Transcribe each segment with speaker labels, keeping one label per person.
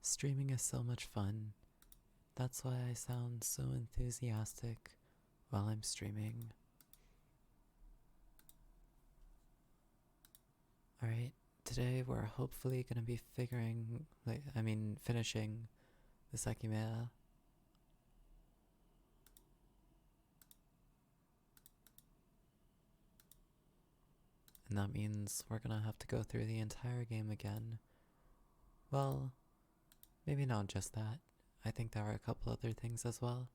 Speaker 1: Streaming is so much fun. That's why I sound so enthusiastic while I'm streaming. Alright, today we're hopefully gonna be finishing the Sekimeiya. And that means we're gonna have to go through the entire game again. Well, maybe not just that. I think there are a couple other things as well.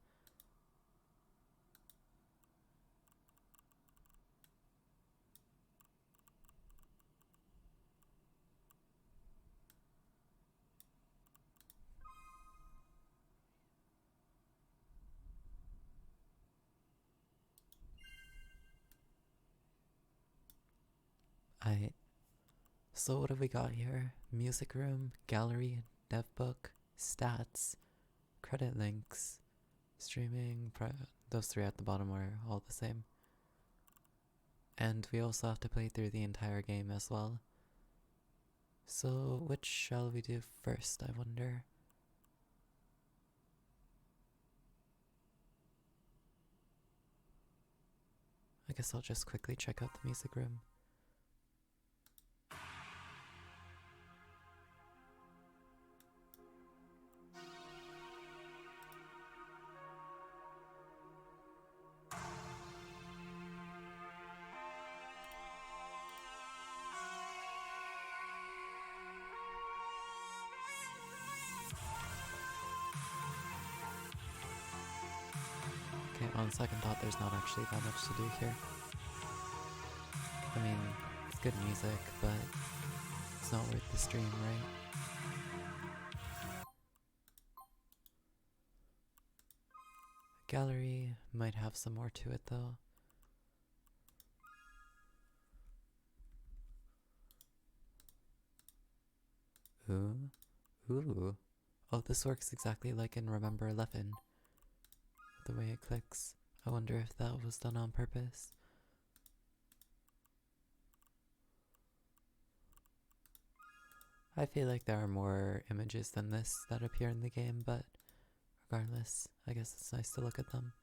Speaker 1: So what have we got here? Music room, gallery, dev book, stats, credit links, streaming, those three at the bottom are all the same. And we also have to play through the entire game as well. So which shall we do first, I wonder? I guess I'll just quickly check out the music room. Okay, on second thought, there's not actually that much to do here. I mean, it's good music, but it's not worth the stream, right? Gallery might have some more to it though. Ooh. Oh, this works exactly like in Remember 11. The way it clicks. I wonder if that was done on purpose. I feel like there are more images than this that appear in the game, but regardless, I guess it's nice to look at them.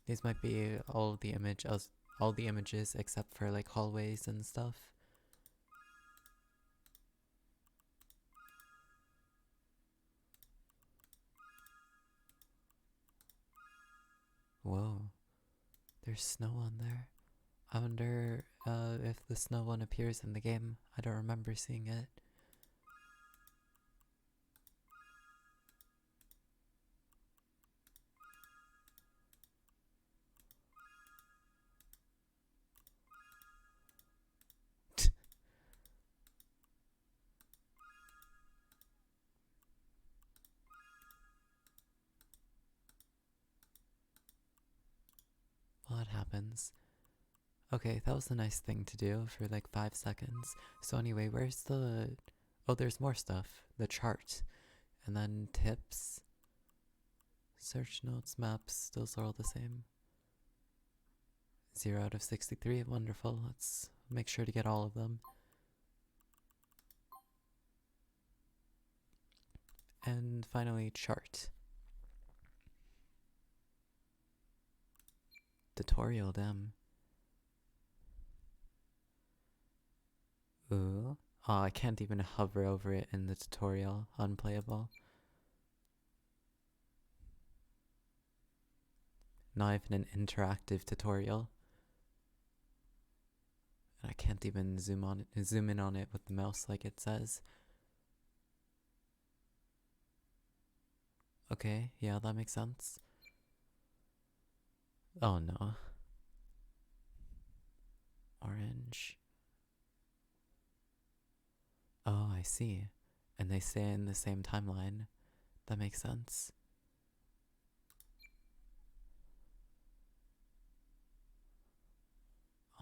Speaker 1: These might be all the images except for like hallways and stuff. Whoa, there's snow on there. I wonder if the snow one appears in the game. I don't remember seeing it. Well, it happens. Okay, that was a nice thing to do for like 5 seconds. So anyway, where's the... Oh, there's more stuff. The chart. And then tips. Search notes, maps, those are all the same. 0 out of 63, wonderful. Let's make sure to get all of them. And finally, chart. Tutorial dem. Ooh. Oh, I can't even hover over it in the tutorial. Unplayable. Not even an interactive tutorial. And I can't even zoom in on it with the mouse like it says. Okay, yeah, that makes sense. Oh no. Orange. Oh, I see. And they stay in the same timeline. That makes sense.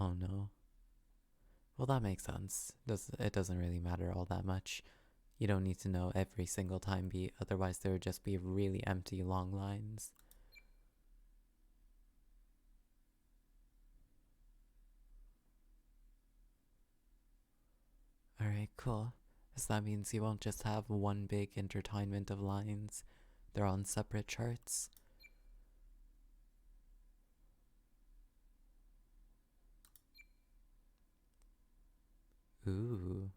Speaker 1: Oh no. Well, that makes sense. It doesn't really matter all that much. You don't need to know every single time beat, otherwise there would just be really empty long lines. Alright, cool. So that means you won't just have one big intertwinement of lines. They're on separate charts. Ooh.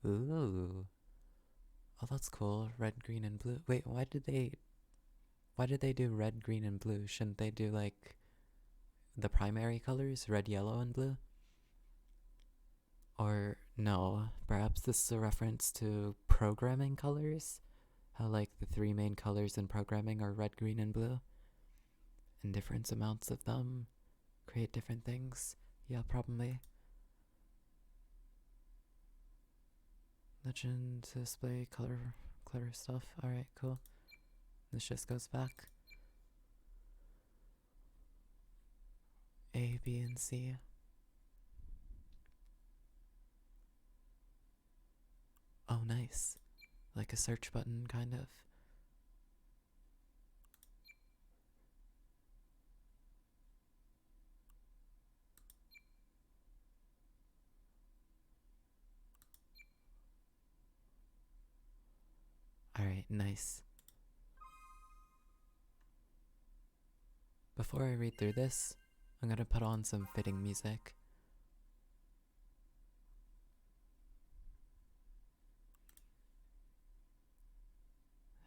Speaker 1: Ooh. Oh, that's cool. Red, green, and blue. Wait, why did they do red, green, and blue? Shouldn't they do like the primary colors, red, yellow, and blue? Or no, perhaps this is a reference to programming colors? How like the three main colors in programming are red, green, and blue? And different amounts of them create different things? Yeah, probably. Legend to display color stuff. Alright, cool. This just goes back. A, B, and C. Oh, nice. Like a search button, kind of. Alright, nice. Before I read through this, I'm gonna put on some fitting music.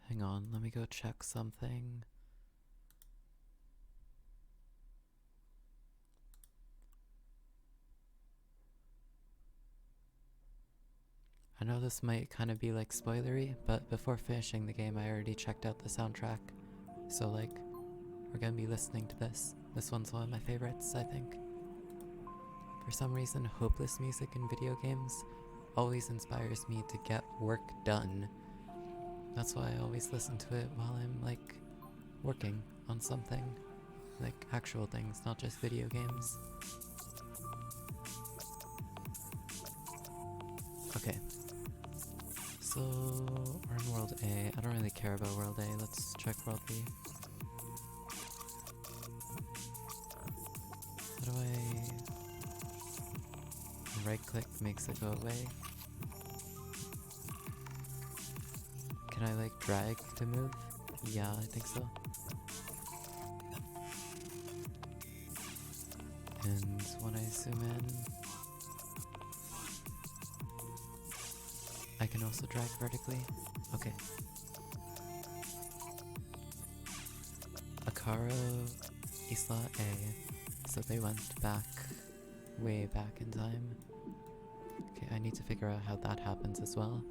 Speaker 1: Hang on, let me go check something. I know this might kind of be like spoilery, but before finishing the game I already checked out the soundtrack. So like, we're gonna be listening to this. This one's one of my favorites, I think. For some reason, hopeless music in video games always inspires me to get work done. That's why I always listen to it while I'm like working on something. Like actual things, not just video games. Okay. So, we're in World A. I don't really care about World A. Let's check World B. How do I... right click makes it go away. Can I like drag to move? Yeah, I think so. And when I zoom in, I can also drag vertically. Okay. Akaro, Isla A. So they went back, way back in time. Okay, I need to figure out how that happens as well.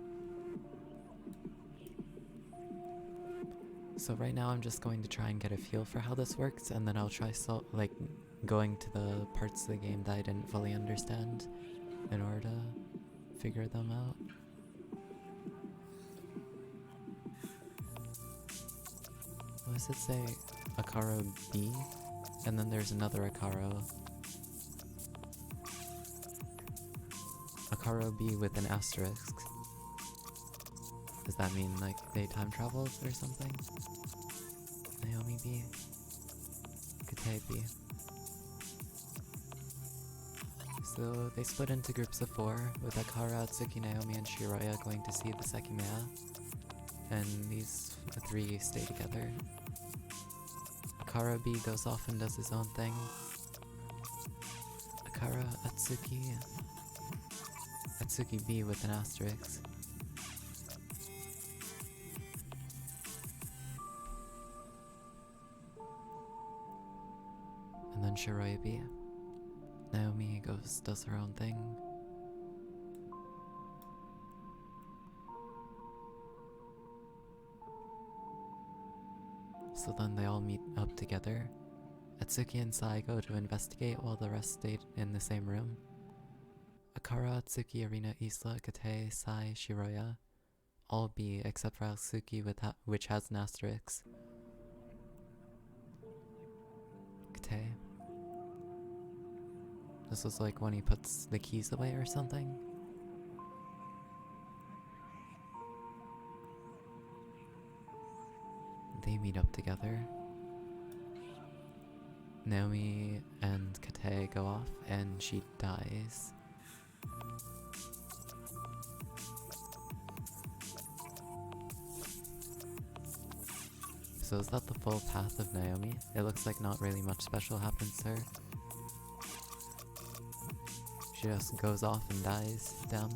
Speaker 1: So right now I'm just going to try and get a feel for how this works, and then I'll try going to the parts of the game that I didn't fully understand in order to figure them out. What does it say? Akaro B? And then there's another Akaro. Akaro B with an asterisk. Does that mean like they time traveled or something? Naomi B. Kate B. So they split into groups of 4, with Akara, Atsuki, Naomi, and Shiroya going to see the Sekimeiya. And these 3 stay together. Akara B goes off and does his own thing. Akara, Atsuki B with an asterisk. And then Shiroya B. Naomi does her own thing. So then they all meet up together. Atsuki and Sai go to investigate while the rest stayed in the same room. Akara, Atsuki, Arina, Isla, Kate, Sai, Shiroya all B except for Atsuki which has an asterisk. Kate. This was like when he puts the keys away or something. They meet up together. Naomi and Kate go off and she dies. So is that the full path of Naomi? It looks like not really much special happens to her. She just goes off and dies. Damn.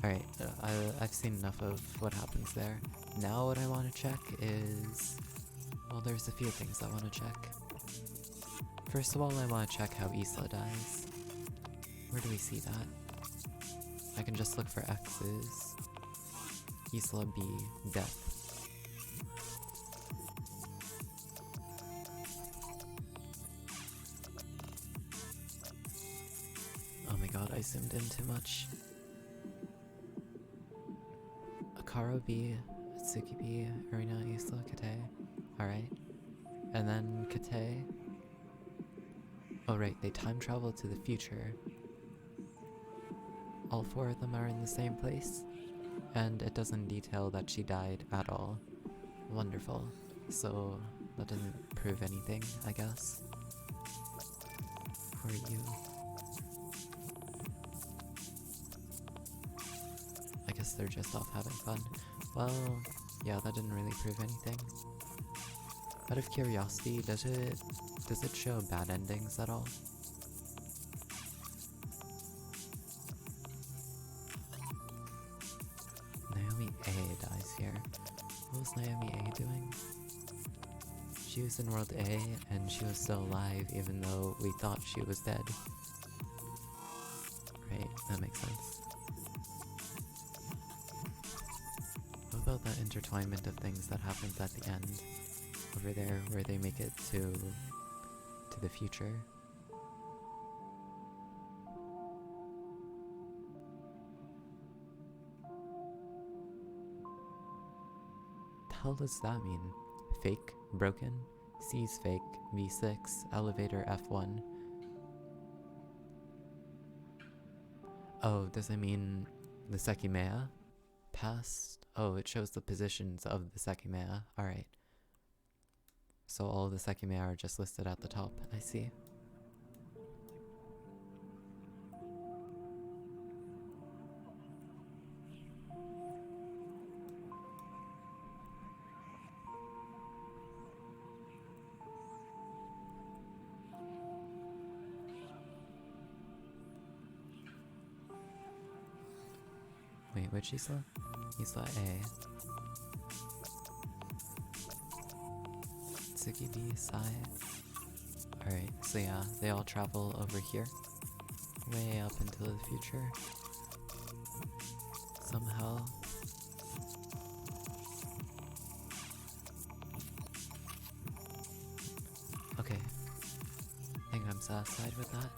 Speaker 1: Alright, I've seen enough of what happens there. Now what I want to check is... well, there's a few things I want to check. First of all, I want to check how Isla dies. Where do we see that? I can just look for X's. Isla B, death. Oh my god, I zoomed in too much. Akaro B, Atsuki B, Arena, Isla, Kate. Alright. And then Kate. Oh right, they time travel to the future. All four of them are in the same place. And it doesn't detail that she died at all. Wonderful. So, that doesn't prove anything, I guess. Who are you? I guess they're just off having fun. Well, yeah, that didn't really prove anything. Out of curiosity, does it show bad endings at all? Naomi A dies here. What was Naomi A doing? She was in World A, and she was still alive even though we thought she was dead. Right, that makes sense. What about that intertwinement of things that happens at the end? Over there, where they make it to the future? The hell does that mean? Fake? Broken? C's fake. V6. Elevator F1. Oh, does it mean the Sekimeiya? Past? Oh, it shows the positions of the Sekimeiya. Alright. So all the Sekimeiya are just listed at the top. I see. Wait, which Isla? Isla A. Tsuki B, Sai. Alright, so yeah, they all travel over here. Way up into the future. Somehow. Okay. I think I'm satisfied with that.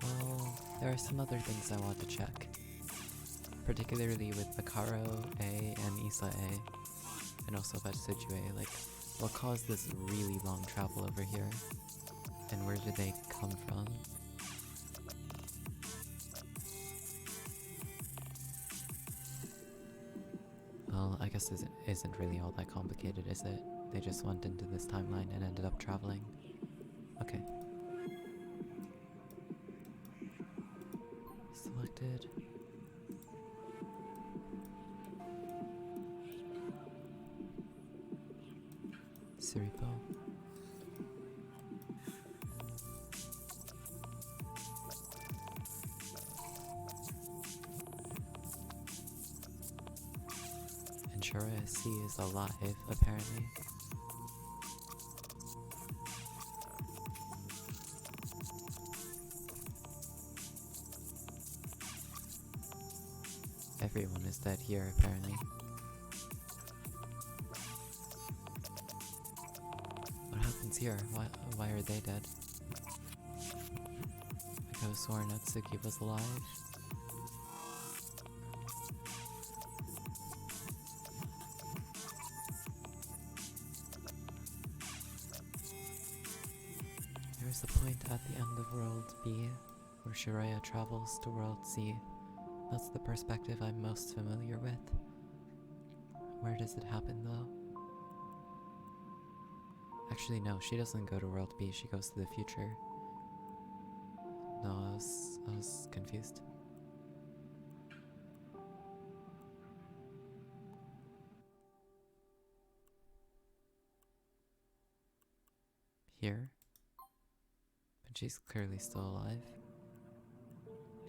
Speaker 1: Well, there are some other things I want to check. Particularly with Akaro A and Isla A. And also about Situe, like, what caused this really long travel over here? And where did they come from? Well, I guess this isn't really all that complicated, is it? They just went into this timeline and ended up traveling. Okay. Selected. Siripo. And Shura C is alive, apparently. Everyone is dead here, apparently. What happens here? Why are they dead? I could have sworn Natsuki was alive. There's a point at the end of World B where Shiraya travels to World C. That's the perspective I'm most familiar with. Where does it happen though? Actually no, she doesn't go to World B, she goes to the future. No, I was confused. Here. But she's clearly still alive.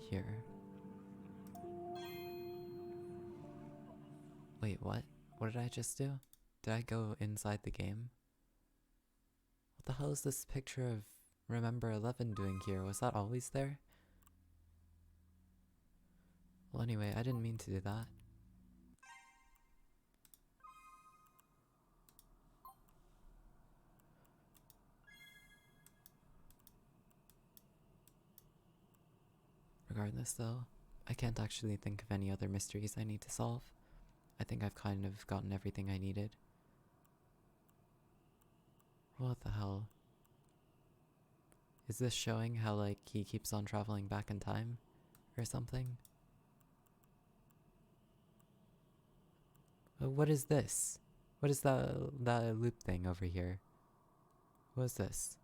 Speaker 1: Here. Wait, what? What did I just do? Did I go inside the game? What the hell is this picture of Remember 11 doing here? Was that always there? Well, anyway, I didn't mean to do that. Regardless, though, I can't actually think of any other mysteries I need to solve. I think I've kind of gotten everything I needed. What the hell? Is this showing how, like, he keeps on traveling back in time? Or something? What is this? What is that loop thing over here? What is this?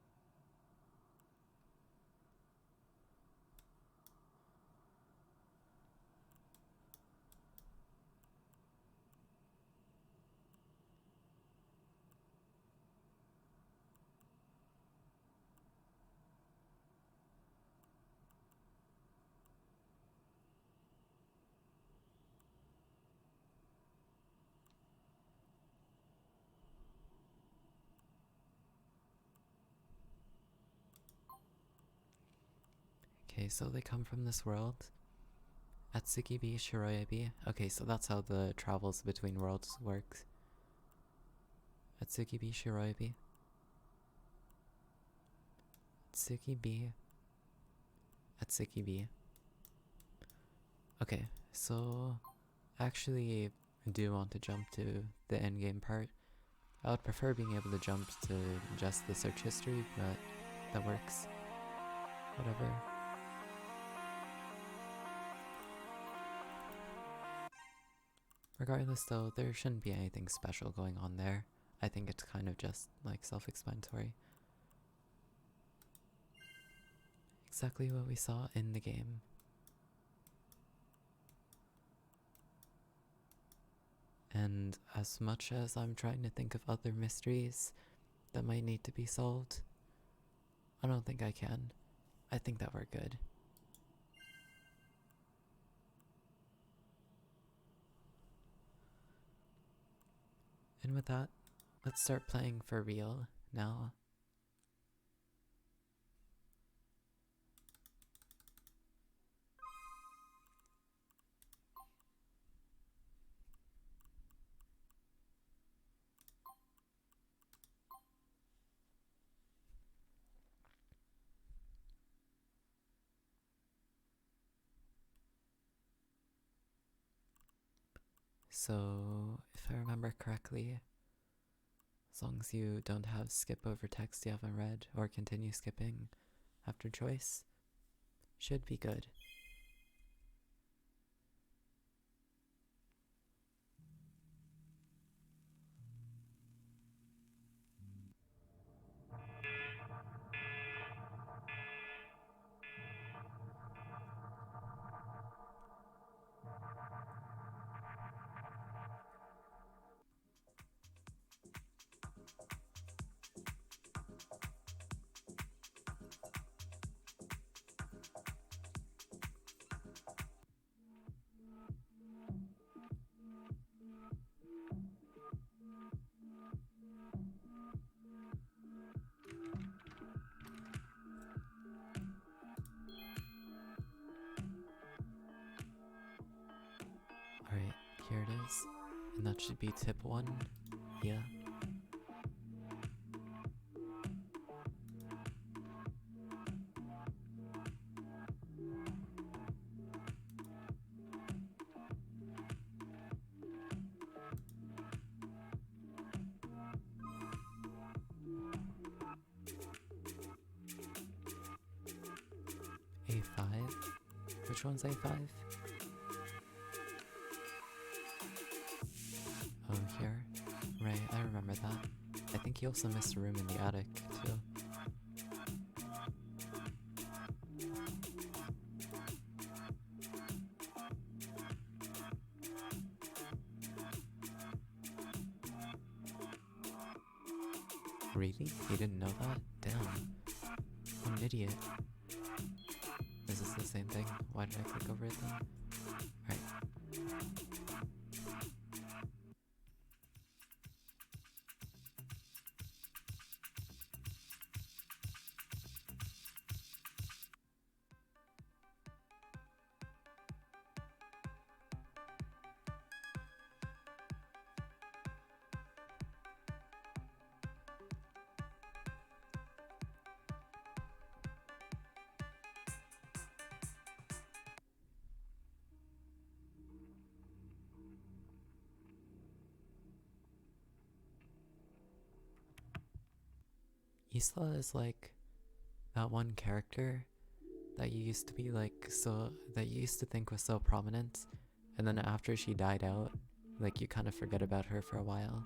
Speaker 1: Okay, so they come from this world. Atsukibi Shiroyabi. Okay, so that's how the travels between worlds works. Atsukibi Shiroyabi. Atsukibi. Atsukibi. Okay, so actually I do want to jump to the endgame part. I would prefer being able to jump to just the search history, but that works. Whatever. Regardless though, there shouldn't be anything special going on there. I think it's kind of just like self-explanatory. Exactly what we saw in the game. And as much as I'm trying to think of other mysteries that might need to be solved, I don't think I can. I think that we're good. And with that, let's start playing for real now. So, if I remember correctly, as long as you don't have skip over text you haven't read or continue skipping after choice, should be good. Alright, here it is. And that should be tip 1. Yeah. A5? Which one's A5? Oh, here? Right, I remember that. I think he also missed a room in the attic, too. Really? You didn't know that? Damn. I'm an idiot. Is this the same thing? Why did I click over it then? Alright. Isla is like that one character that you used to be like that you used to think was so prominent, and then after she died out, like you kind of forget about her for a while.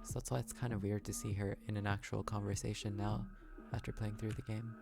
Speaker 1: So that's why it's kind of weird to see her in an actual conversation now after playing through the game.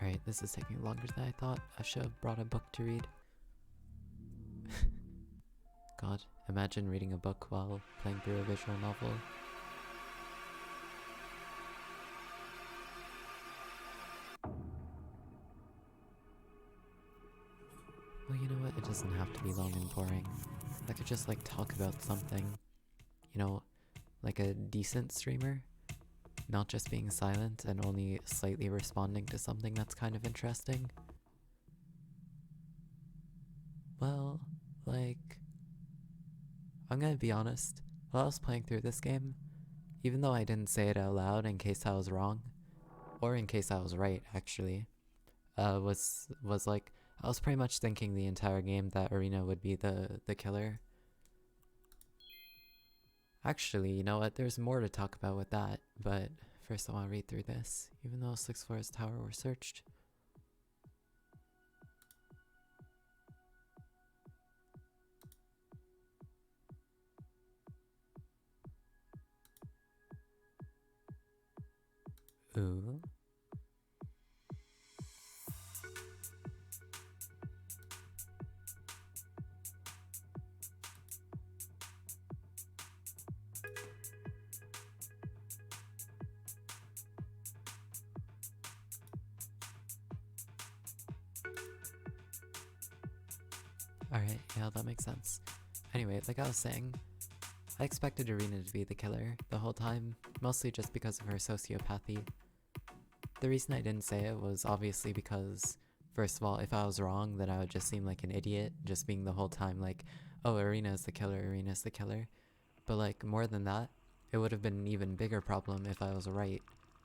Speaker 1: Alright, this is taking longer than I thought. I should have brought a book to read. God, imagine reading a book while playing through a visual novel. Well, you know what? It doesn't have to be long and boring. I could just like talk about something. You know, like a decent streamer. Not just being silent and only slightly responding to something that's kind of interesting. Well, like, I'm gonna be honest. While I was playing through this game, even though I didn't say it out loud in case I was wrong, or in case I was right, actually, was like, I was pretty much thinking the entire game that Arena would be the killer. Actually, you know what, there's more to talk about with that, but first I want to read through this, even though 6 floors tower were searched. Ooh. Alright, yeah, that makes sense. Anyway, like I was saying, I expected Arena to be the killer the whole time, mostly just because of her sociopathy. The reason I didn't say it was obviously because, first of all, if I was wrong, then I would just seem like an idiot, just being the whole time like, oh, Arena's the killer, Arena's the killer. But like, more than that, it would have been an even bigger problem if I was right,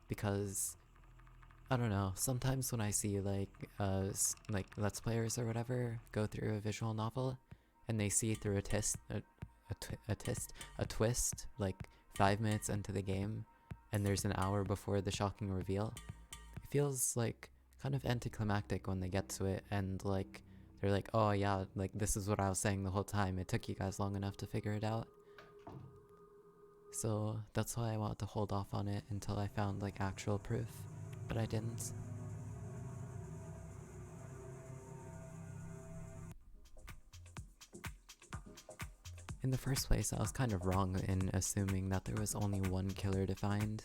Speaker 1: because I don't know, sometimes when I see like Let's Players or whatever go through a visual novel, and they see through a twist, like 5 minutes into the game, and there's an hour before the shocking reveal, it feels like kind of anticlimactic when they get to it, and like, they're like, oh yeah, like this is what I was saying the whole time, it took you guys long enough to figure it out. So that's why I wanted to hold off on it until I found like actual proof. But I didn't. In the first place, I was kind of wrong in assuming that there was only one killer to find.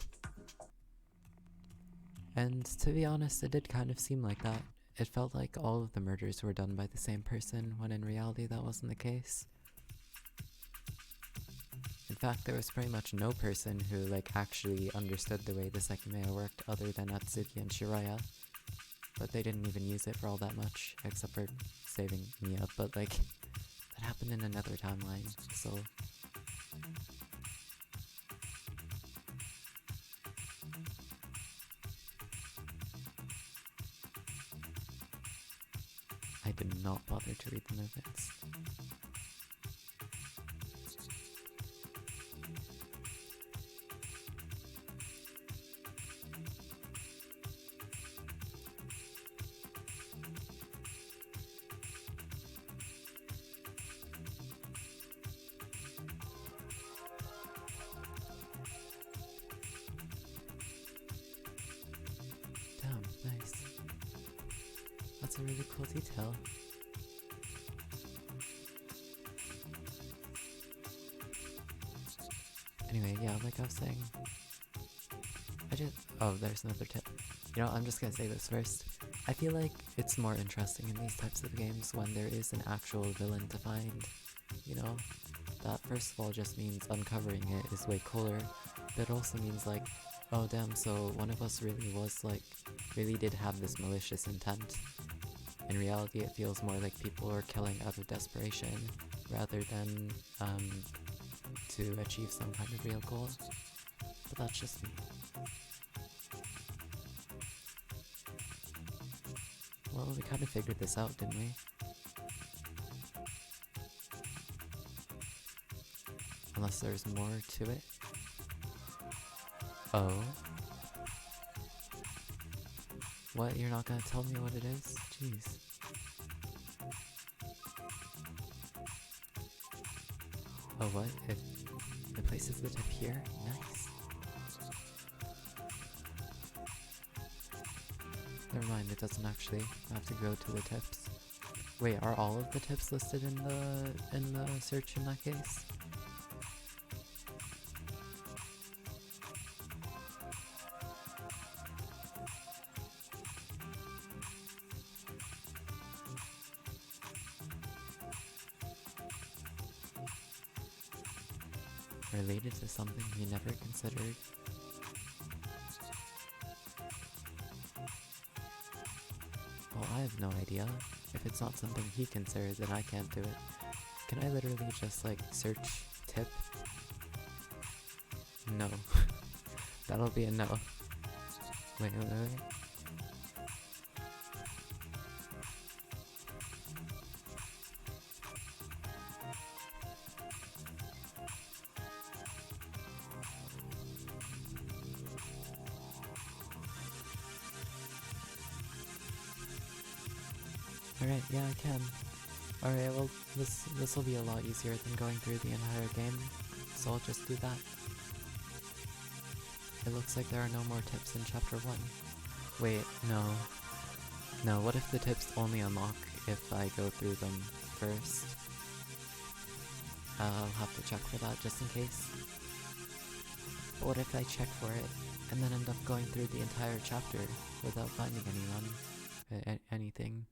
Speaker 1: And to be honest, it did kind of seem like that. it felt like all of the murders were done by the same person, when in reality that wasn't the case. In fact, there was pretty much no person who like actually understood the way the Sekimeiya worked other than Atsuki and Shiraya. But they didn't even use it for all that much, except for saving Mia, but like, that happened in another timeline, so... I did not bother to read the movements. Damn, nice. That's a really cool detail. Anyway, yeah, like I was saying, oh, there's another tip. You know, I'm just gonna say this first. I feel like it's more interesting in these types of games when there is an actual villain to find. You know, that first of all just means uncovering it is way cooler, but it also means like, oh damn, so one of us really did have this malicious intent. In reality, it feels more like people are killing out of desperation rather than to achieve some kind of real goal. But that's just me. Well, we kind of figured this out, didn't we? Unless there's more to it. Oh. What? You're not gonna tell me what it is? Jeez. Oh, what? It places the tip here? Nice. Never mind, it doesn't actually have to go to the tips. Wait, are all of the tips listed in the search in that case? Related to something you never considered? Well, I have no idea. If it's not something he considers, then I can't do it. Can I literally just like search tip? No. That'll be a no. Wait. Alright, yeah, I can. Alright, well, this will be a lot easier than going through the entire game, so I'll just do that. It looks like there are no more tips in chapter 1. Wait, no. No, what if the tips only unlock if I go through them first? I'll have to check for that just in case. But what if I check for it, and then end up going through the entire chapter without finding anything?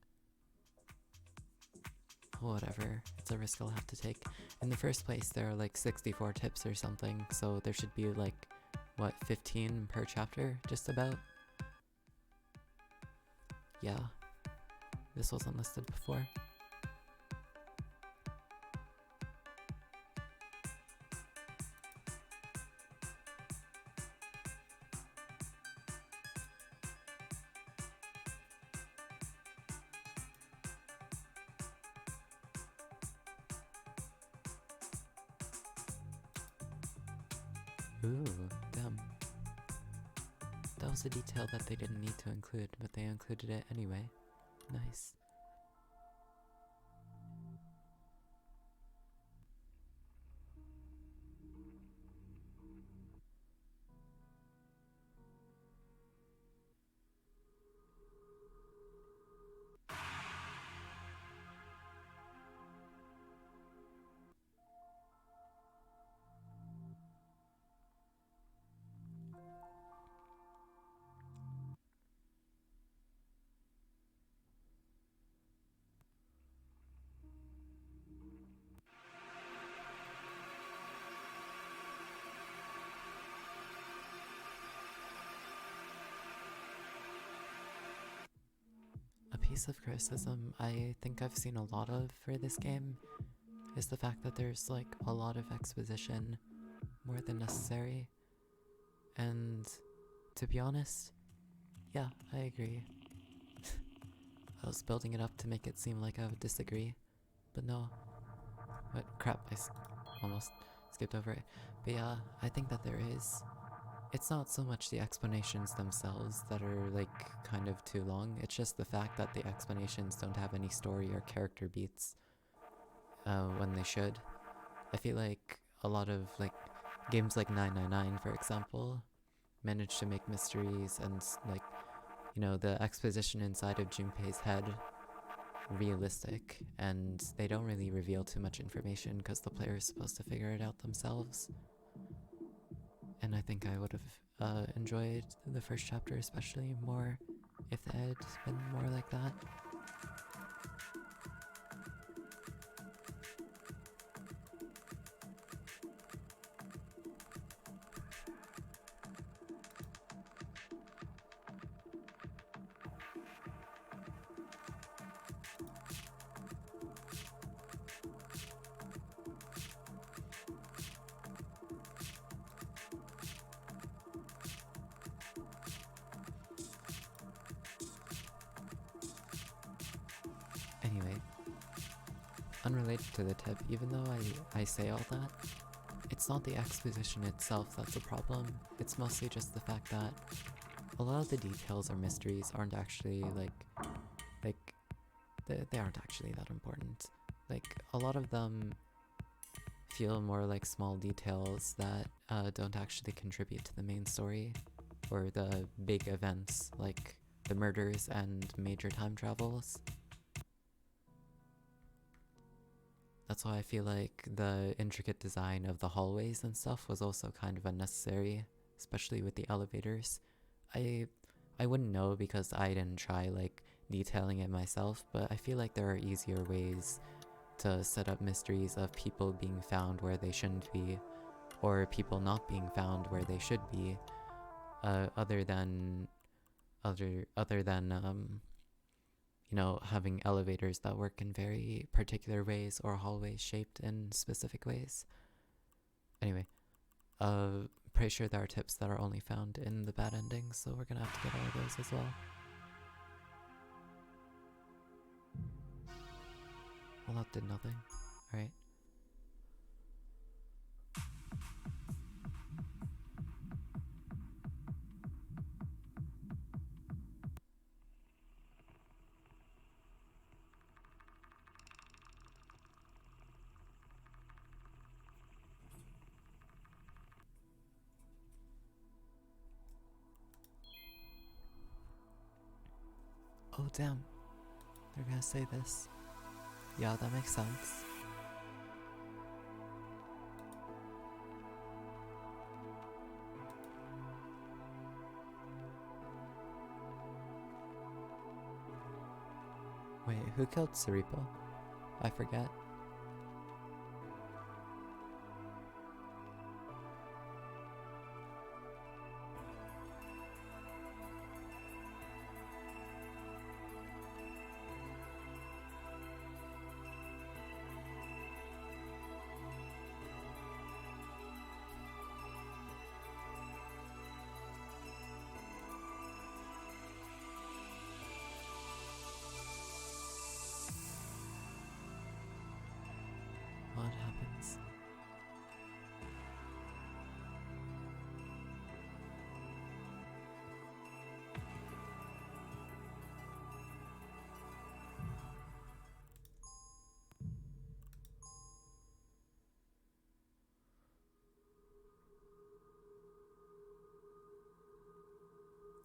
Speaker 1: Whatever, it's a risk I'll have to take. In the first place, there are like 64 tips or something, so there should be like, what, 15 per chapter, just about? Yeah, this wasn't listed before. Ooh, damn. That was a detail that they didn't need to include, but they included it anyway. Nice. piece of criticism I think I've seen a lot of for this game is the fact that there's like a lot of exposition, more than necessary. And to be honest, yeah, I agree. I was building it up to make it seem like I would disagree, but no. But crap, almost skipped over it. But yeah, I think that there is. It's not so much the explanations themselves that are like kind of too long, it's just the fact that the explanations don't have any story or character beats when they should. I feel like a lot of like games like 999, for example, manage to make mysteries and like, you know, the exposition inside of Junpei's head realistic, and they don't really reveal too much information because the player is supposed to figure it out themselves. And I think I would have enjoyed the first chapter especially more if it had been more like that. Anyway, unrelated to the tip, even though I say all that, it's not the exposition itself that's a problem. It's mostly just the fact that a lot of the details or mysteries aren't actually they aren't actually that important. Like, a lot of them feel more like small details that don't actually contribute to the main story or the big events like the murders and major time travels. That's why I feel like the intricate design of the hallways and stuff was also kind of unnecessary, especially with the elevators. I wouldn't know because I didn't try like detailing it myself, but I feel like there are easier ways to set up mysteries of people being found where they shouldn't be, or people not being found where they should be, other than you know, having elevators that work in very particular ways or hallways shaped in specific ways. Anyway, pretty sure there are tips that are only found in the bad endings, so we're gonna have to get all of those as well. Well, that did nothing. Alright. Oh damn, they're gonna say this. Yeah, that makes sense. Wait, who killed Saripo? I forget. What happens?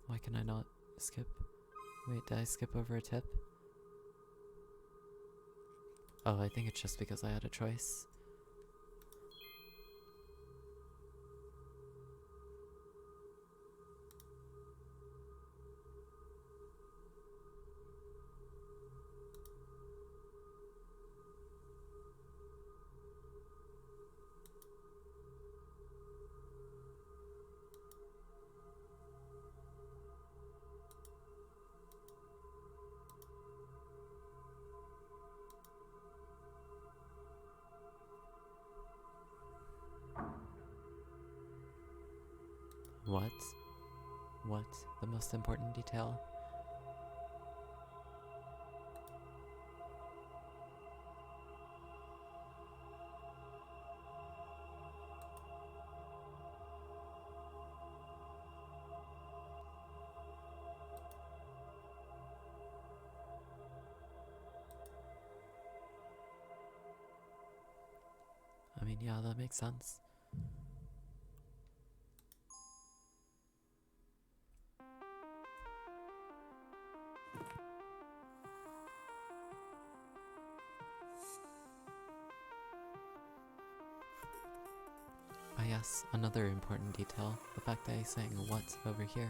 Speaker 1: Why can I not skip? Wait, did I skip over a tip? Oh, I think it's just because I had a choice. What? What? The most important detail? I mean, yeah, that makes sense. Ah yes, another important detail, the fact that he's saying what over here.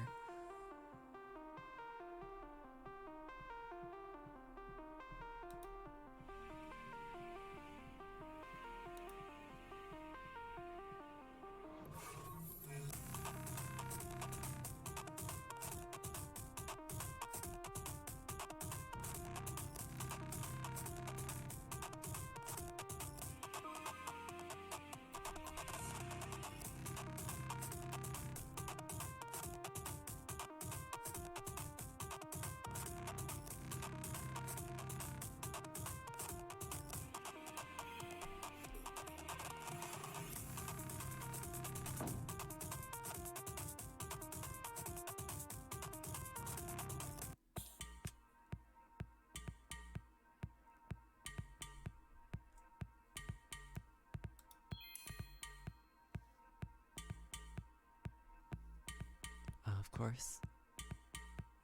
Speaker 1: Of course.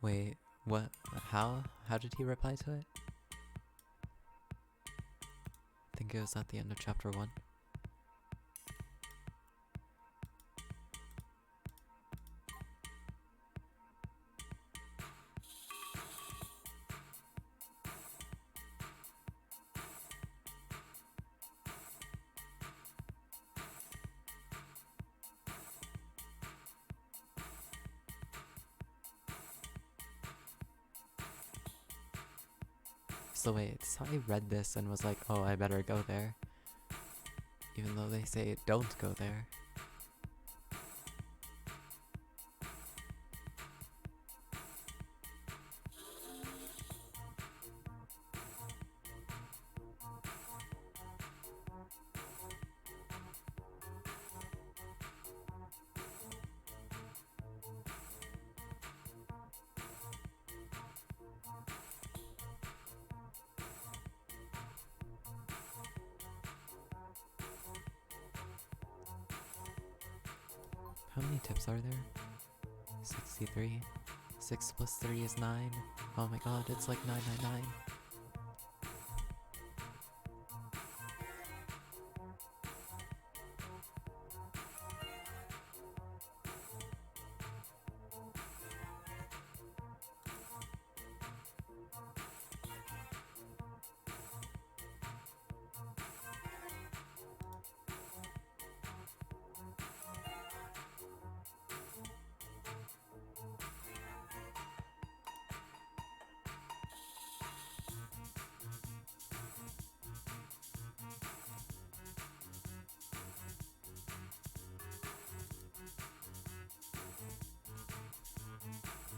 Speaker 1: Wait, what? How? How did he reply to it? I think it was at the end of chapter 1. So wait, so I read this and was like, oh, I better go there. Even though they say don't go there. How many tips are there? 63. 6 plus 3 is 9. Oh my god, it's like 999.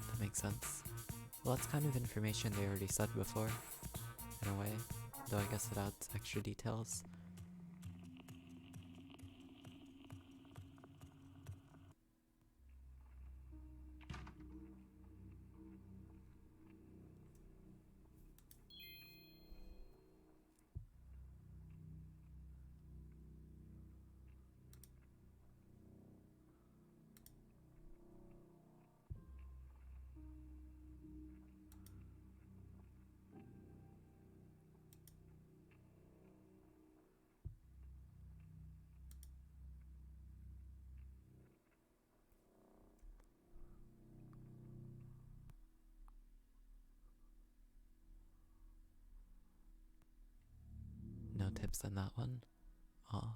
Speaker 1: That makes sense. Well, that's kind of information they already said before, in a way. Though I guess it adds extra details. No tips on that one. Aw.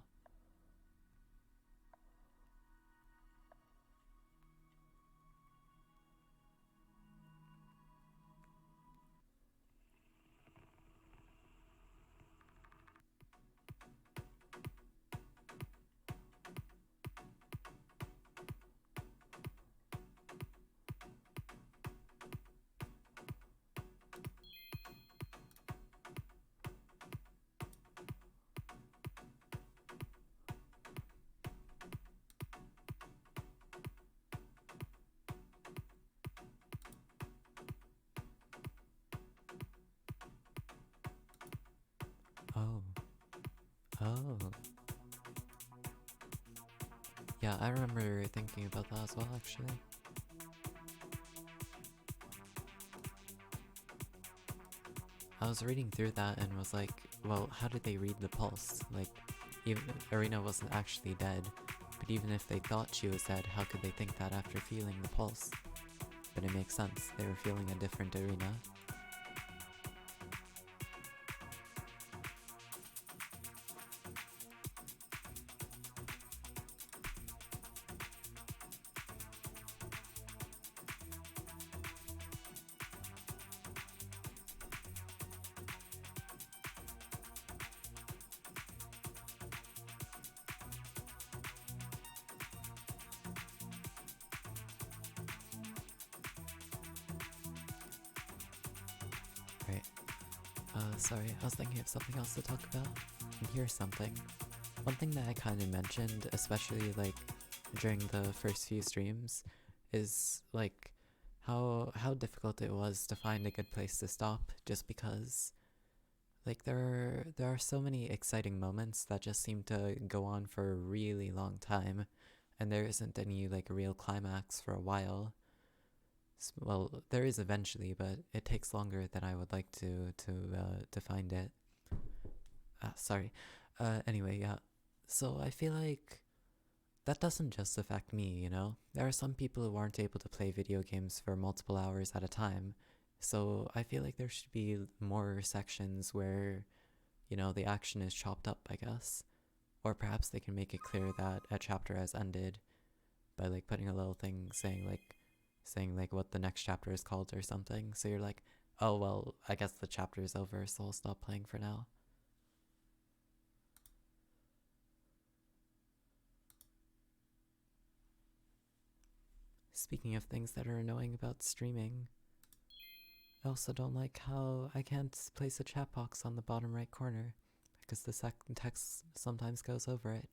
Speaker 1: Oh. Yeah, I remember thinking about that as well, actually. I was reading through that and was like, well, how did they read the pulse? Like, even Arena wasn't actually dead, but even if they thought she was dead, how could they think that after feeling the pulse? But it makes sense, they were feeling a different Arena. Right. Sorry, I was thinking of something else to talk about. And here's something. One thing that I kind of mentioned, especially like during the first few streams, is like how difficult it was to find a good place to stop, just because like there are so many exciting moments that just seem to go on for a really long time, and there isn't any like real climax for a while. Well, there is eventually, but it takes longer than I would like to find it. Sorry. Anyway, yeah. So I feel like that doesn't just affect me, you know? There are some people who aren't able to play video games for multiple hours at a time. So I feel like there should be more sections where, you know, the action is chopped up, I guess. Or perhaps they can make it clear that a chapter has ended by like putting a little thing saying like what the next chapter is called or something. So you're like, oh well, I guess the chapter is over, so I'll stop playing for now. Speaking of things that are annoying about streaming, I also don't like how I can't place a chat box on the bottom right corner because the text sometimes goes over it.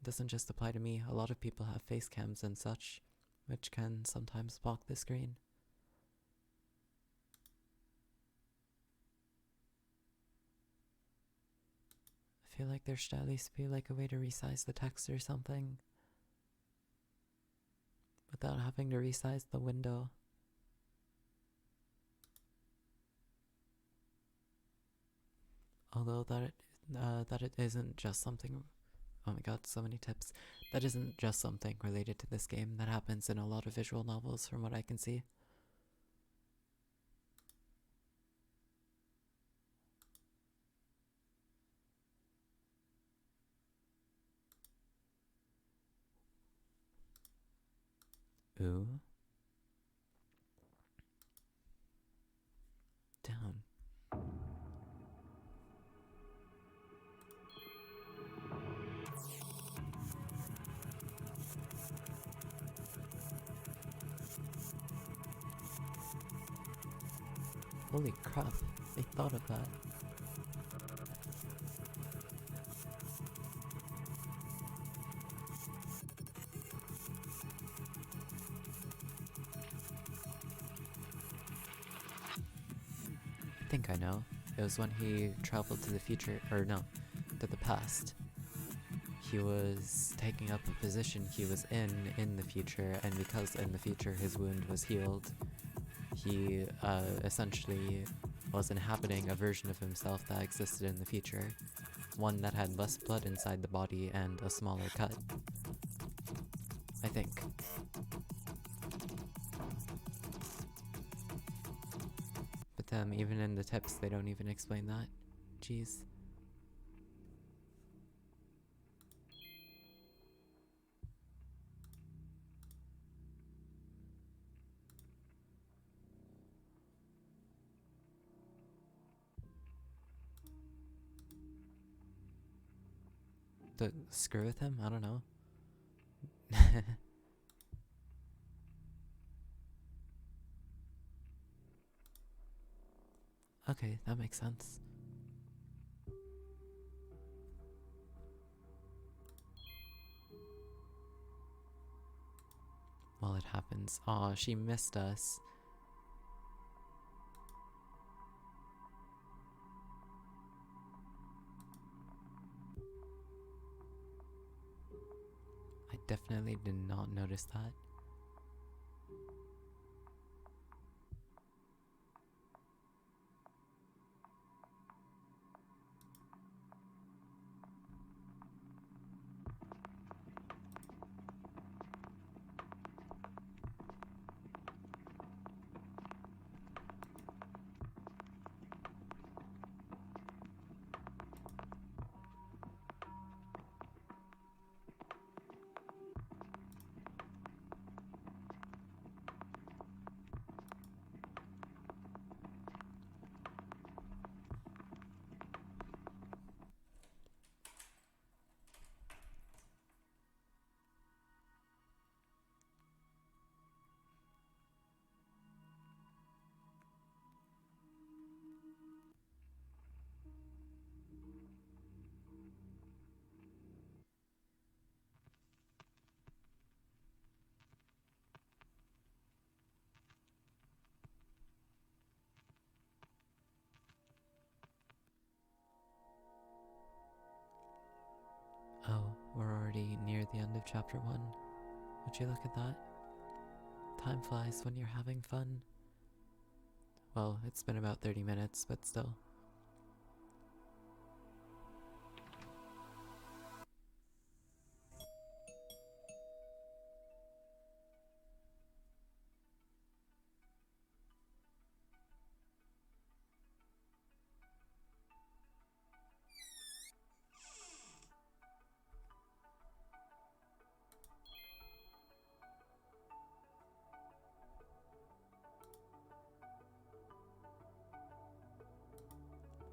Speaker 1: It doesn't just apply to me, a lot of people have face cams and such, which can sometimes block the screen. I feel like there should at least be like a way to resize the text or something without having to resize the window. Although that it isn't just something. Oh my god, so many tips. That isn't just something related to this game. That happens in a lot of visual novels, from what I can see. Ooh. Down. Holy crap, they thought of that. I think I know. It was when he traveled to the future, or no, to the past. He was taking up a position he was in the future, and because in the future his wound was healed, he essentially was inhabiting a version of himself that existed in the future. One that had less blood inside the body and a smaller cut. I think. But then, even in the tips, they don't even explain that. Jeez. Screw with him? I don't know. Okay, that makes sense. Well, it happens. Aw, she missed us. definitely did not notice that. Oh, we're already near the end of chapter 1. Would you look at that? Time flies when you're having fun. Well, it's been about 30 minutes, but still.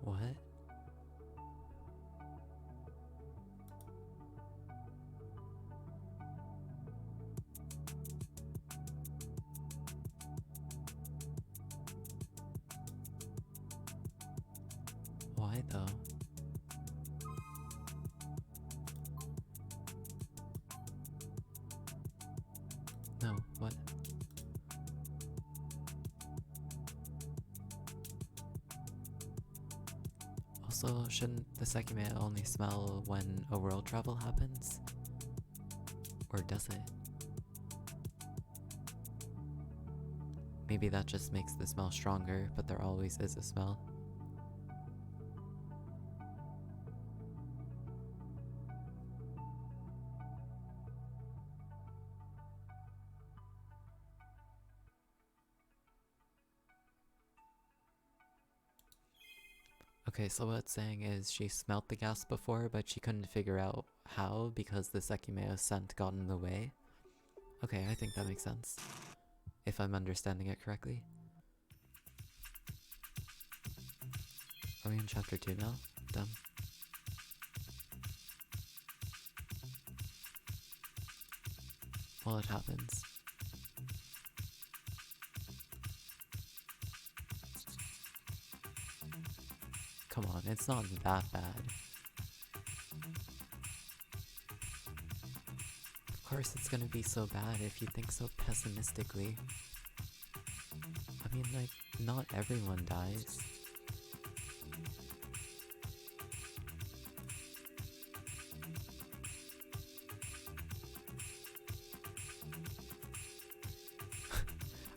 Speaker 1: What? Why though? No, what? Also, shouldn't the Sekimeiya only smell when a world travel happens? Or does it? Maybe that just makes the smell stronger, but there always is a smell. Okay, so what it's saying is she smelt the gas before, but she couldn't figure out how because the Sekimeiya scent got in the way. Okay, I think that makes sense. If I'm understanding it correctly. Are we in chapter 2 now? Dumb. Well, it happens. Come on, it's not that bad. Of course it's gonna be so bad if you think so pessimistically. I mean, like, not everyone dies.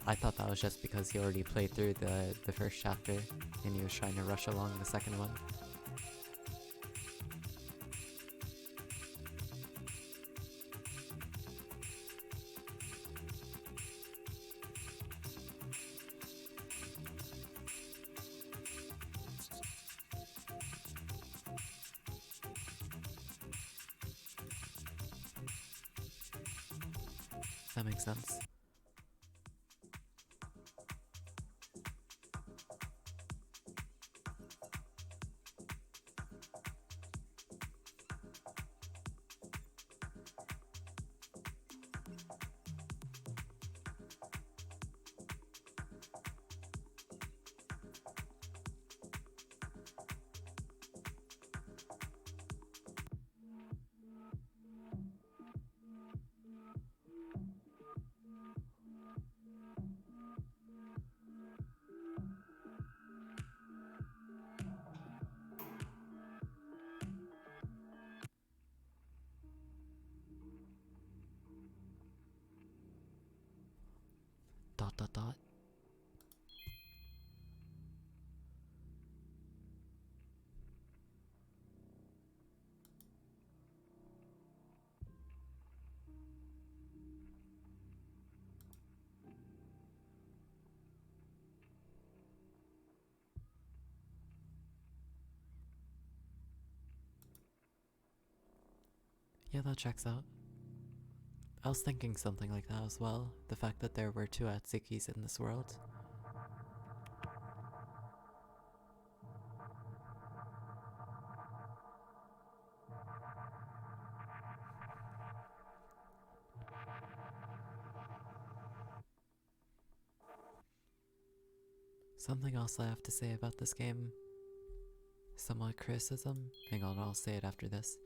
Speaker 1: I thought that was just because he already played through the first chapter and he was trying to rush along the second one. Does that make sense? dot dot dot. Yeah, that checks out. I was thinking something like that as well. The fact that there were two Atsukis in this world. Something else I have to say about this game. Somewhat criticism. Hang on, I'll say it after this.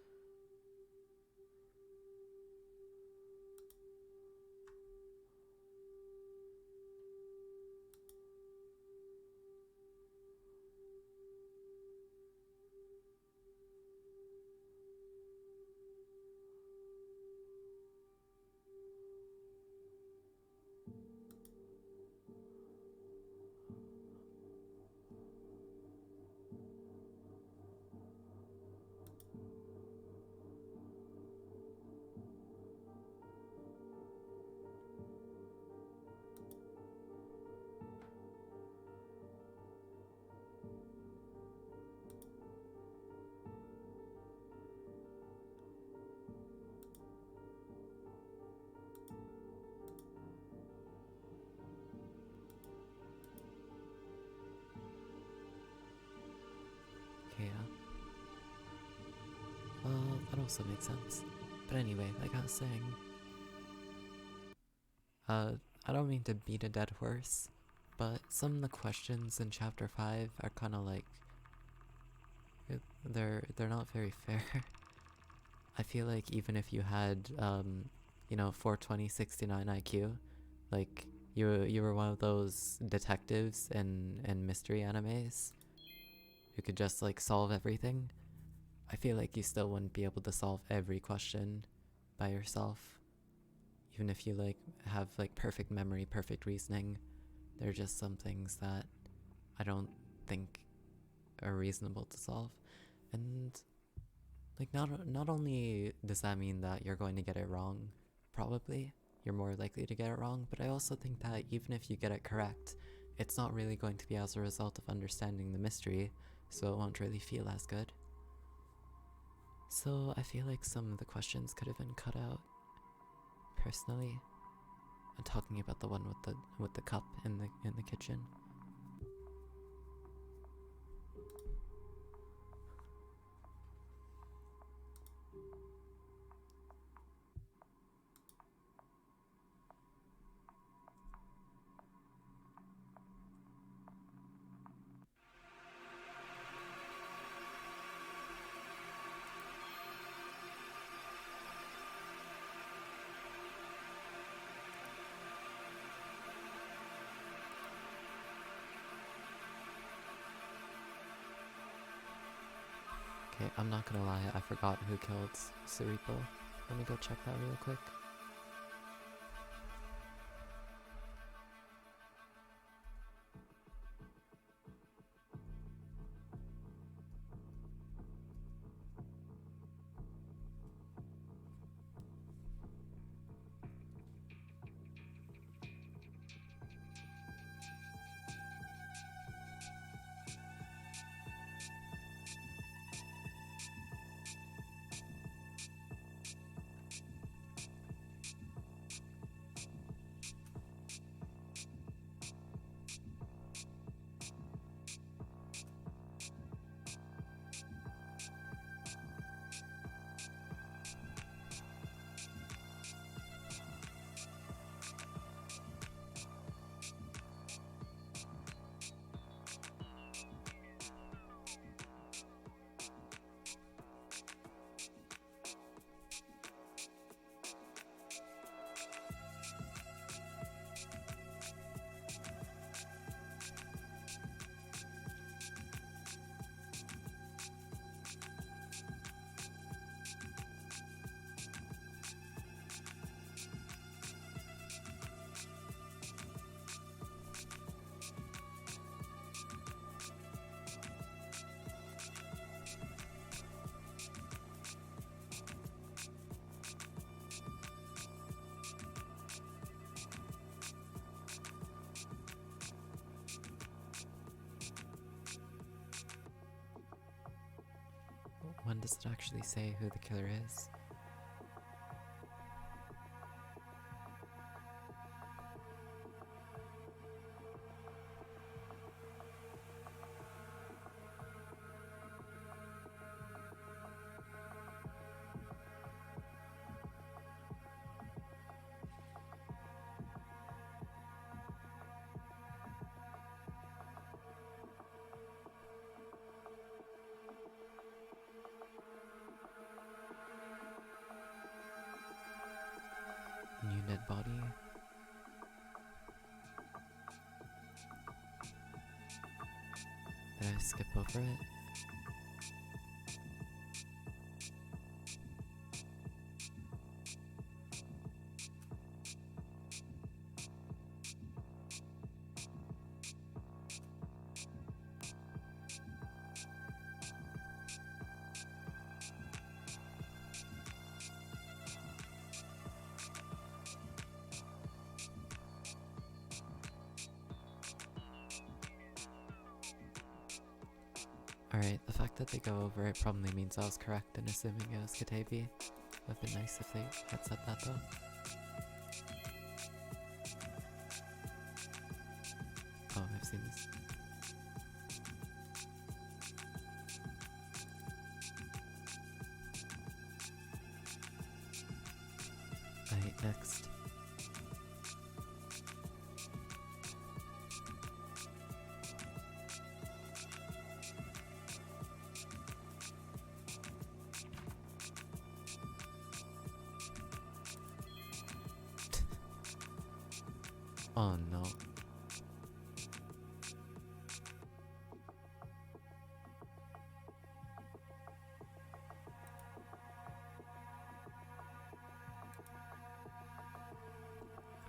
Speaker 1: Okay, yeah. Well, that also makes sense. But anyway, like I was saying, I don't mean to beat a dead horse, but some of the questions in chapter 5 are kind of like, they're not very fair. I feel like even if you had, 420, 69 IQ, like, you were one of those detectives in mystery animes who could just, like, solve everything, I feel like you still wouldn't be able to solve every question by yourself. Even if you, like, have, like, perfect memory, perfect reasoning, there are just some things that I don't think are reasonable to solve. And, like, not only does that mean that you're going to get it wrong, probably, you're more likely to get it wrong, but I also think that even if you get it correct, it's not really going to be as a result of understanding the mystery, so it won't really feel as good. So I feel like some of the questions could have been cut out. Personally, I'm talking about the one with the cup in the kitchen. Okay, I'm not gonna lie, I forgot who killed Suripo. Let me go check that real quick. does it actually say who the killer is? New dead body. Did I skip over it? Alright, the fact that they go over it probably means I was correct in assuming it was Katabi. Would have been nice if they had said that though. Oh, I've seen this. Alright, next. Oh no.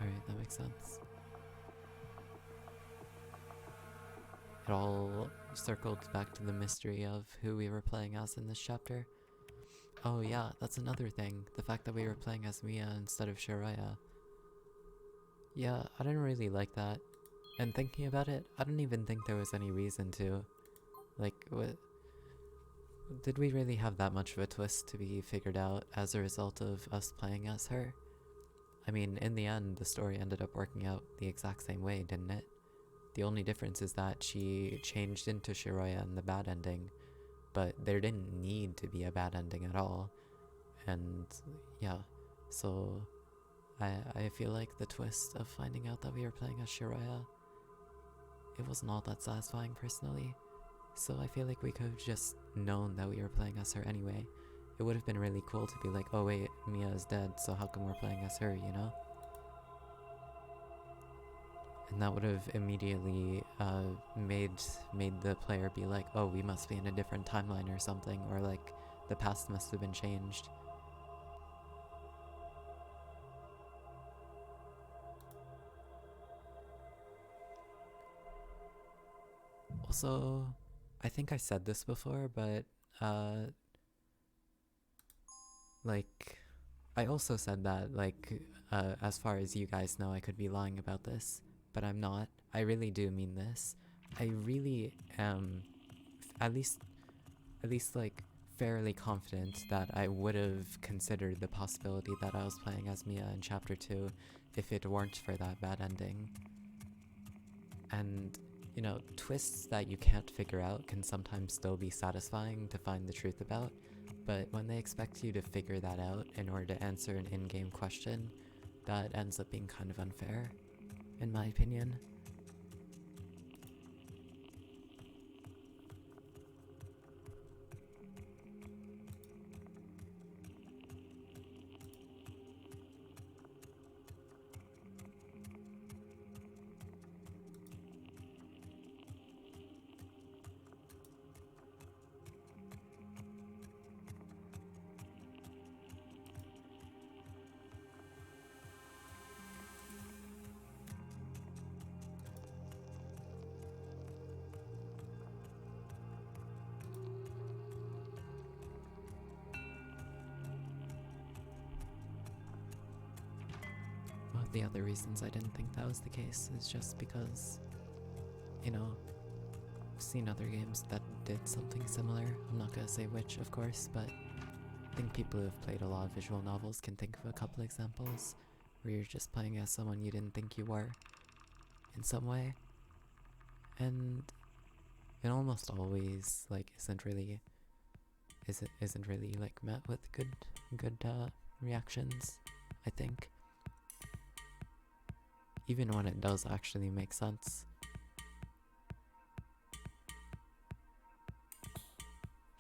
Speaker 1: Alright, that makes sense. It all circled back to the mystery of who we were playing as in this chapter. Oh yeah, that's another thing. The fact that we were playing as Mia instead of Shiraya. Yeah, I didn't really like that. And thinking about it, I don't even think there was any reason to. Like, what? Did we really have that much of a twist to be figured out as a result of us playing as her? I mean, in the end, the story ended up working out the exact same way, didn't it? The only difference is that she changed into Shiraya in the bad ending, but there didn't need to be a bad ending at all. And yeah, so I feel like the twist of finding out that we were playing as Shiraya, it wasn't all that satisfying personally. So I feel like we could have just known that we were playing as her anyway. It would have been really cool to be like, oh wait, Mia is dead, so how come we're playing as her, you know? And that would have immediately made the player be like, oh, we must be in a different timeline or something, or like the past must have been changed. Also, I think I said this before, but like, I also said that, like, as far as you guys know, I could be lying about this, but I'm not. I really do mean this. I really am, at least like, fairly confident that I would have considered the possibility that I was playing as Mia in Chapter 2 if it weren't for that bad ending. And, you know, twists that you can't figure out can sometimes still be satisfying to find the truth about, but when they expect you to figure that out in order to answer an in-game question, that ends up being kind of unfair, in my opinion. One of the other reasons I didn't think that was the case is just because, you know, seen other games that did something similar. I'm not gonna say which, of course, but I think people who have played a lot of visual novels can think of a couple examples where you're just playing as someone you didn't think you were in some way. And it almost always like isn't really like met with good reactions, I think. Even when it does actually make sense.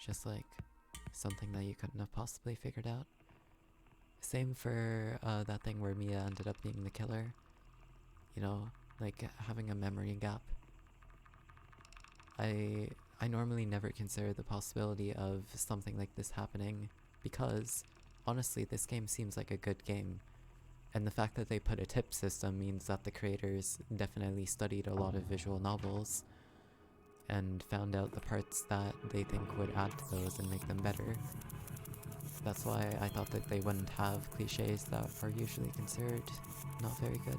Speaker 1: Just like something that you couldn't have possibly figured out. Same for that thing where Mia ended up being the killer. You know, like having a memory gap. I normally never consider the possibility of something like this happening because, honestly, this game seems like a good game. And the fact that they put a tip system means that the creators definitely studied a lot of visual novels and found out the parts that they think would add to those and make them better. That's why I thought that they wouldn't have cliches that are usually considered not very good.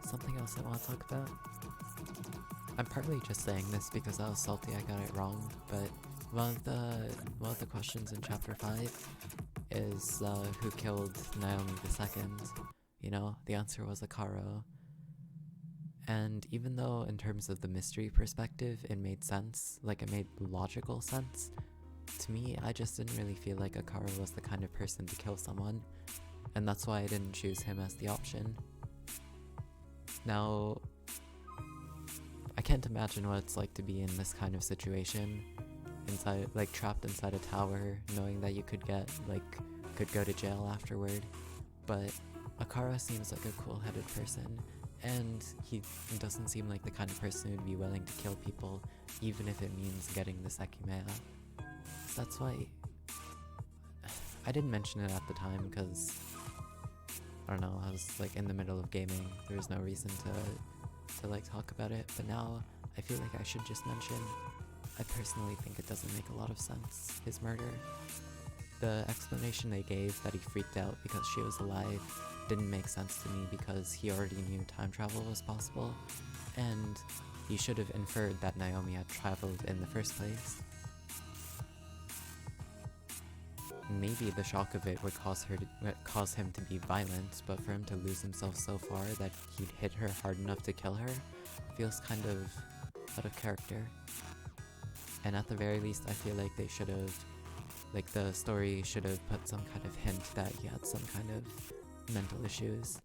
Speaker 1: Something else I want to talk about. I'm partly just saying this because I was salty I got it wrong, but one of the questions in chapter 5 is who killed Naomi II. You know, the answer was Akaro. And even though in terms of the mystery perspective it made sense, like it made logical sense, to me I just didn't really feel like Akaro was the kind of person to kill someone, and that's why I didn't choose him as the option. Now, I can't imagine what it's like to be in this kind of situation, inside, like trapped inside a tower, knowing that you could go to jail afterward. But Akara seems like a cool-headed person, and he doesn't seem like the kind of person who'd be willing to kill people, even if it means getting the Sekimeiya. That's why I didn't mention it at the time, because I don't know, I was like in the middle of gaming. There was no reason to like talk about it, but now I feel like I should just mention, I personally think it doesn't make a lot of sense, his murder. The explanation they gave that he freaked out because she was alive didn't make sense to me because he already knew time travel was possible, and he should have inferred that Naomi had traveled in the first place. Maybe the shock of it would cause him to be violent, but for him to lose himself so far that he'd hit her hard enough to kill her feels kind of out of character. And at the very least, I feel like they should have, like the story should have put some kind of hint that he had some kind of mental issues,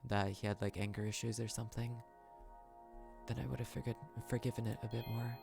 Speaker 1: that he had like anger issues or something. Then I would have forgiven it a bit more.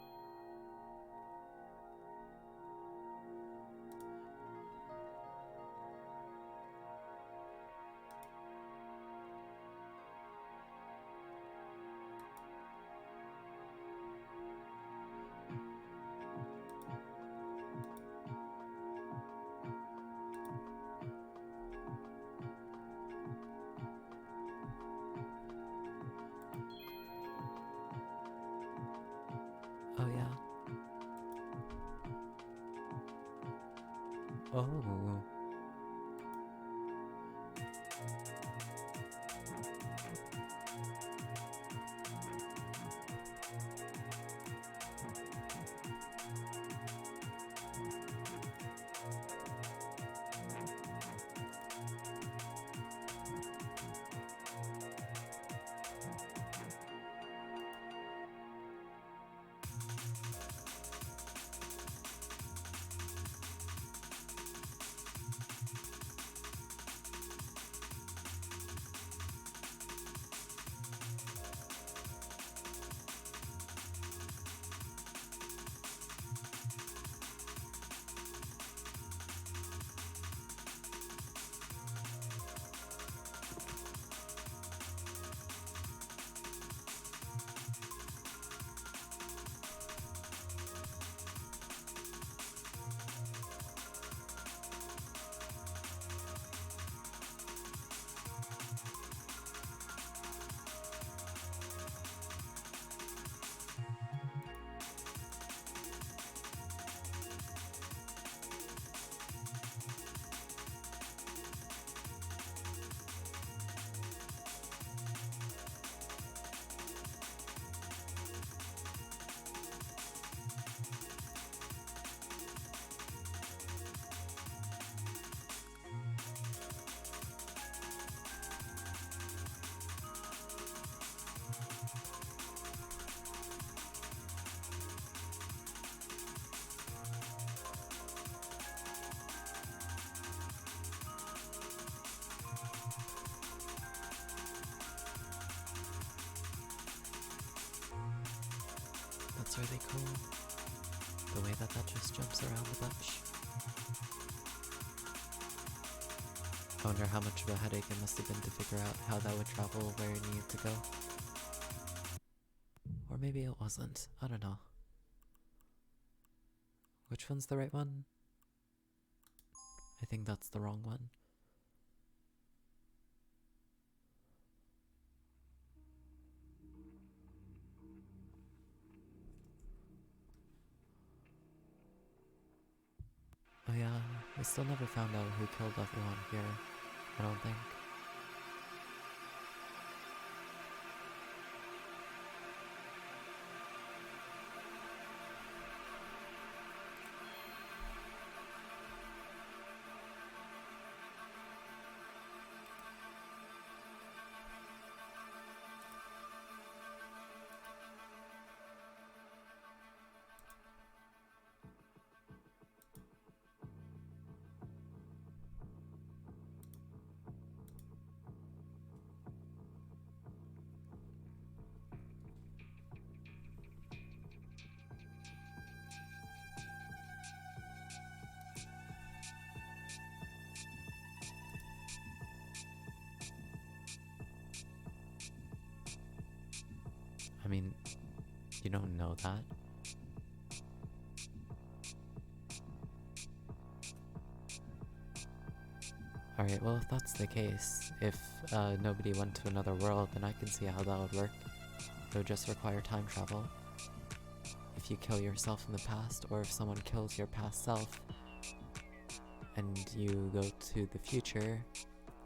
Speaker 1: Oh yeah. Oh. are they cool? The way that just jumps around a bunch. I wonder how much of a headache it must have been to figure out how that would travel where it needed to go. Or maybe it wasn't. I don't know. Which one's the right one? I think that's the wrong one. Oh yeah, we still never found out who killed everyone here, I don't think. I mean, you don't know that. Alright, well if that's the case, if nobody went to another world, then I can see how that would work. It would just require time travel. If you kill yourself in the past, or if someone kills your past self, and you go to the future,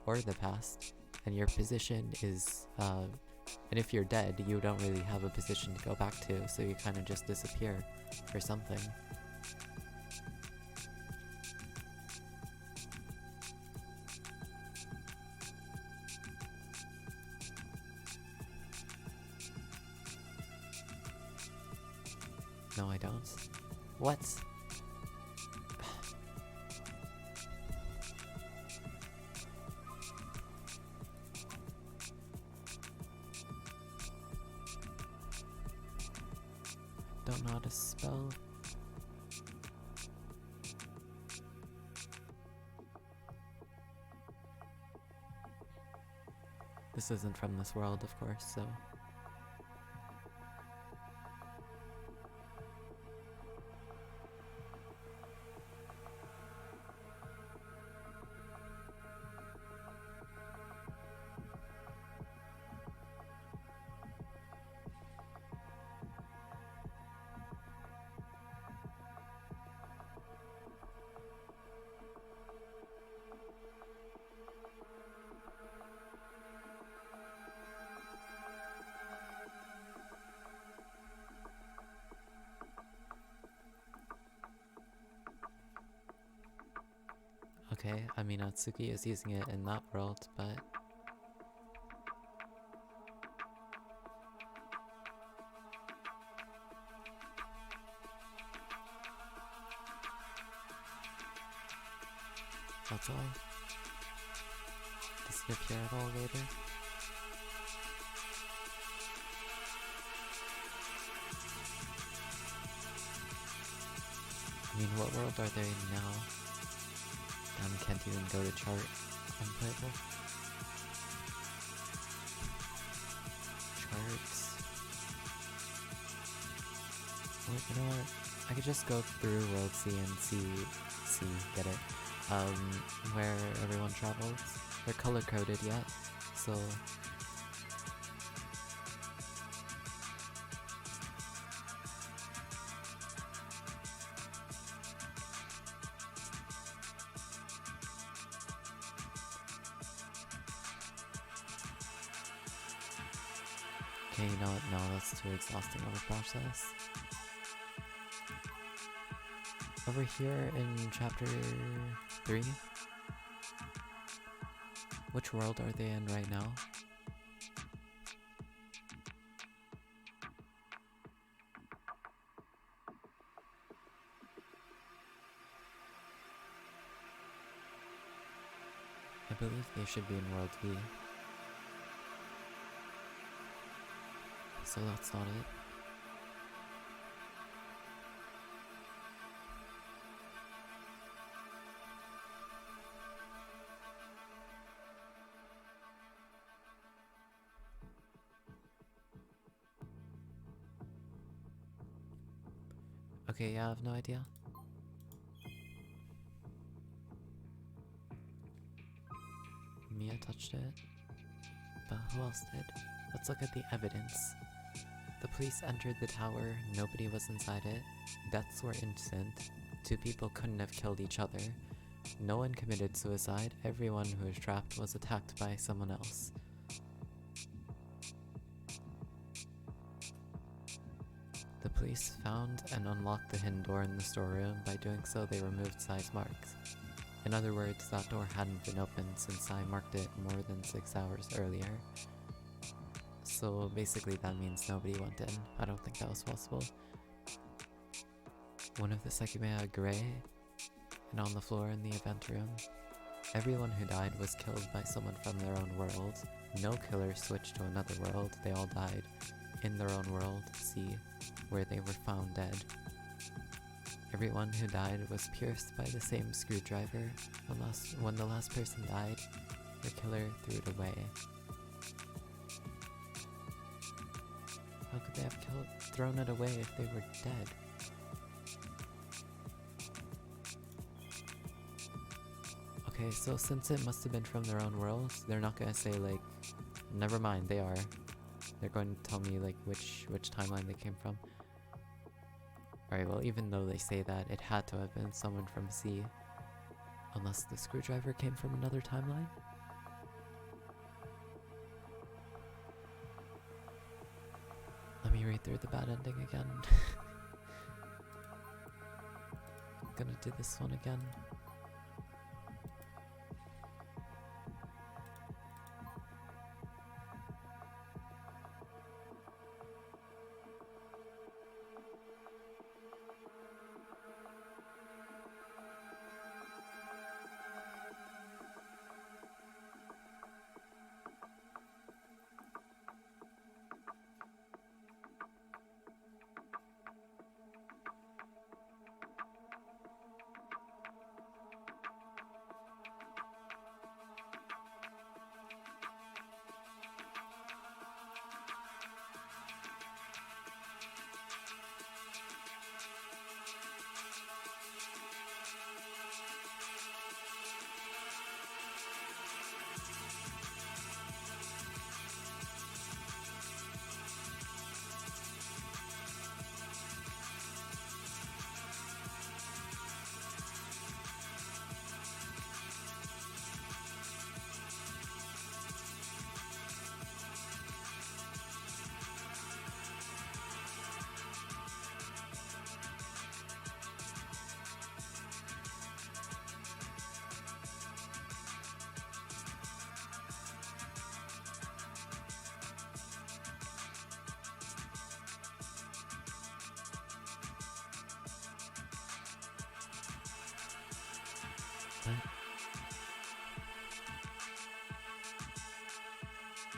Speaker 1: or the past, and your position is, and if you're dead, you don't really have a position to go back to, so you kind of just disappear for something. No, I don't. What? Don't know how to spell. This isn't from this world, of course, so... Okay, I mean Atsuki is using it in that world, but... that's all. Does it appear at all later? I mean, what world are they in now? Can't even go to chart. Unplayable. Charts. Well, you know what? I could just go through World C and get it. Where everyone travels. They're color coded yet, so. Okay, you know what? No, that's too exhausting of a process. Over here in chapter 3, which world are they in right now? I believe they should be in World B. So that's not it. Okay, yeah, I have no idea. Mia touched it, but who else did? Let's look at the evidence. The police entered the tower, nobody was inside it, deaths were instant, 2 people couldn't have killed each other, no one committed suicide, everyone who was trapped was attacked by someone else. The police found and unlocked the hidden door in the storeroom. By doing so, they removed Sai's marks. In other words, that door hadn't been opened since Sai marked it more than 6 hours earlier. So basically that means nobody went in. I don't think that was possible. One of the Sekimeiya gray, and on the floor in the event room. Everyone who died was killed by someone from their own world. No killer switched to another world, they all died in their own world, C, where they were found dead. Everyone who died was pierced by the same screwdriver. When the last person died, the killer threw it away. How could they have thrown it away if they were dead? Okay, so since it must have been from their own world, they're not gonna say like, never mind, they are. They're going to tell me like which timeline they came from. Alright, well even though they say that, it had to have been someone from C. Unless the screwdriver came from another timeline? Let me read through the bad ending again. I'm gonna do this one again.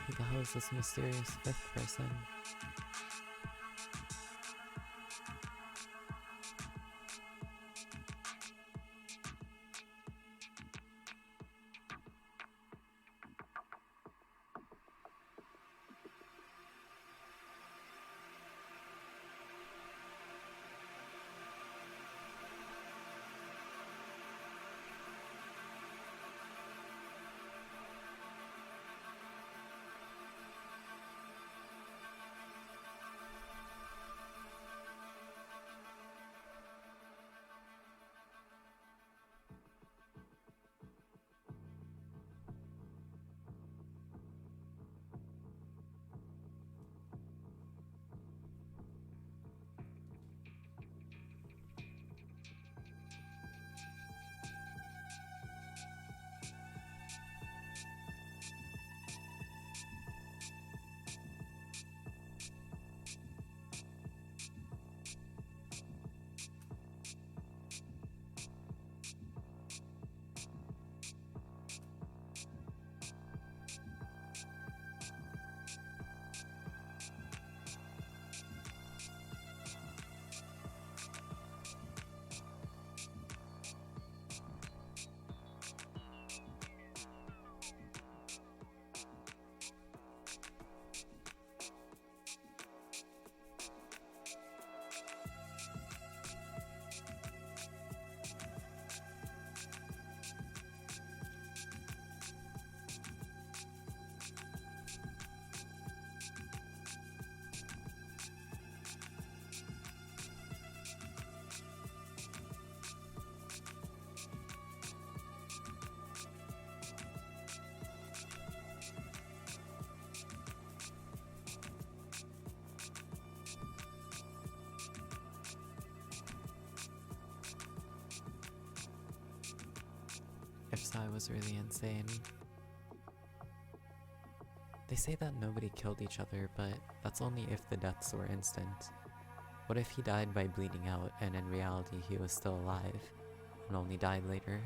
Speaker 1: Who the hell is this mysterious 5th person? Sai was really insane. They say that nobody killed each other, but that's only if the deaths were instant. What if he died by bleeding out and in reality he was still alive and only died later?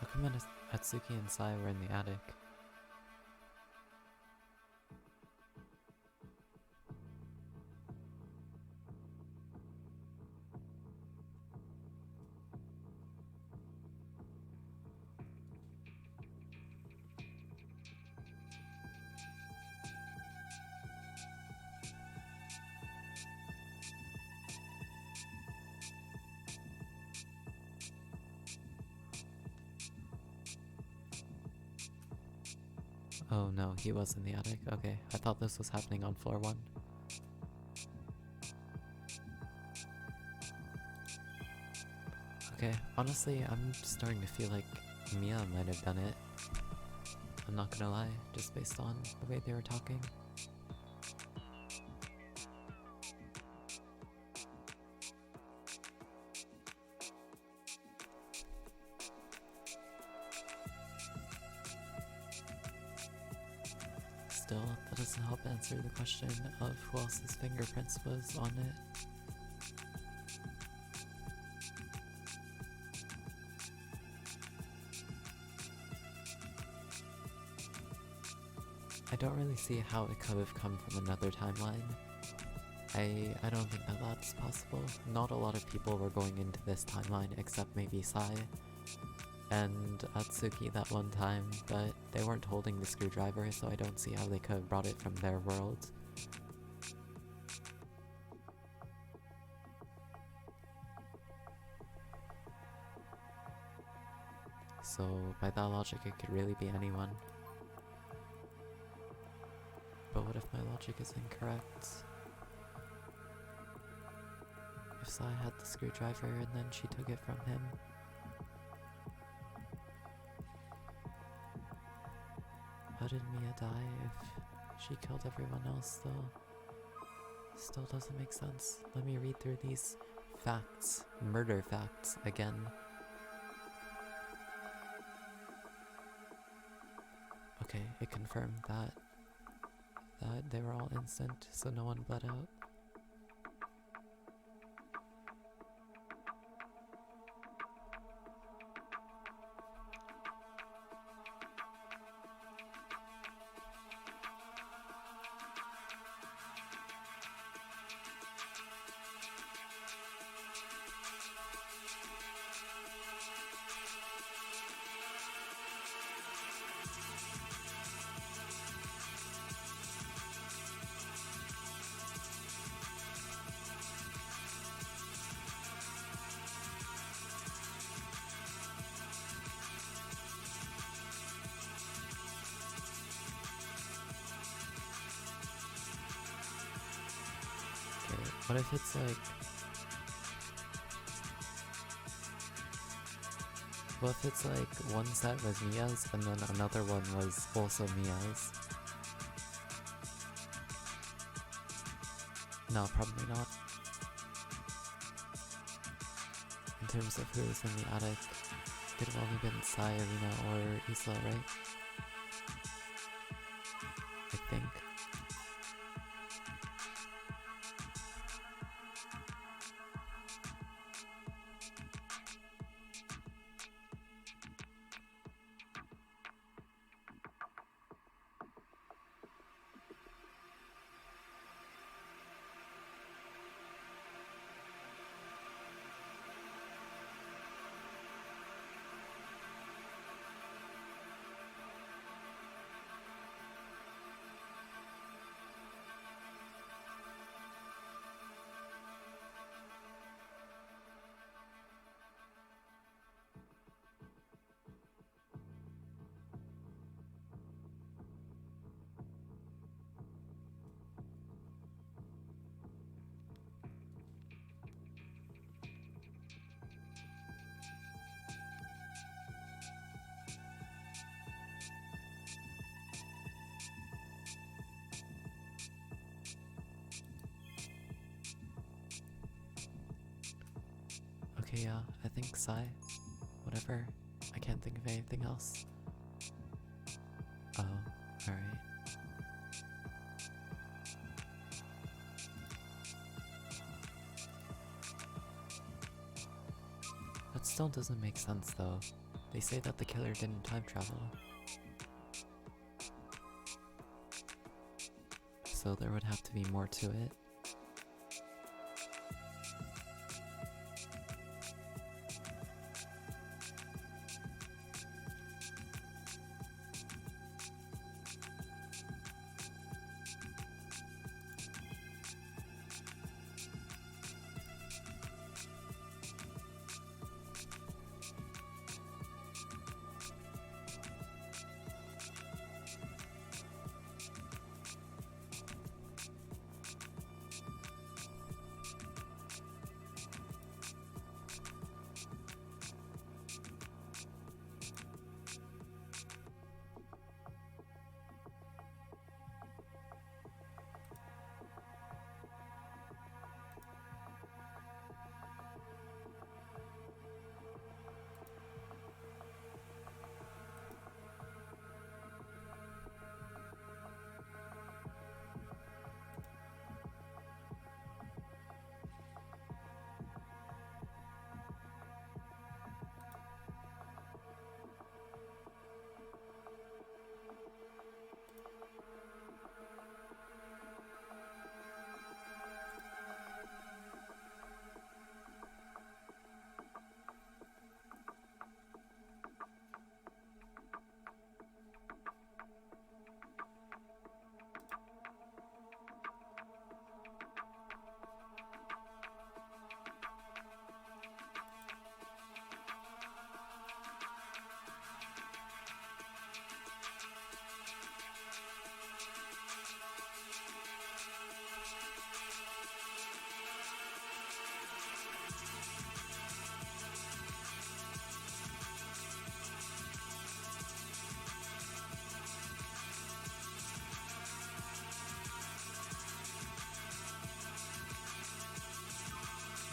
Speaker 1: How come Atsuki and Sai were in the attic? Oh no, he was in the attic. Okay, I thought this was happening on floor 1. Okay, honestly, I'm starting to feel like Mia might have done it. I'm not gonna lie, just based on the way they were talking. Still, that doesn't help answer the question of who else's fingerprints was on it. I don't really see how it could have come from another timeline. I don't think that that's possible. Not a lot of people were going into this timeline except maybe Sai and Atsuki that one time, but they weren't holding the screwdriver, so I don't see how they could have brought it from their world. So by that logic, it could really be anyone. But what if my logic is incorrect? If Sai had the screwdriver and then she took it from him? How did Mia die if she killed everyone else though? Still doesn't make sense. Let me read through these facts, murder facts, again. Okay, it confirmed that they were all instant, so no one bled out. What if it's like... What if it's like one set was Mia's and then another one was also Mia's? No, probably not. In terms of who was in the attic, it could have only been Sai, Arena, or Isla, right? I think. Okay, yeah, I think Sai. Whatever. I can't think of anything else. Oh, alright. That still doesn't make sense though. They say that the killer didn't time travel. So there would have to be more to it.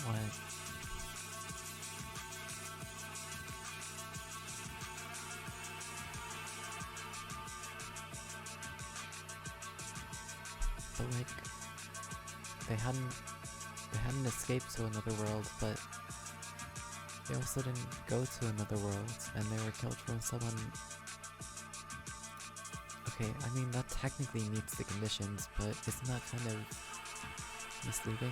Speaker 1: What? But like, they hadn't escaped to another world, but they also didn't go to another world, and they were killed from someone. Okay, I mean that technically meets the conditions, but isn't that kind of misleading?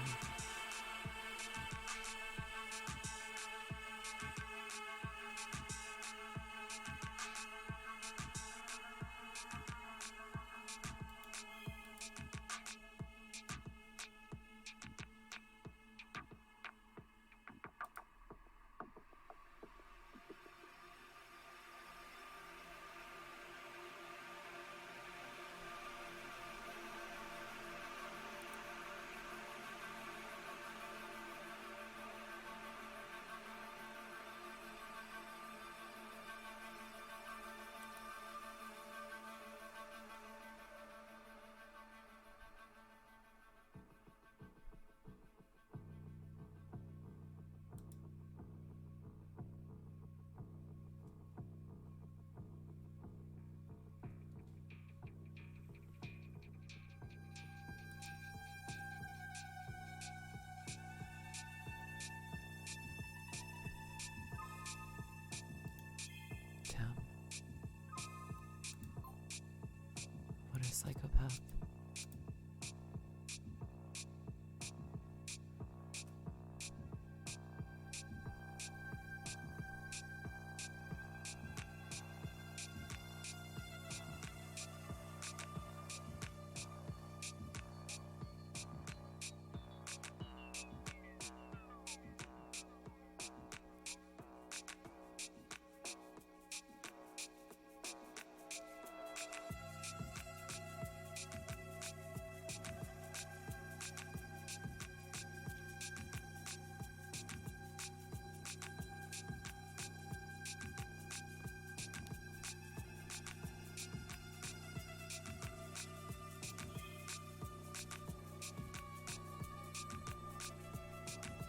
Speaker 1: psychopath.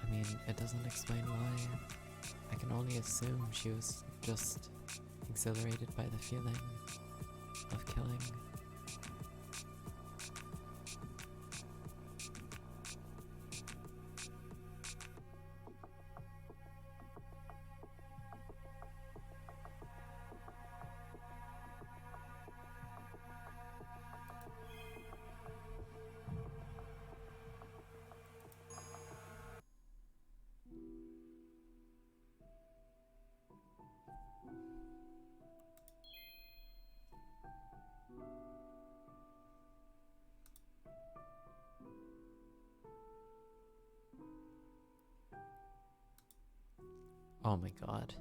Speaker 1: I mean, it doesn't explain why. I can only assume she was just exhilarated by the feeling of killing. Oh my god.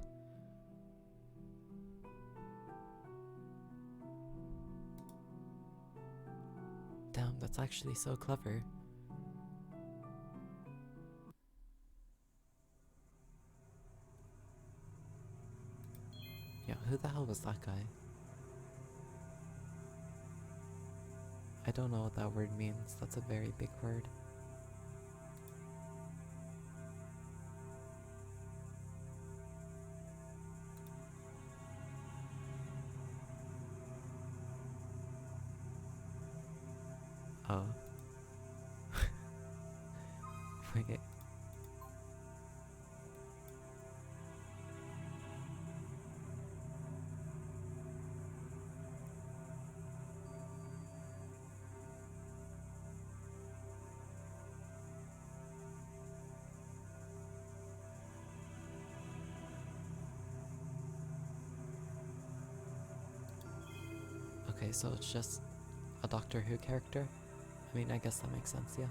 Speaker 1: Damn, that's actually so clever. Yeah, who the hell was that guy? I don't know what that word means. That's a very big word. Oh. Wait. Okay, so it's just a Doctor Who character? I mean, I guess that makes sense, yeah.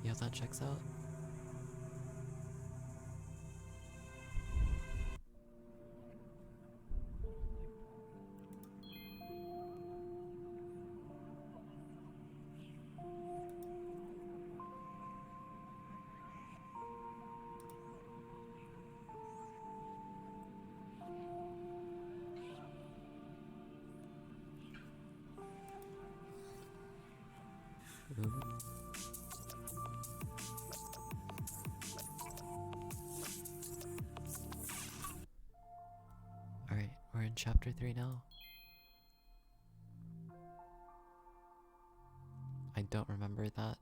Speaker 1: Yeah, that checks out. Ooh. Alright, we're in chapter 3 now. I don't remember that.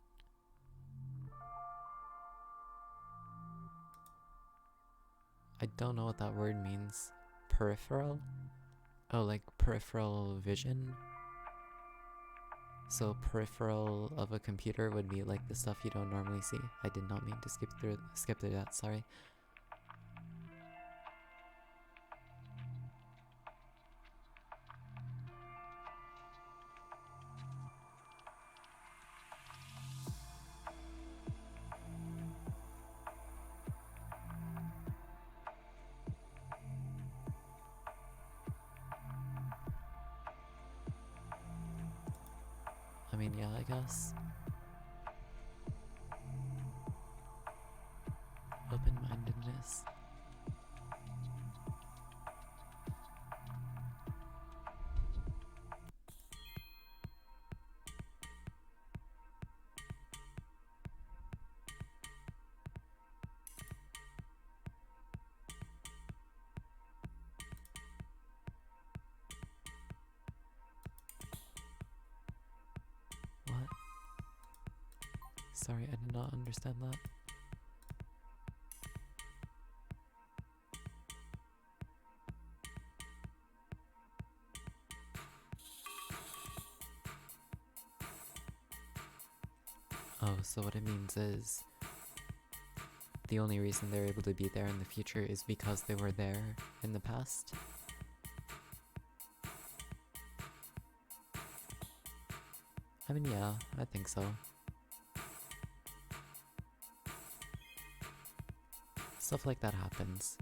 Speaker 1: I don't know what that word means. Peripheral? Oh, like peripheral vision? So peripheral of a computer would be like the stuff you don't normally see. I did not mean to skip through that, sorry. I mean, yeah, I guess. Open-mindedness. Sorry, I did not understand that. Oh, so what it means is the only reason they're able to be there in the future is because they were there in the past? I mean, yeah, I think so. Stuff like that happens.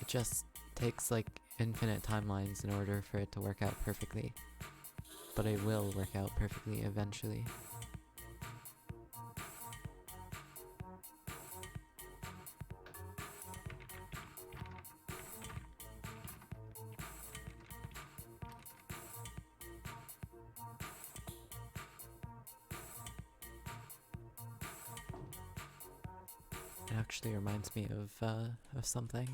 Speaker 1: It just takes like infinite timelines in order for it to work out perfectly. But it will work out perfectly eventually. It actually reminds me of something.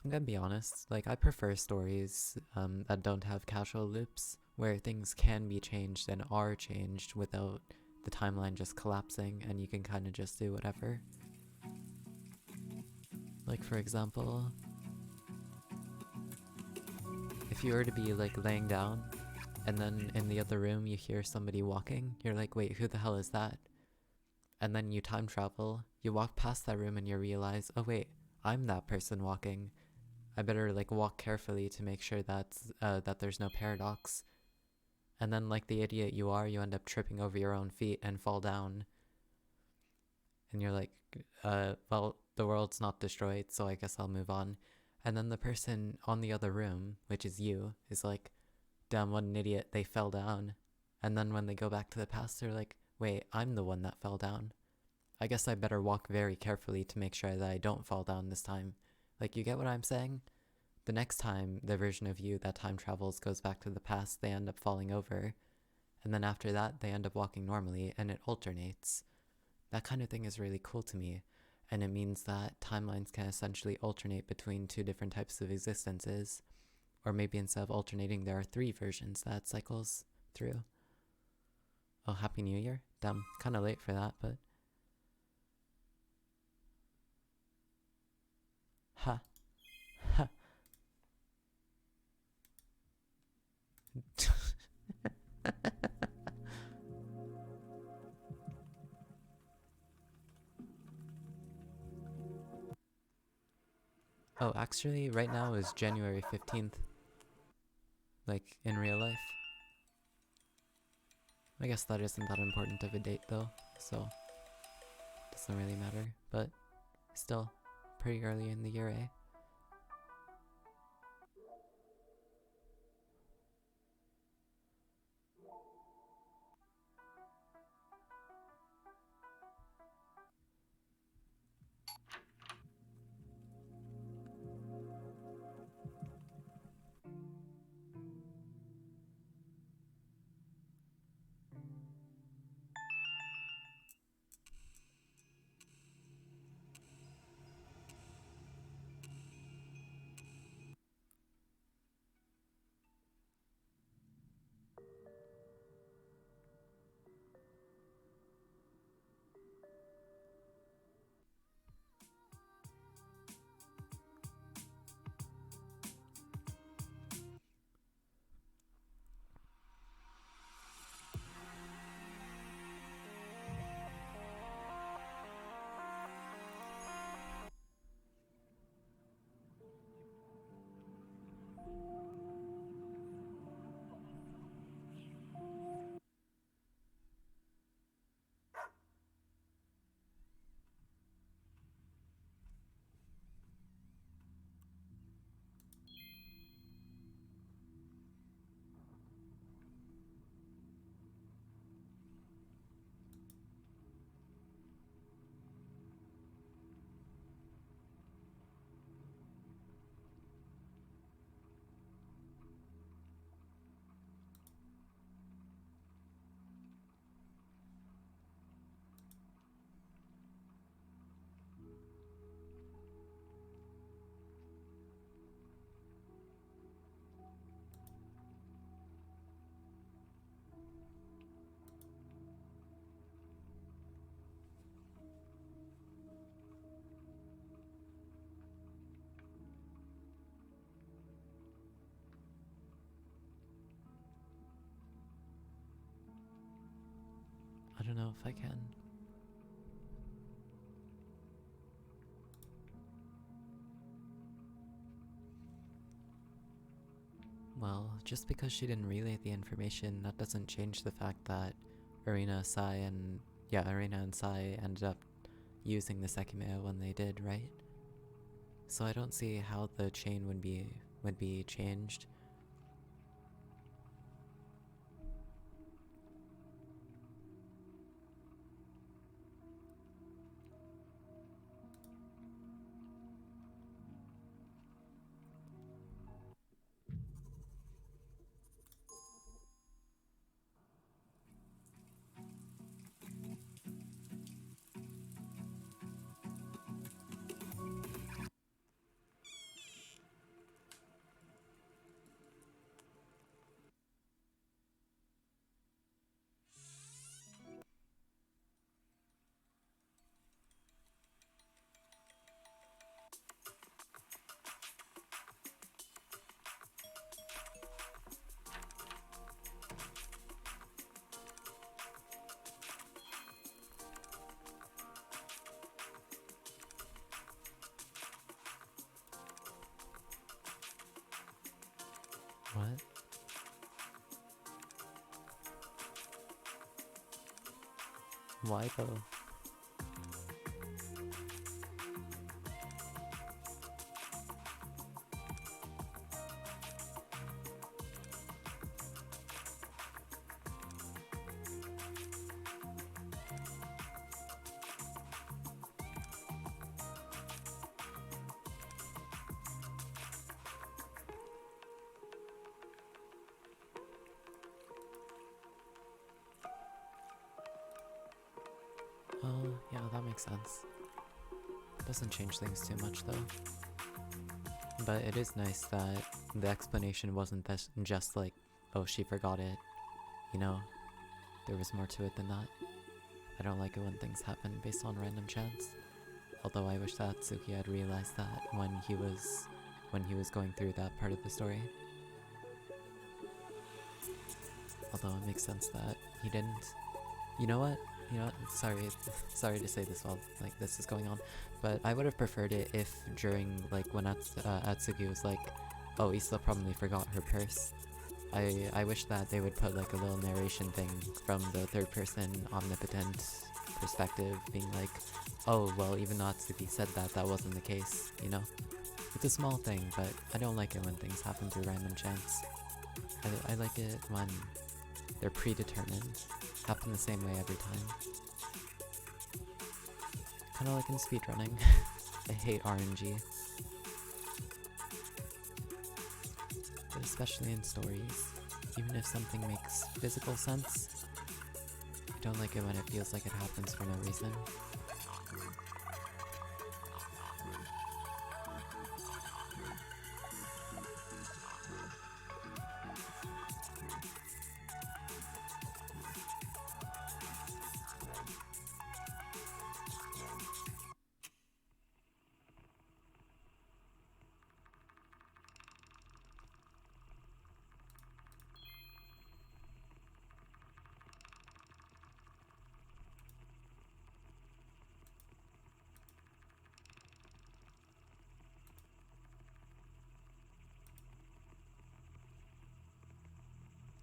Speaker 1: I'm gonna be honest, like I prefer stories that don't have casual loops, where things can be changed and are changed without the timeline just collapsing and you can kind of just do whatever. Like for example, if you were to be like laying down and then in the other room you hear somebody walking, you're like, wait, who the hell is that? And then you time travel, you walk past that room and you realize, oh wait, I'm that person walking. I better like walk carefully to make sure that there's no paradox. And then like the idiot you are, you end up tripping over your own feet and fall down. And you're like, well, the world's not destroyed, so I guess I'll move on. And then the person on the other room, which is you, is like, damn, what an idiot, they fell down. And then when they go back to the past, they're like, wait, I'm the one that fell down. I guess I better walk very carefully to make sure that I don't fall down this time. Like, you get what I'm saying? The next time the version of you that time travels goes back to the past, they end up falling over. And then after that, they end up walking normally, and it alternates. That kind of thing is really cool to me. And it means that timelines can essentially alternate between two different types of existences. Or maybe instead of alternating, there are three versions that cycles through. Oh, Happy New Year? Damn, kinda late for that, but... Ha. Ha. Oh, actually, right now is January 15th. Like, in real life. I guess that isn't that important of a date, though, so... doesn't really matter, but... still, pretty early in the year, eh? I don't know if I can. Well, just because she didn't relay the information, that doesn't change the fact that Arena and Sai ended up using the Sekimeiya when they did, right? So I don't see how the chain would be changed. What? Why though? Oh, yeah, that makes sense. Doesn't change things too much though. But it is nice that the explanation wasn't just like, oh, she forgot it. You know, there was more to it than that. I don't like it when things happen based on random chance. Although I wish that Tsuki had realized that when he was going through that part of the story. Although it makes sense that he didn't. You know what? Sorry to say this while like this is going on, but I would have preferred it if during like when Atsuki was like, oh, Issa probably forgot her purse. I wish that they would put like a little narration thing from the third person omnipotent perspective being like, oh well, even though Atsuki said that, that wasn't the case, you know? It's a small thing, but I don't like it when things happen through random chance. I like it when they're predetermined, happen the same way every time. Kinda like in speedrunning. I hate RNG. But especially in stories, even if something makes physical sense, I don't like it when it feels like it happens for no reason.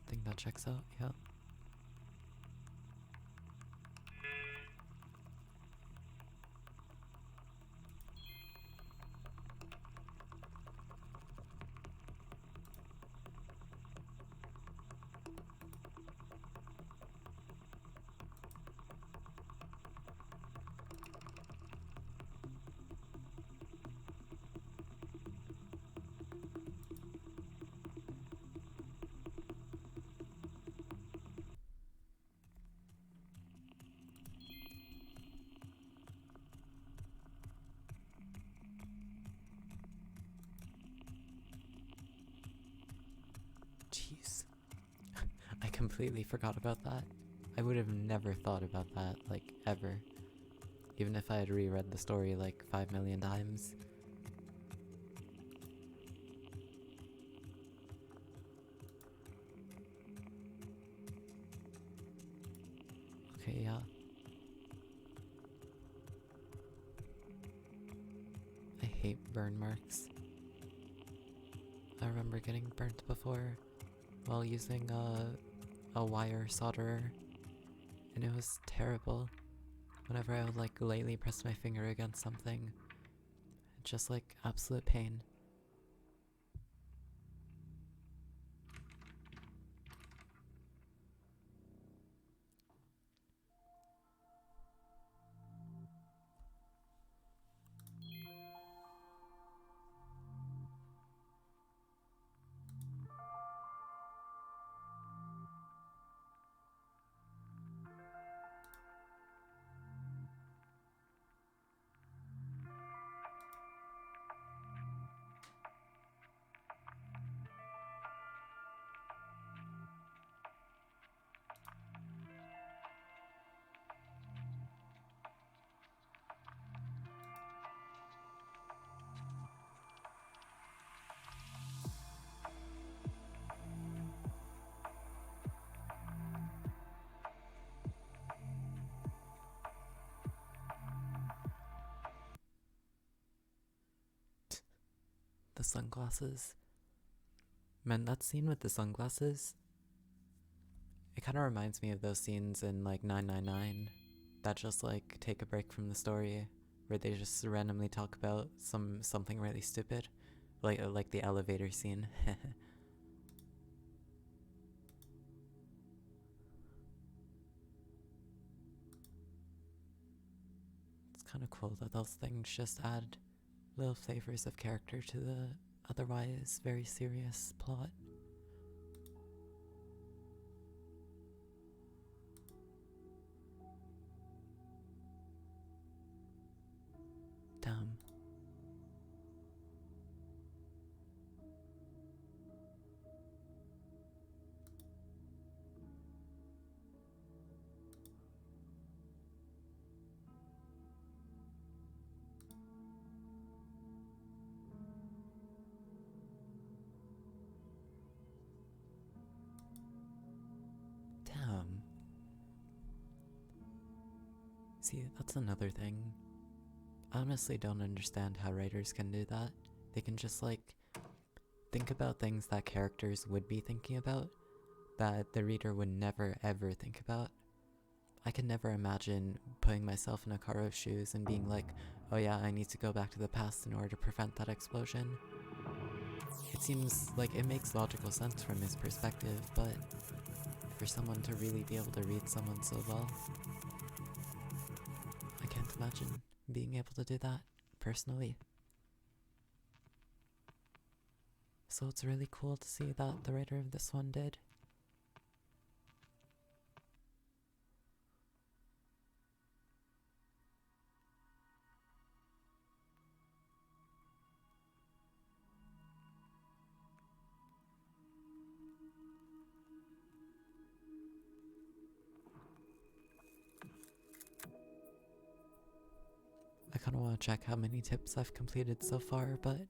Speaker 1: Think that checks out, yeah. Jeez. I completely forgot about that. I would have never thought about that, like, ever. Even if I had reread the story like 5 million times. Okay, yeah. I hate burn marks. I remember getting burnt before while using a wire solderer, and it was terrible. Whenever I would like lightly press my finger against something, just like absolute pain. The sunglasses. Man, that scene with the sunglasses, it kind of reminds me of those scenes in like 999 that just like take a break from the story, where they just randomly talk about something really stupid, like the elevator scene. It's kind of cool that those things just add little flavors of character to the otherwise very serious plot. Damn. Damn. See, that's another thing. I honestly don't understand how writers can do that. They can just like think about things that characters would be thinking about that the reader would never ever think about. I can never imagine putting myself in Akaro's shoes and being like, oh yeah, I need to go back to the past in order to prevent that explosion. It seems like it makes logical sense from his perspective, but for someone to really be able to read someone so well, I can't imagine being able to do that, personally. So it's really cool to see that the writer of this one did. I kinda wanna check how many tips I've completed so far, but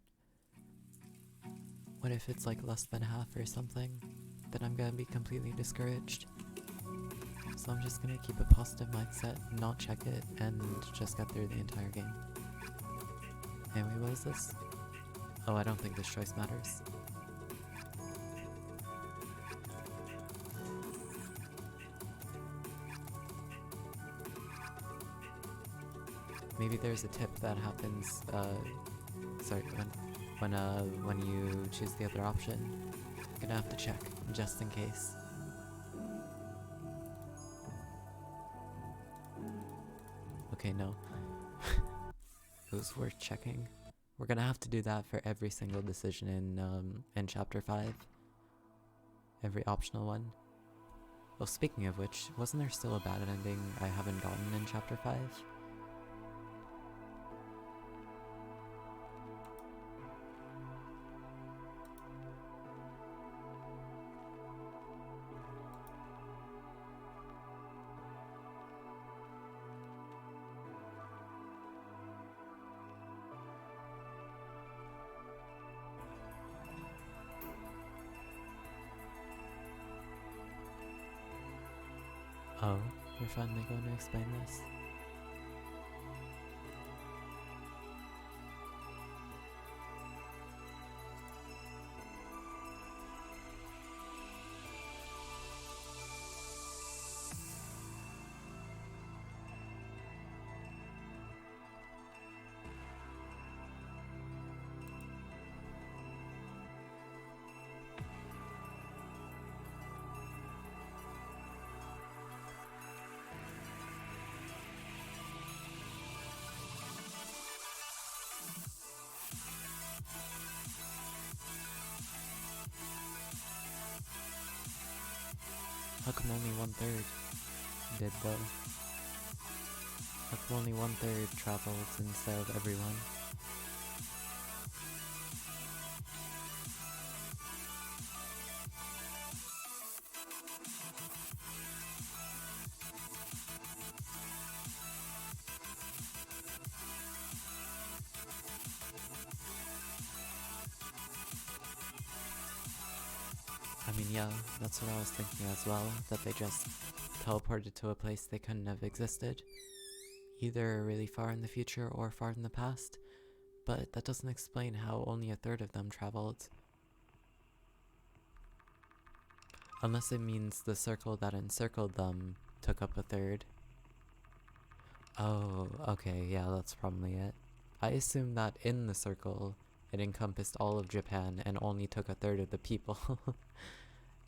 Speaker 1: what if it's like less than half or something? Then I'm gonna be completely discouraged. So I'm just gonna keep a positive mindset, not check it, and just get through the entire game. Anyway, what is this? Oh, I don't think this choice matters. Maybe there's a tip that happens, when you choose the other option. I'm gonna have to check, just in case. Okay, no. It was worth checking. We're gonna have to do that for every single decision in chapter 5. Every optional one. Well, speaking of which, wasn't there still a bad ending I haven't gotten in chapter 5? Oh. You're finally going to explain this? How come only 1/3 did though? How come only 1/3 traveled instead of everyone? I mean, yeah, that's what I was thinking as well, that they just teleported to a place they couldn't have existed, either really far in the future or far in the past, but that doesn't explain how only 1/3 of them traveled. Unless it means the circle that encircled them took up 1/3. Oh, okay, yeah, that's probably it. I assumed that in the circle, it encompassed all of Japan and only took 1/3 of the people.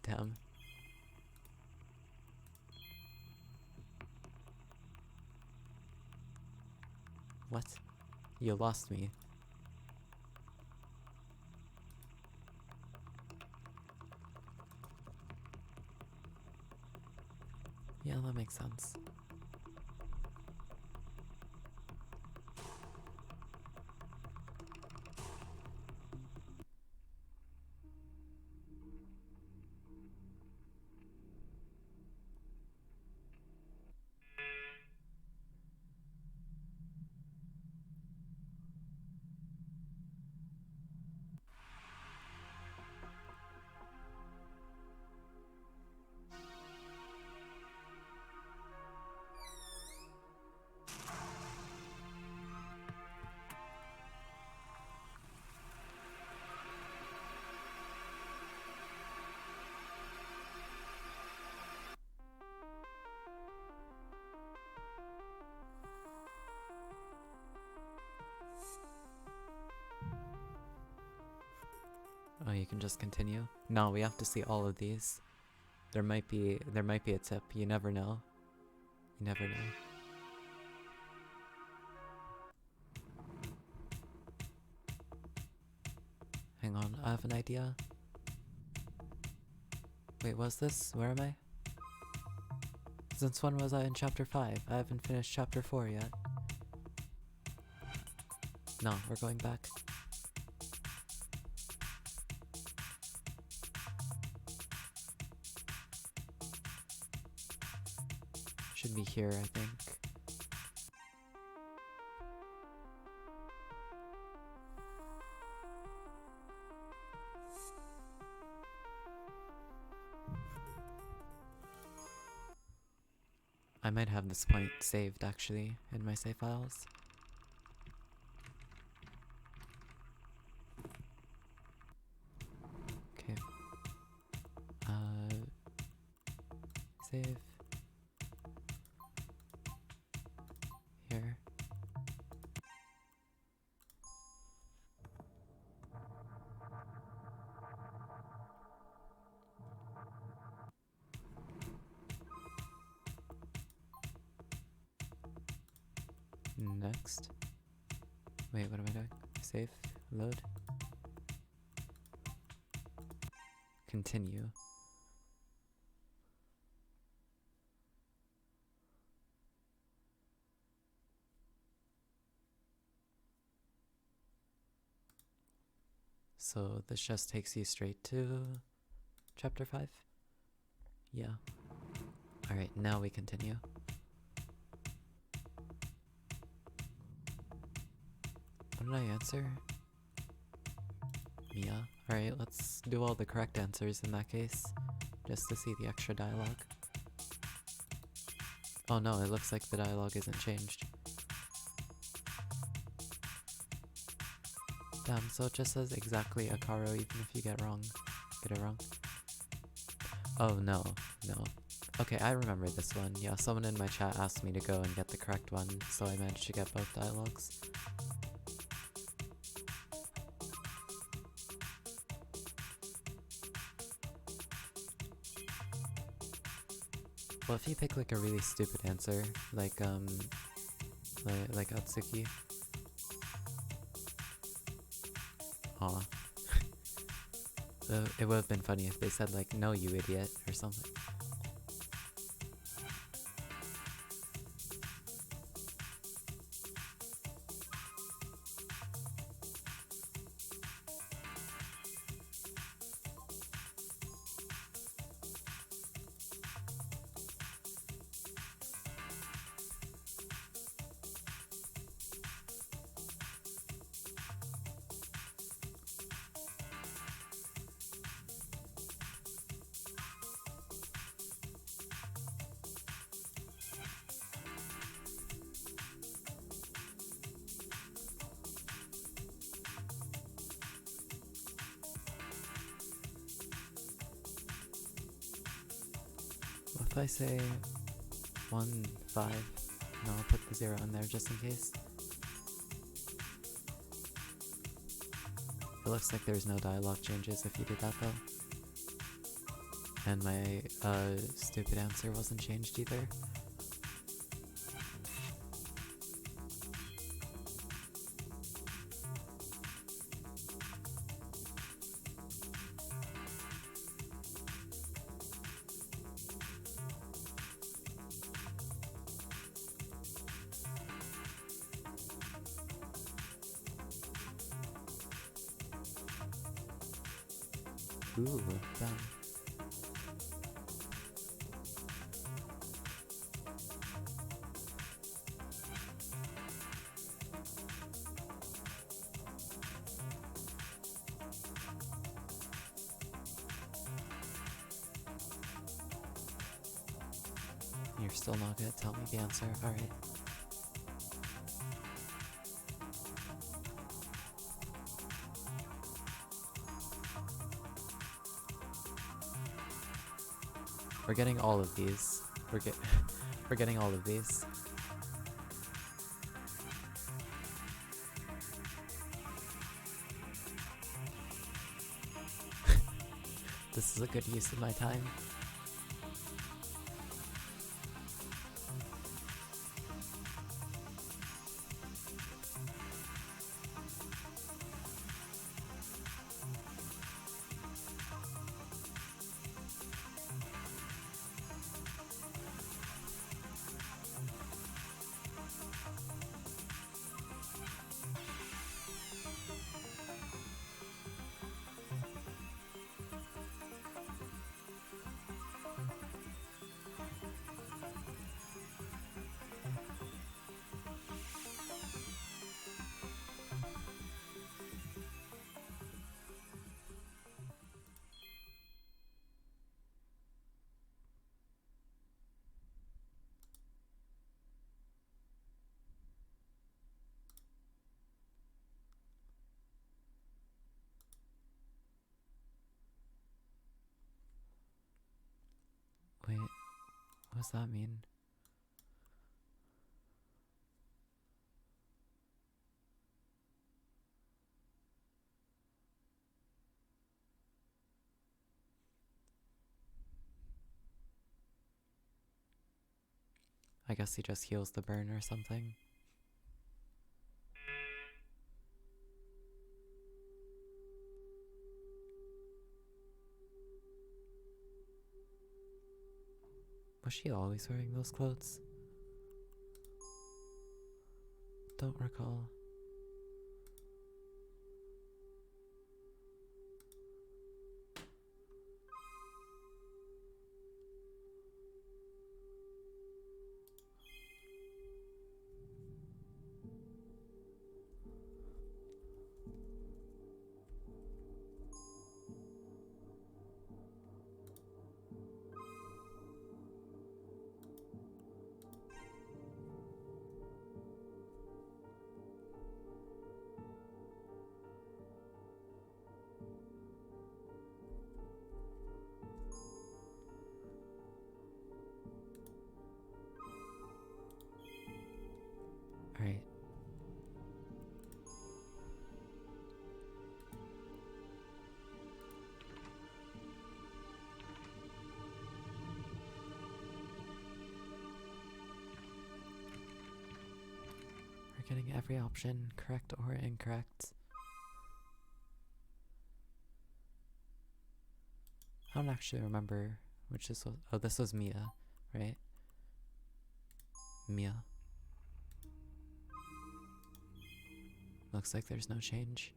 Speaker 1: Damn. What? You lost me. Yeah, that makes sense. Oh, you can just continue? No, we have to see all of these. There might be a tip. You never know. You never know. Hang on, I have an idea. Wait, what's this? Where am I? Since when was I in chapter 5? I haven't finished chapter 4 yet. No, we're going back. Should be here, I think. I might have this point saved actually in my save files. Okay. Save. Here. Next. Wait, what am I doing? Save. Load. Continue. So this just takes you straight to chapter 5? Yeah. Alright, now we continue. What did I answer? Mia. Alright, let's do all the correct answers in that case, just to see the extra dialogue. Oh no, it looks like the dialogue isn't changed. Damn, so it just says exactly Akaro even if you get it wrong. Oh no, no. Okay, I remember this one. Yeah, someone in my chat asked me to go and get the correct one, so I managed to get both dialogues. Well, if you pick like a really stupid answer, like Atsuki. Aw. It would have been funny if they said like, no you idiot, or something. What if I say 1, 5? No, I'll put the 0 in there just in case. It looks like there's no dialogue changes if you did that though. And my stupid answer wasn't changed either. Ooh, done. You're still not gonna tell me the answer, alright. We're getting all of these. We're getting all of these. This is a good use of my time. Wait, what does that mean? I guess he just heals the burn or something. Was she always wearing those clothes? Don't recall. We're getting every option correct or incorrect. I don't actually remember which this was. Oh, this was Mia, right? Mia. Looks like there's no change.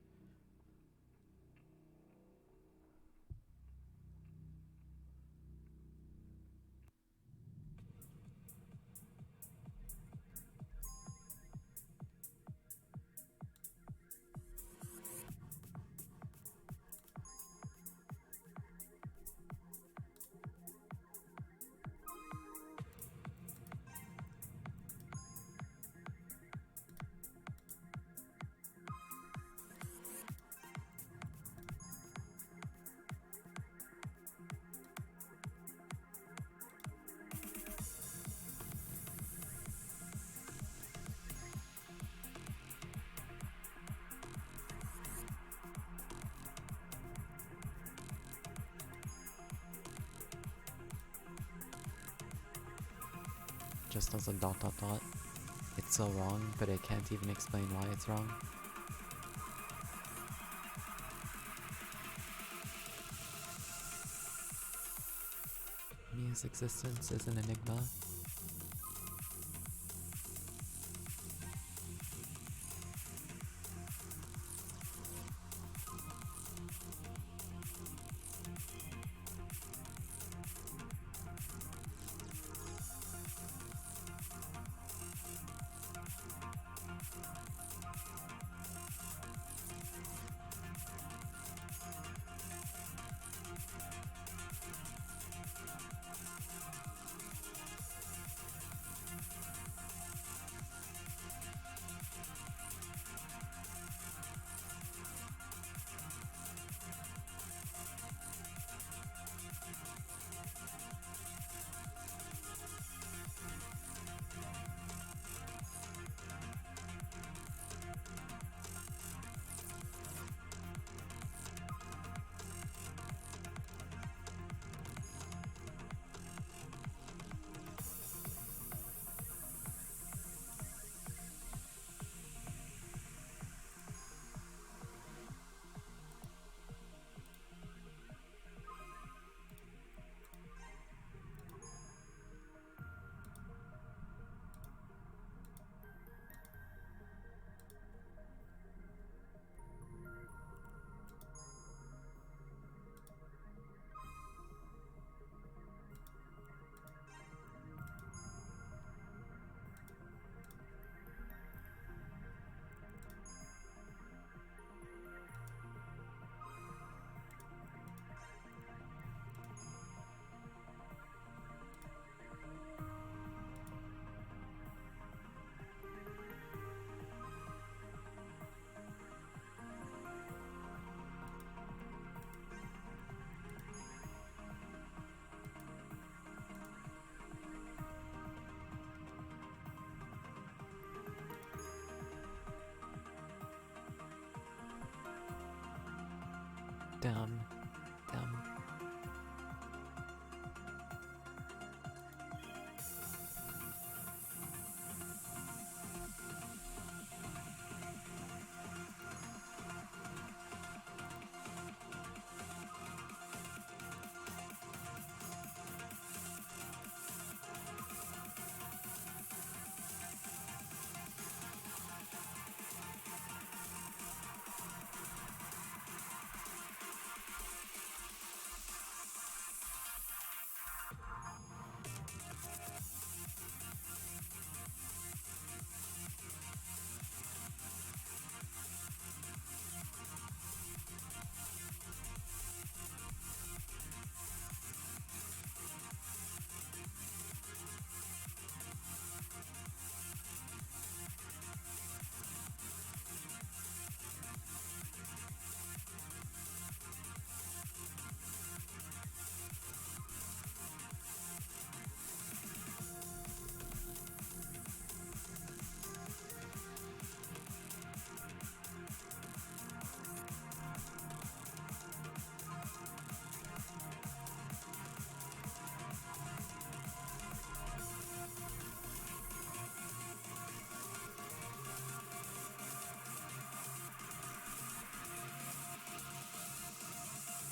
Speaker 1: Just as a dot dot dot. It's so wrong, but I can't even explain why it's wrong. Mia's existence is an enigma. Damn. Damn.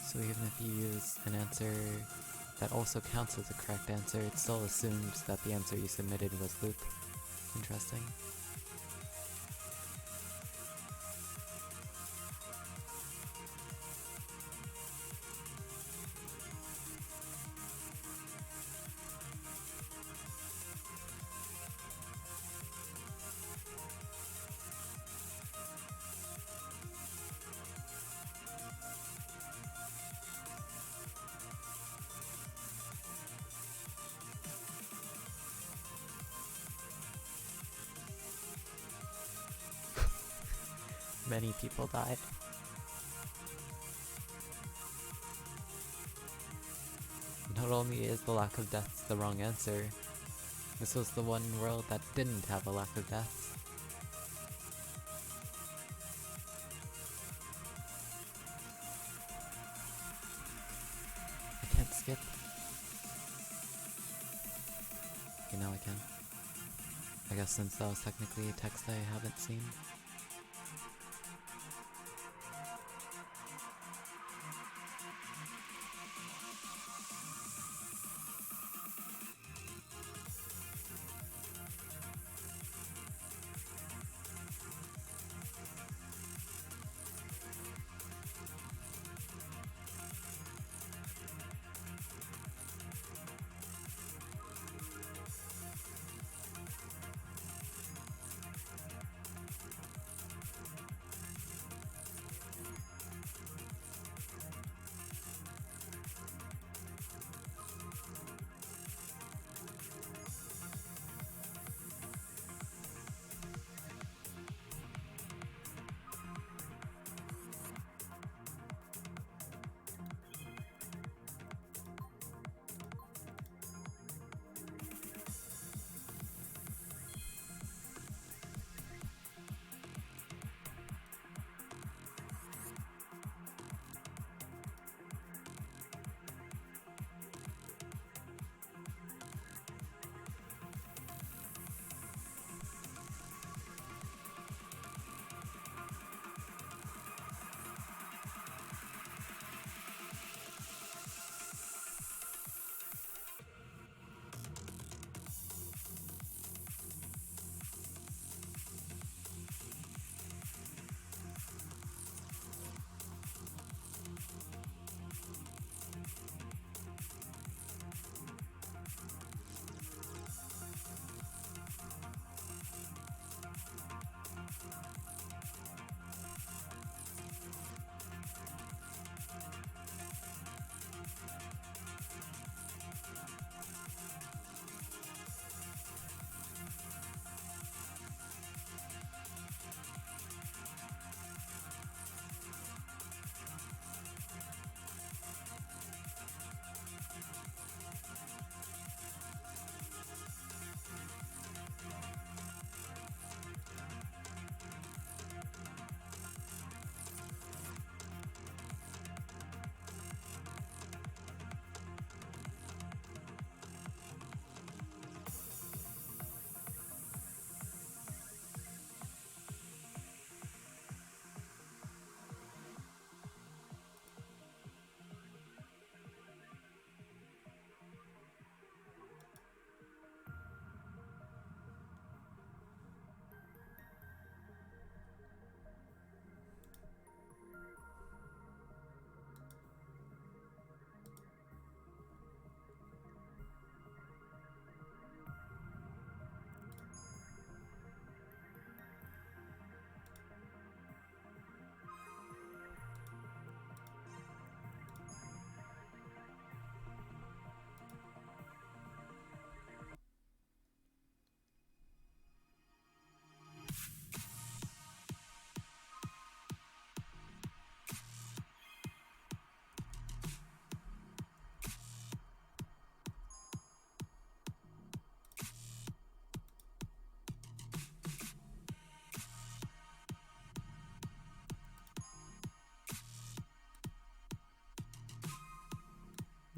Speaker 1: So even if you use an answer that also counts as a correct answer, it still assumes that the answer you submitted was loop. Interesting. Many people died. Not only is the lack of deaths the wrong answer, this was the one world that didn't have a lack of deaths. I can't skip. Okay, now I can. I guess since that was technically a text I haven't seen.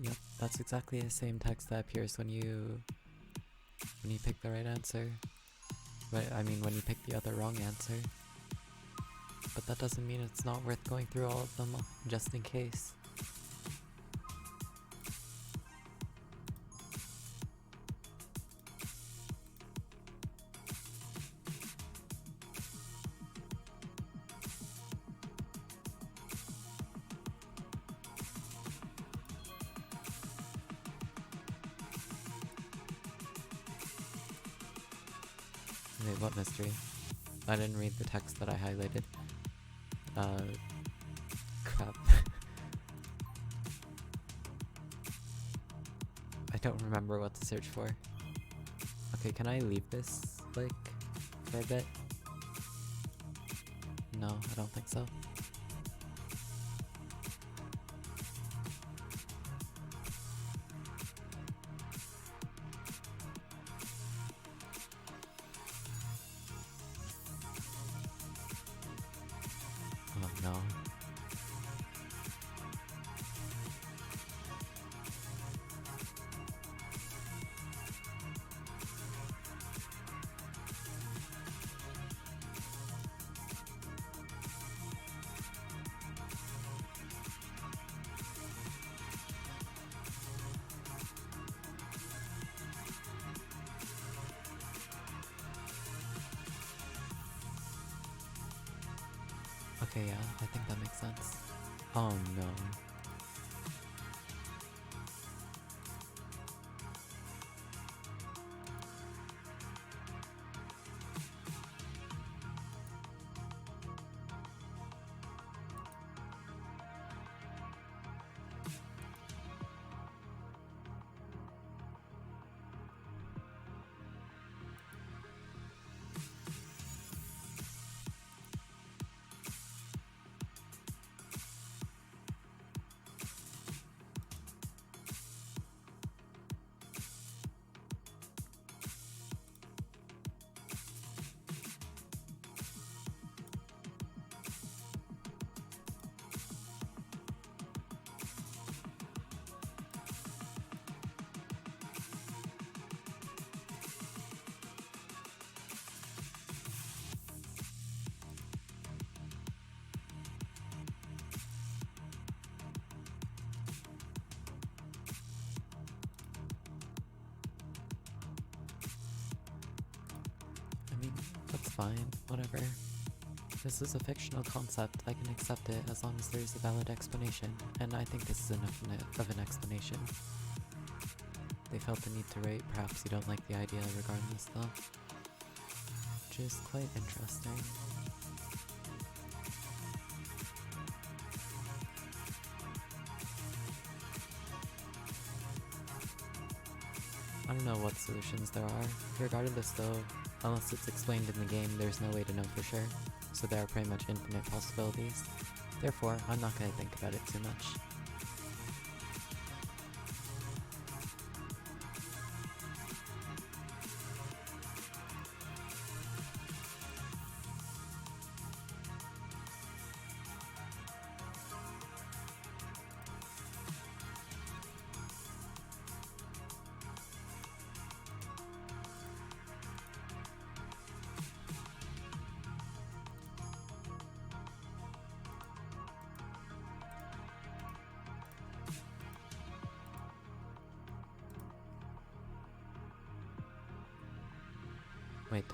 Speaker 1: Yep, that's exactly the same text that appears when you pick the right answer. But I mean when you pick the other wrong answer. But that doesn't mean it's not worth going through all of them just in case. Wait, what mystery? I didn't read the text that I highlighted. Crap. I don't remember what to search for. Okay, can I leave this, like, for a bit? No, I don't think so. Oh no. Okay, yeah, I think that makes sense. Oh no. I mean, that's fine, whatever. This is a fictional concept, I can accept it as long as there's a valid explanation, and I think this is enough of an explanation. They felt the need to rate, perhaps you don't like the idea regardless though. Which is quite interesting. I don't know what solutions there are. Regardless though, unless it's explained in the game, there's no way to know for sure. So there are pretty much infinite possibilities. Therefore, I'm not going to think about it too much. Wait,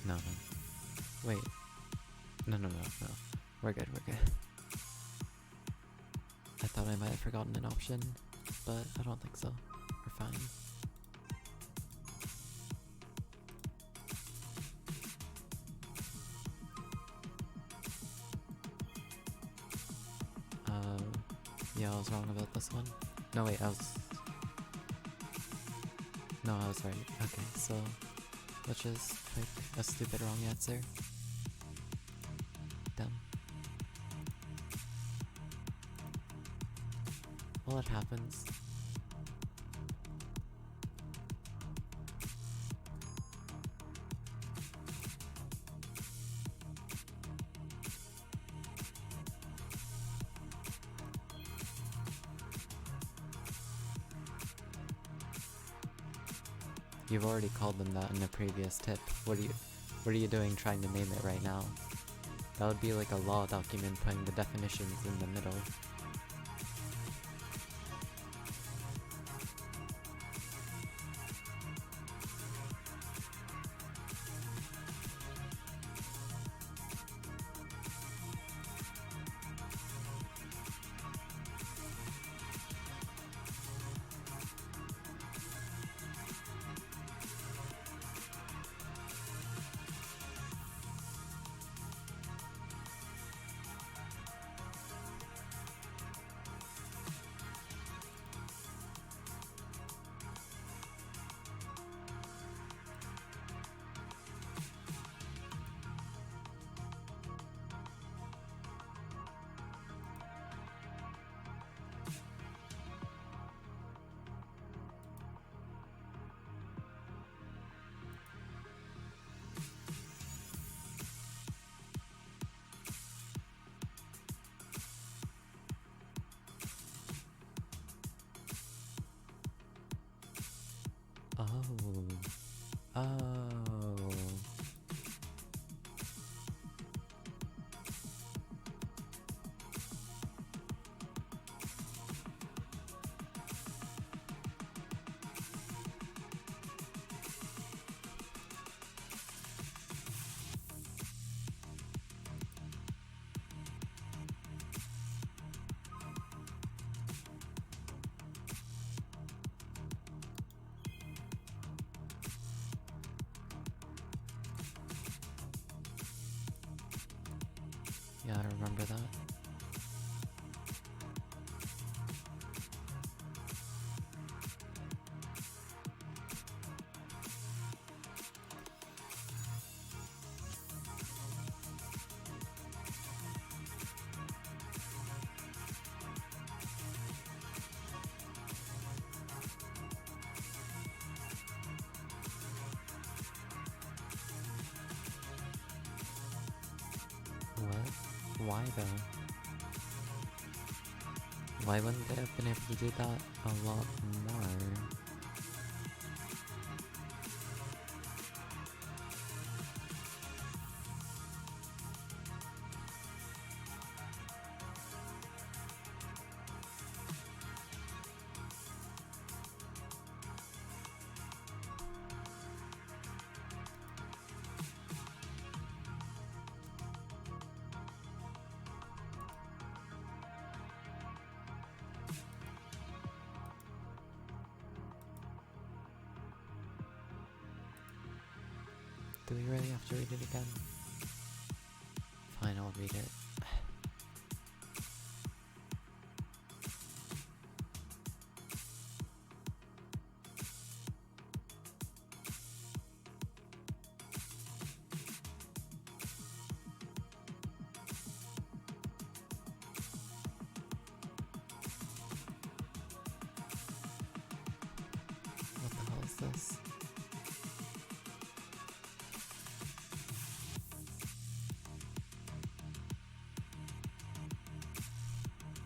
Speaker 1: No. Wait. No. We're good. I thought I might have forgotten an option, but I don't think so. We're fine. Yeah, I was wrong about this one. No, wait, I was right. Okay, so let's just pick a stupid wrong answer. Dumb. Well, it happens. You've already called them that in a previous tip. What are you doing trying to name it right now? That would be like a law document putting the definitions in the middle. Yeah, I remember that. What? Why though? Why wouldn't they have been able to do that a lot more? Do we really have to read it again? Fine, I'll read it. What the hell is this?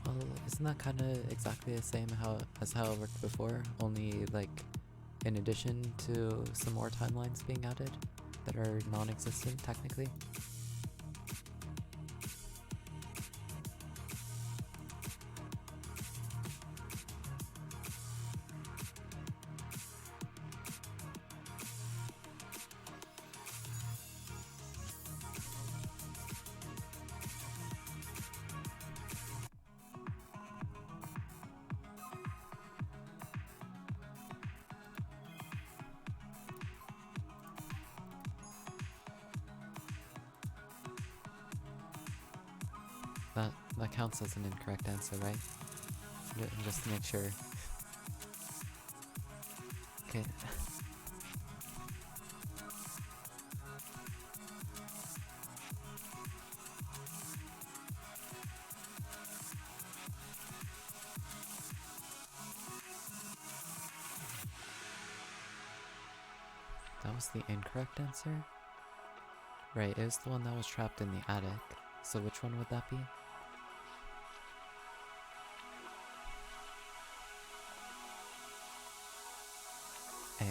Speaker 1: Well, isn't that kind of exactly the same as how it worked before? Only, like, in addition to some more timelines being added that are non-existent, technically? That counts as an incorrect answer, right? Just to make sure. Okay. That was the incorrect answer? Right, it was the one that was trapped in the attic. So which one would that be? A.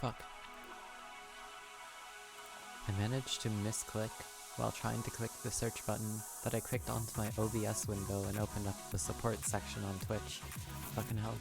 Speaker 1: Fuck. I managed to misclick while trying to click the search button, but I clicked onto my OBS window and opened up the support section on Twitch. Fucking hell.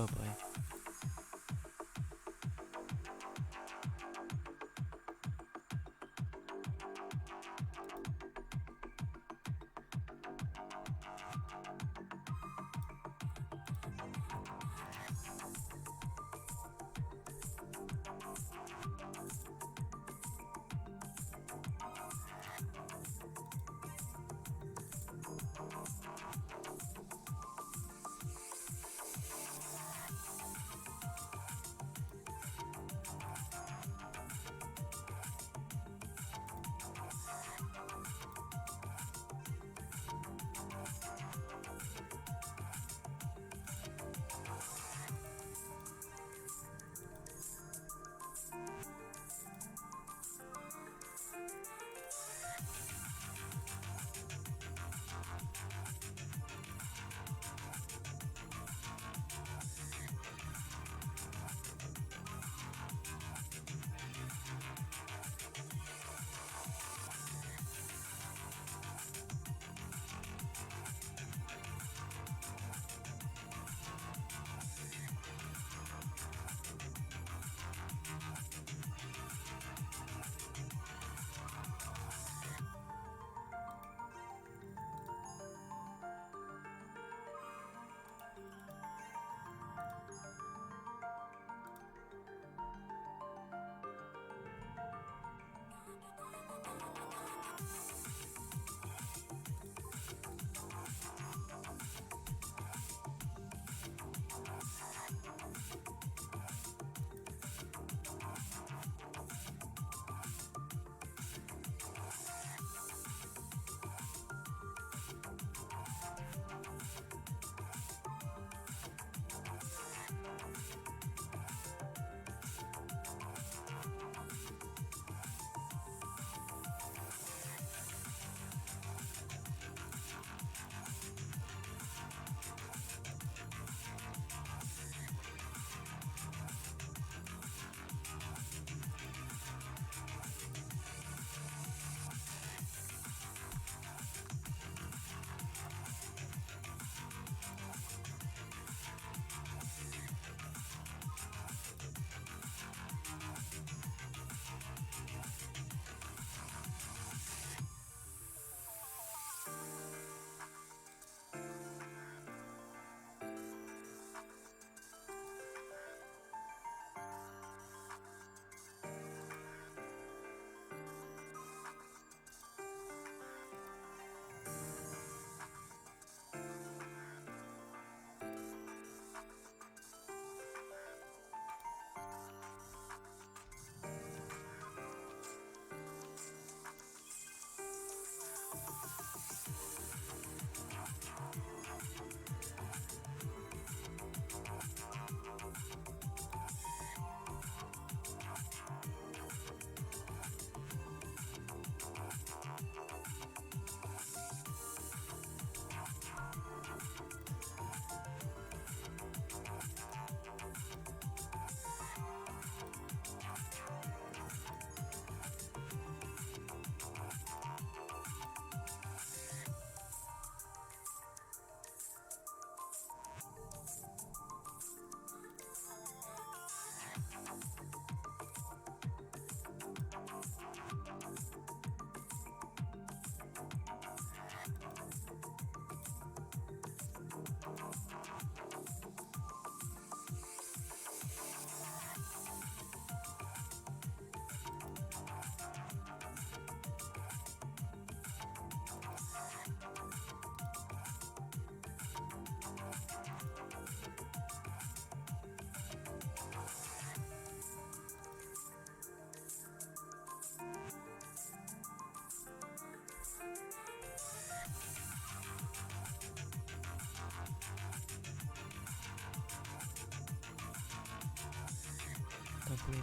Speaker 1: Oh boy.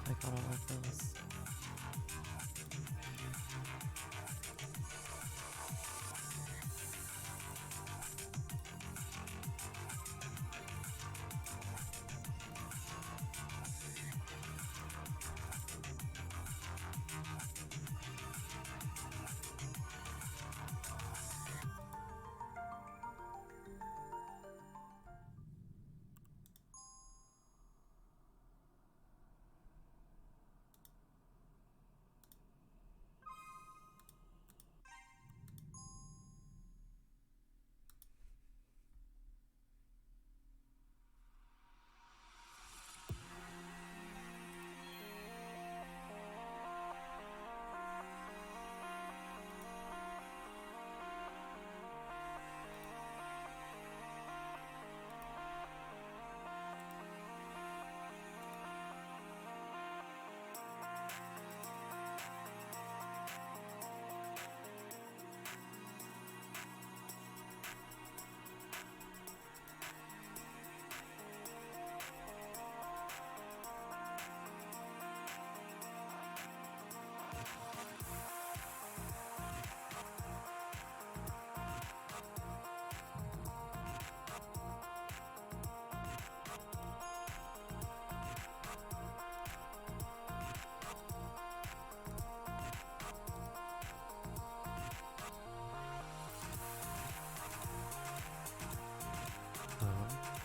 Speaker 1: I got all of those.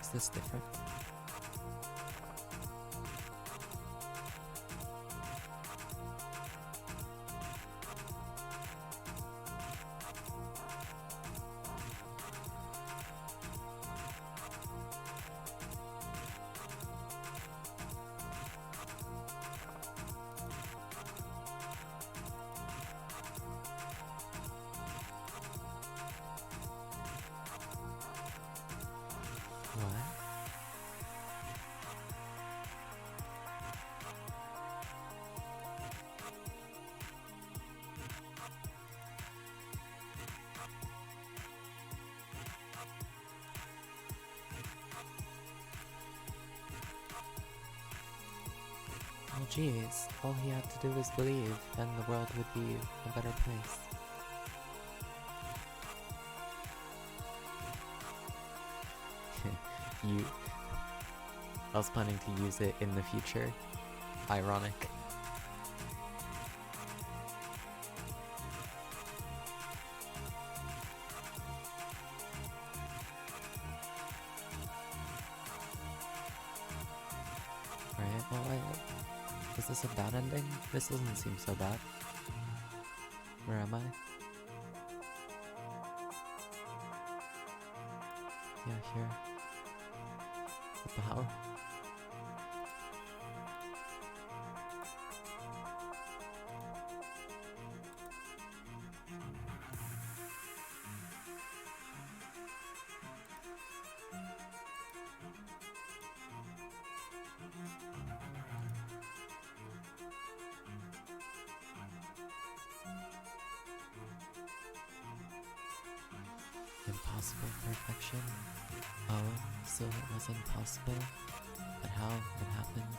Speaker 1: Is this different? What? Well, geez, all he had to do was believe, and the world would be a better place. I was planning to use it in the future. Ironic. Right, well, is this a bad ending? This doesn't seem so bad. Where am I? Yeah, here. What the hell? Impossible perfection? Oh, so it was impossible? But how it happened?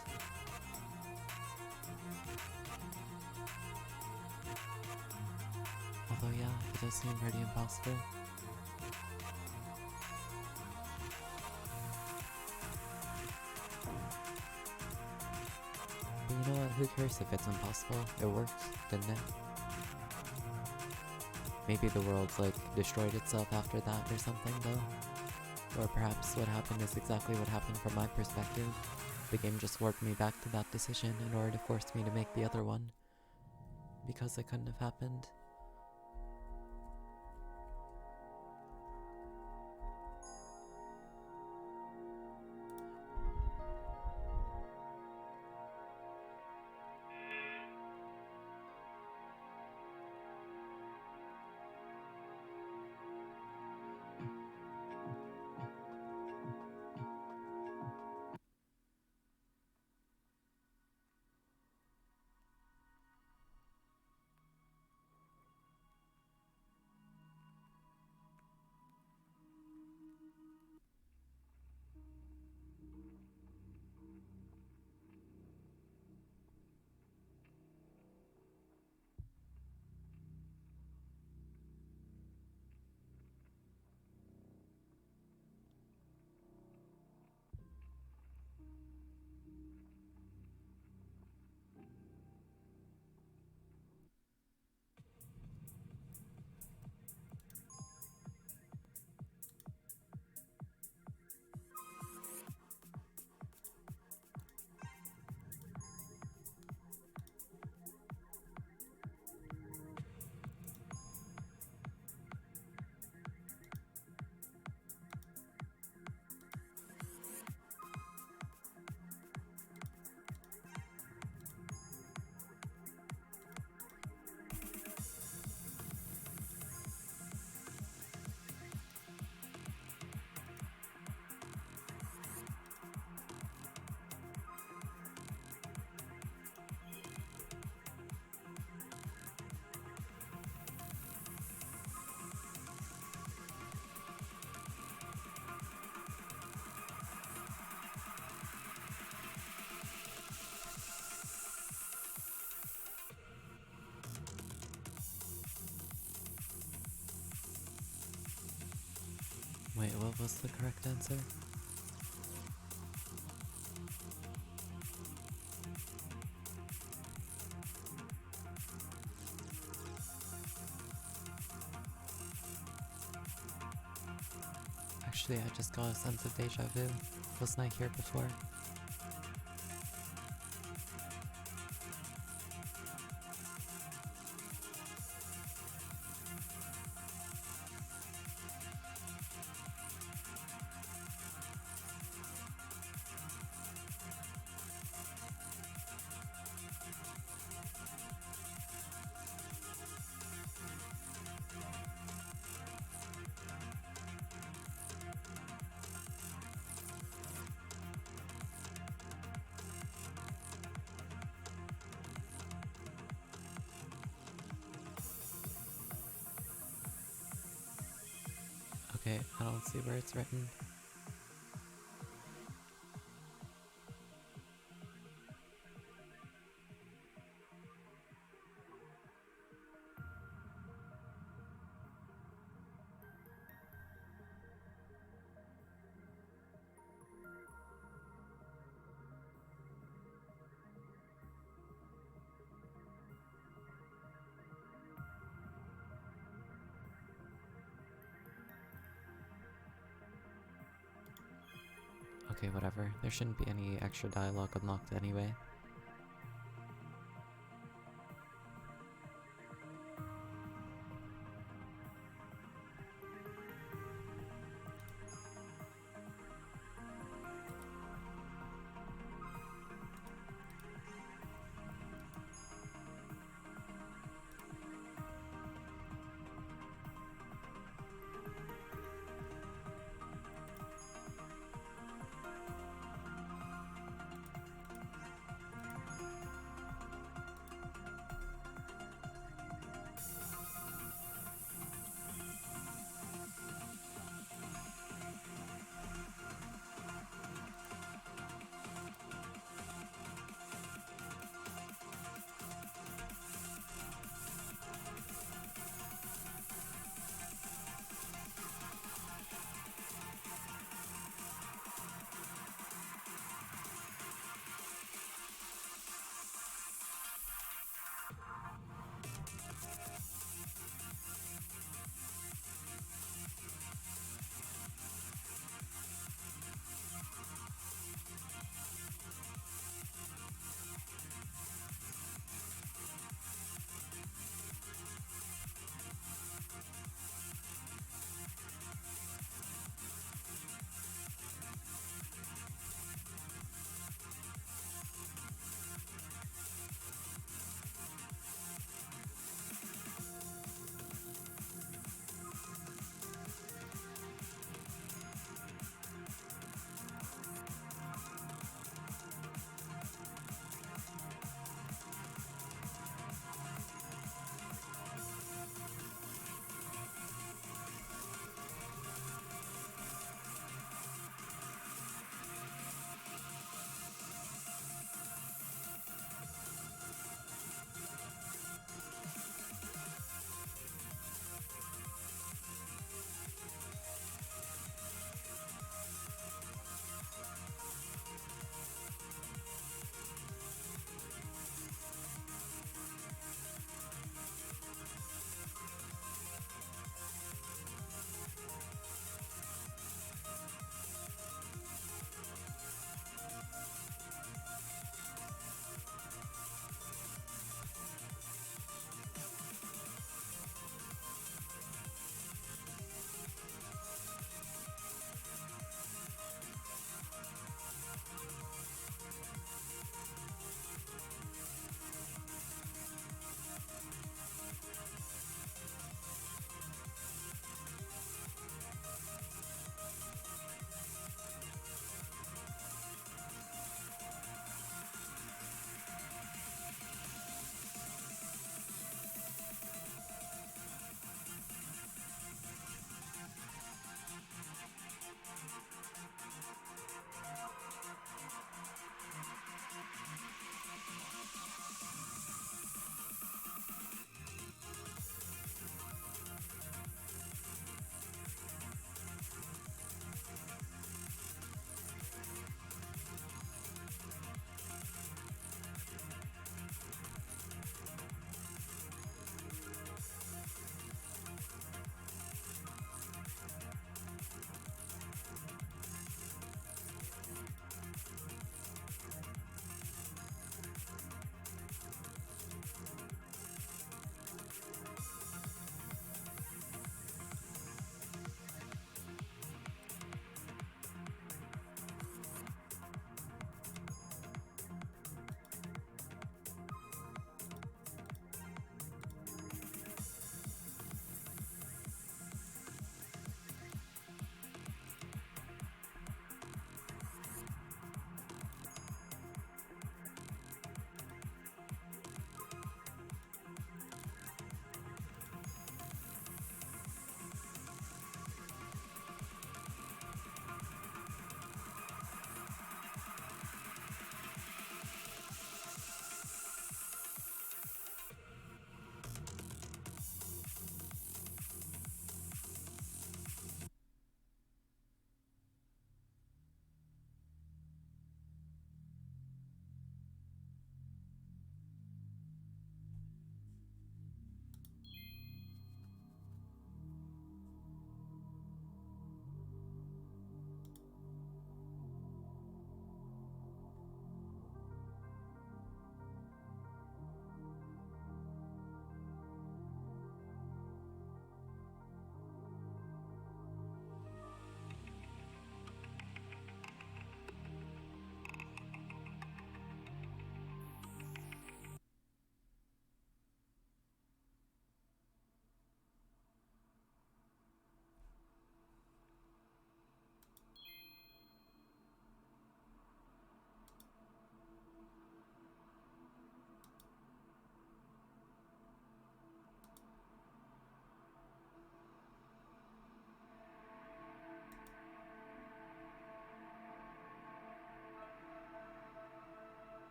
Speaker 1: Although yeah, it does seem pretty impossible. But you know what, who cares if it's impossible? It worked, didn't it? Maybe the world's like destroyed itself after that or something though. Or perhaps what happened is exactly what happened from my perspective. The game just warped me back to that decision in order to force me to make the other one. Because it couldn't have happened. Wait, what was the correct answer? Actually, I just got a sense of deja vu. Wasn't I here before? Okay, I don't see where it's written. Okay, whatever. There shouldn't be any extra dialogue unlocked anyway.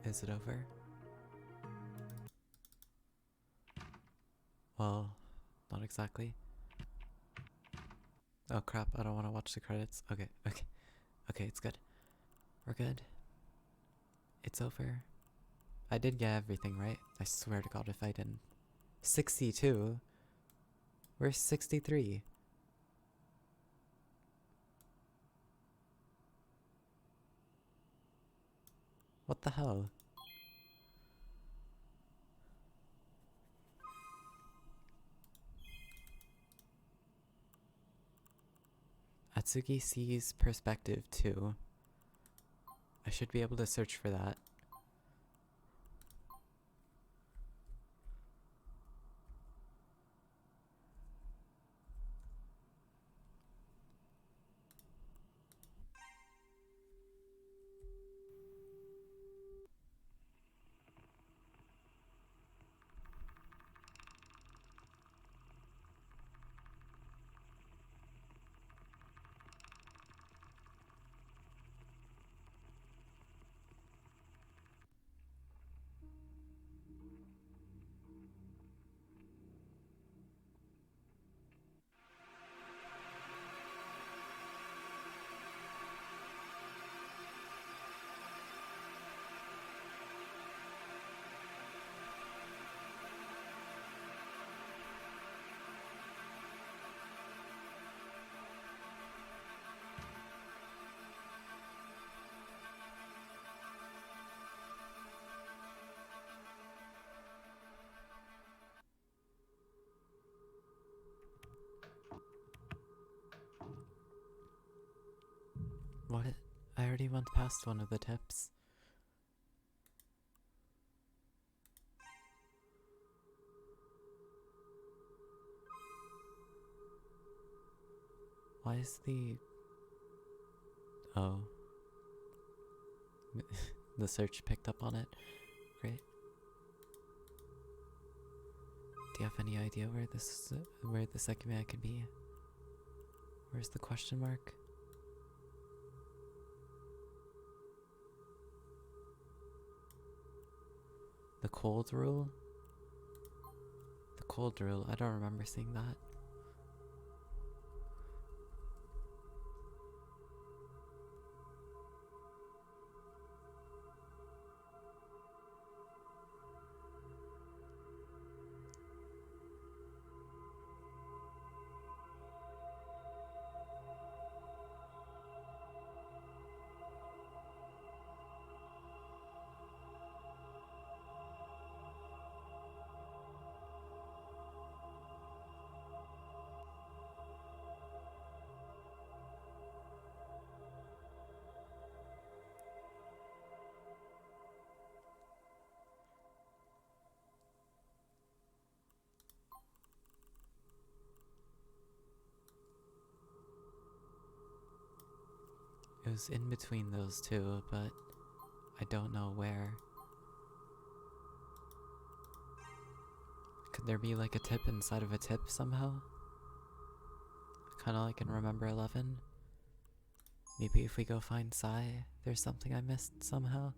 Speaker 1: Is it over? Well, not exactly. Oh crap, I don't want to watch the credits. Okay, it's good. We're good. It's over. I did get everything right. I swear to God if I didn't. 62? Where's 63? What the hell? Atsugi sees perspective 2. I should be able to search for that. What? I already went past one of the tips. Why is the... Oh. The search picked up on it. Great. Do you have any idea where the Sekimeiya could be? Where's the question mark? The cold rule? The cold rule, I don't remember seeing that. It was in between those two, but I don't know where. Could there be like a tip inside of a tip somehow? Kinda like in Remember 11? Maybe if we go find Sai, there's something I missed somehow?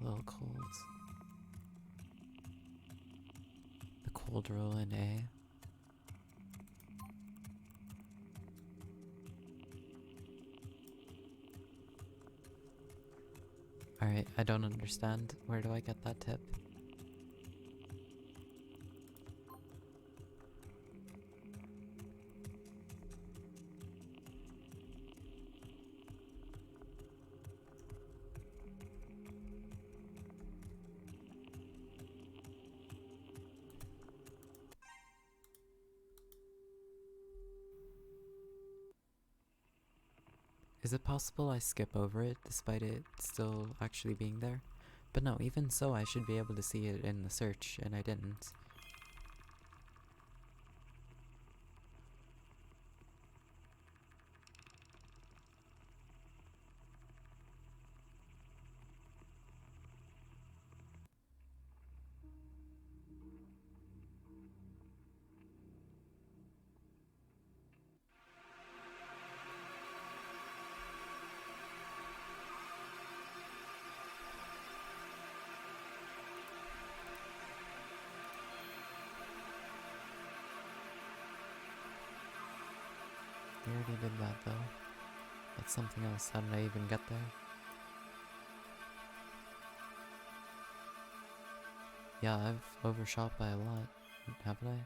Speaker 1: A little cold. The cold rule in A. Alright, I don't understand. Where do I get that tip? Is it possible I skip over it despite it still actually being there? But no, even so I should be able to see it in the search, and I didn't. already did that though. That's something else. How did I even get there? Yeah, I've overshot by a lot, haven't I?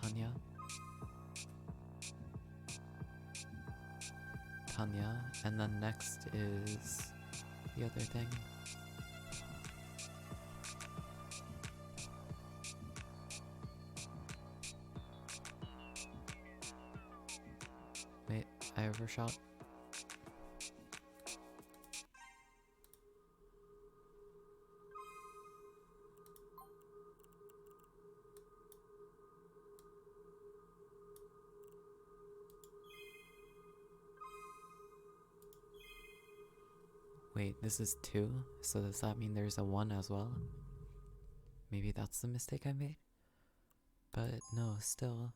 Speaker 1: Tanya? Tanya, and then next is the other thing. Wait, I overshot? Wait, this is 2? So does that mean there's a 1 as well? Maybe that's the mistake I made? But no, still.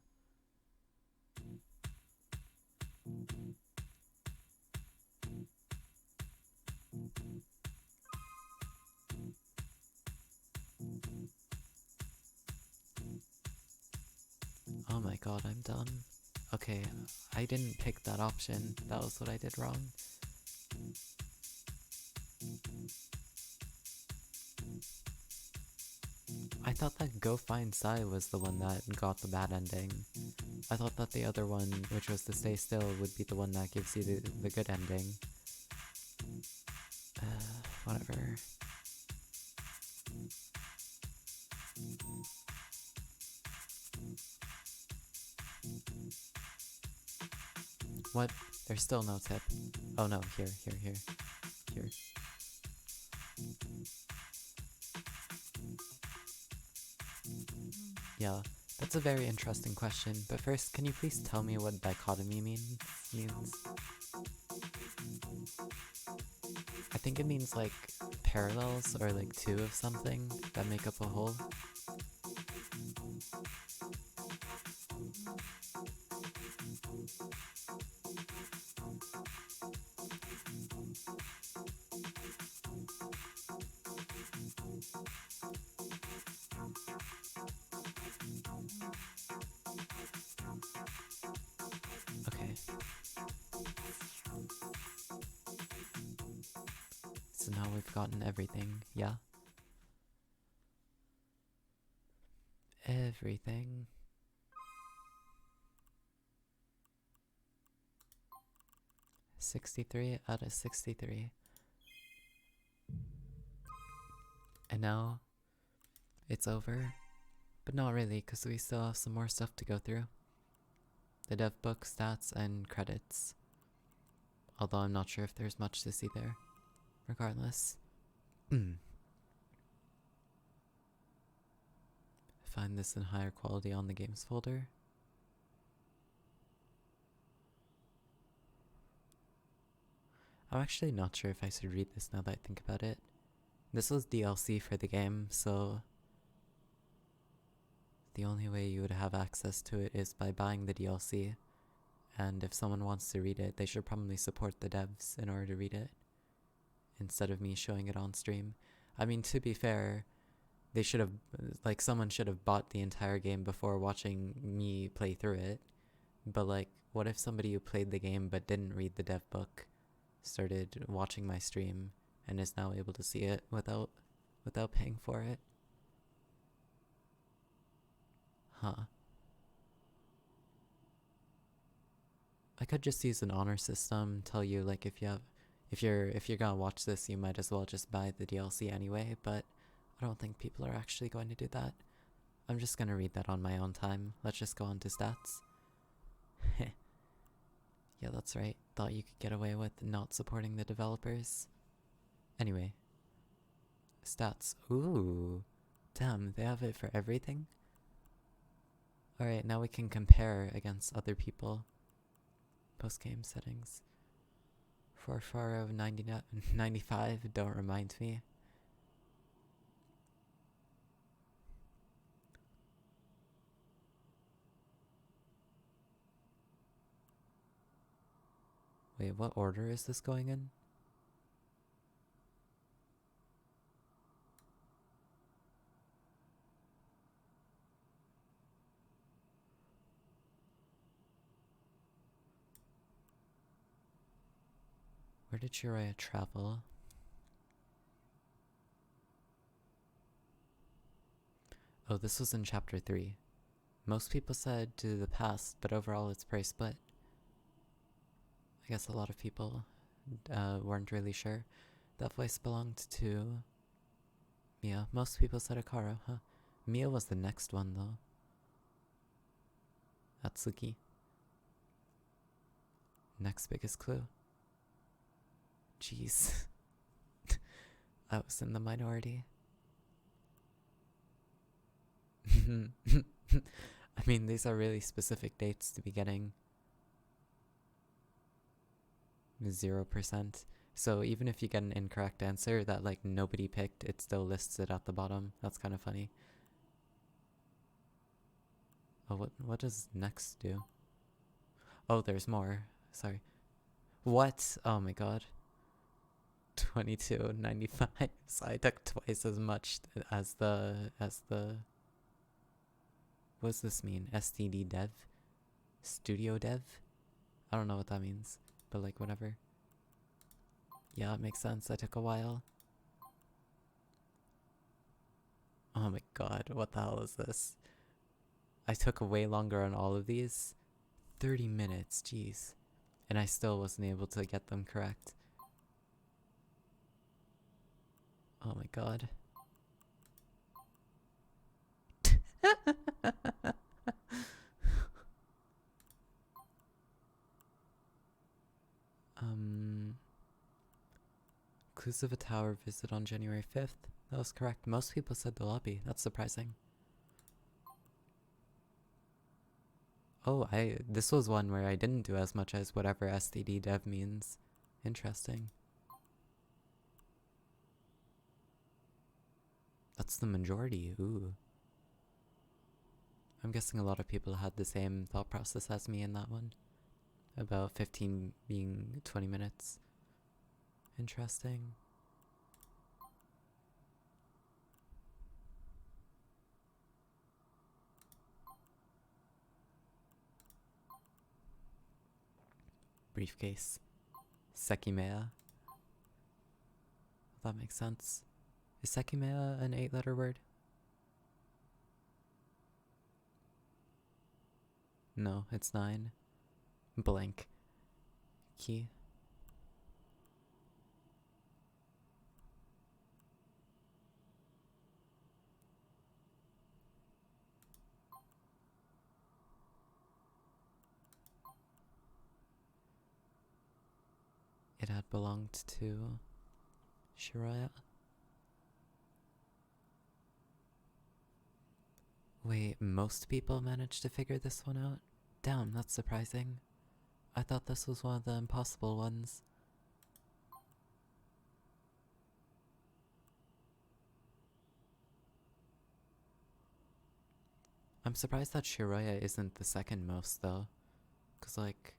Speaker 1: Oh my god, I'm done. Okay, I didn't pick that option. That was what I did wrong. I thought that Go Find Sai was the one that got the bad ending. I thought that the other one, which was to Stay Still, would be the one that gives you the good ending. Whatever. What? There's still no tip. Oh no, here. Yeah, that's a very interesting question, but first, can you please tell me what dichotomy means? I think it means like parallels or like 2 of something that make up a whole. Okay. So now we've gotten everything, yeah? Everything. $63 out of 63. And now it's over, but not really, because we still have some more stuff to go through. The dev book, stats, and credits. Although I'm not sure if there's much to see there. Regardless. Find this in higher quality on the games folder. I'm actually not sure if I should read this now that I think about it. This was DLC for the game, so the only way you would have access to it is by buying the DLC. And if someone wants to read it, they should probably support the devs in order to read it, instead of me showing it on stream. I mean, to be fair, they should have, like, someone should have bought the entire game before watching me play through it. But like, what if somebody who played the game but didn't read the dev book started watching my stream and is now able to see it without paying for it? Huh. I could just use an honor system, tell you like if you're gonna watch this, you might as well just buy the DLC anyway, but I don't think people are actually going to do that. I'm just gonna read that on my own time. Let's just go on to stats. Yeah, that's right. Thought you could get away with not supporting the developers. Anyway. Stats. Ooh. Damn, they have it for everything? Alright, now we can compare against other people. Post-game settings. 44095, don't remind me. Wait, what order is this going in? Where did Jiraiya travel? Oh, this was in chapter 3. Most people said to the past, but overall it's pretty split. I guess a lot of people weren't really sure. That voice belonged to Mia. Most people said Akara, huh? Mia was the next one though. Atsuki. Next biggest clue. Jeez. I was in the minority. I mean, these are really specific dates to be getting 0%. So even if you get an incorrect answer that like nobody picked, it still lists it at the bottom. That's kind of funny. Oh, what does next do? Oh, there's more. Sorry. What? Oh my god. 22.95. So I took twice as much as the what does this mean? STD dev? Studio dev? I don't know what that means, but like whatever. Yeah, it makes sense. I took a while. Oh my god, what the hell is this? I took way longer on all of these. 30 minutes, jeez. And I still wasn't able to get them correct. Oh my god. Clues of a tower visit on January 5th. That was correct. Most people said the lobby. That's surprising. Oh, this was one where I didn't do as much as whatever STD dev means. Interesting. That's the majority. Ooh. I'm guessing a lot of people had the same thought process as me in that one. About 15 being 20 minutes. Interesting. Briefcase. Sekimeiya. That makes sense. Is Sekimeiya an 8-letter word? No, it's 9. Blank. Key. It had belonged to Jiraiya. Wait, most people managed to figure this one out? Damn, that's surprising. I thought this was one of the impossible ones. I'm surprised that Shiraya isn't the second most though. Cause like,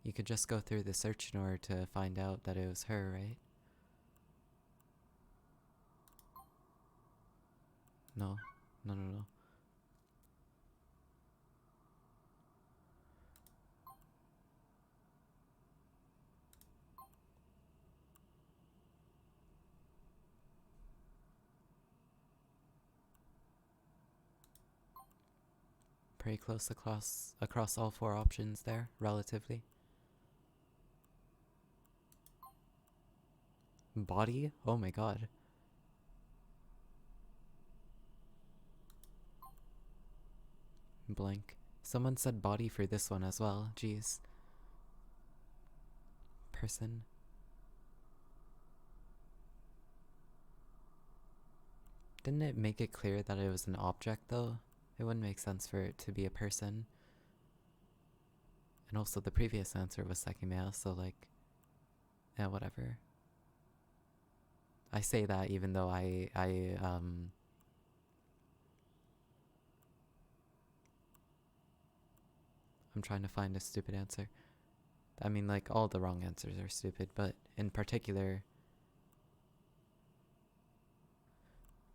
Speaker 1: you could just go through the search in order to find out that it was her, right? No, no. Pretty close across all 4 options there, relatively. Body? Oh my god. Blank. Someone said body for this one as well, jeez. Person. Didn't it make it clear that it was an object though? It wouldn't make sense for it to be a person. And also the previous answer was Sekimeiya, so like, yeah, whatever. I say that even though I'm trying to find a stupid answer. I mean, like, all the wrong answers are stupid, but in particular,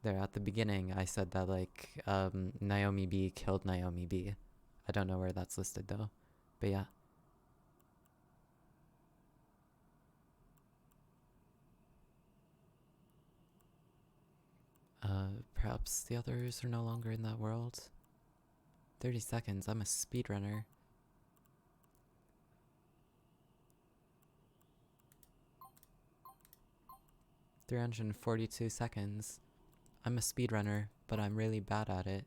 Speaker 1: there at the beginning, I said that, like, Naomi B killed Naomi B. I don't know where that's listed, though. But yeah. Perhaps the others are no longer in that world. 30 seconds, I'm a speedrunner. $342 seconds. I'm a speedrunner, but I'm really bad at it.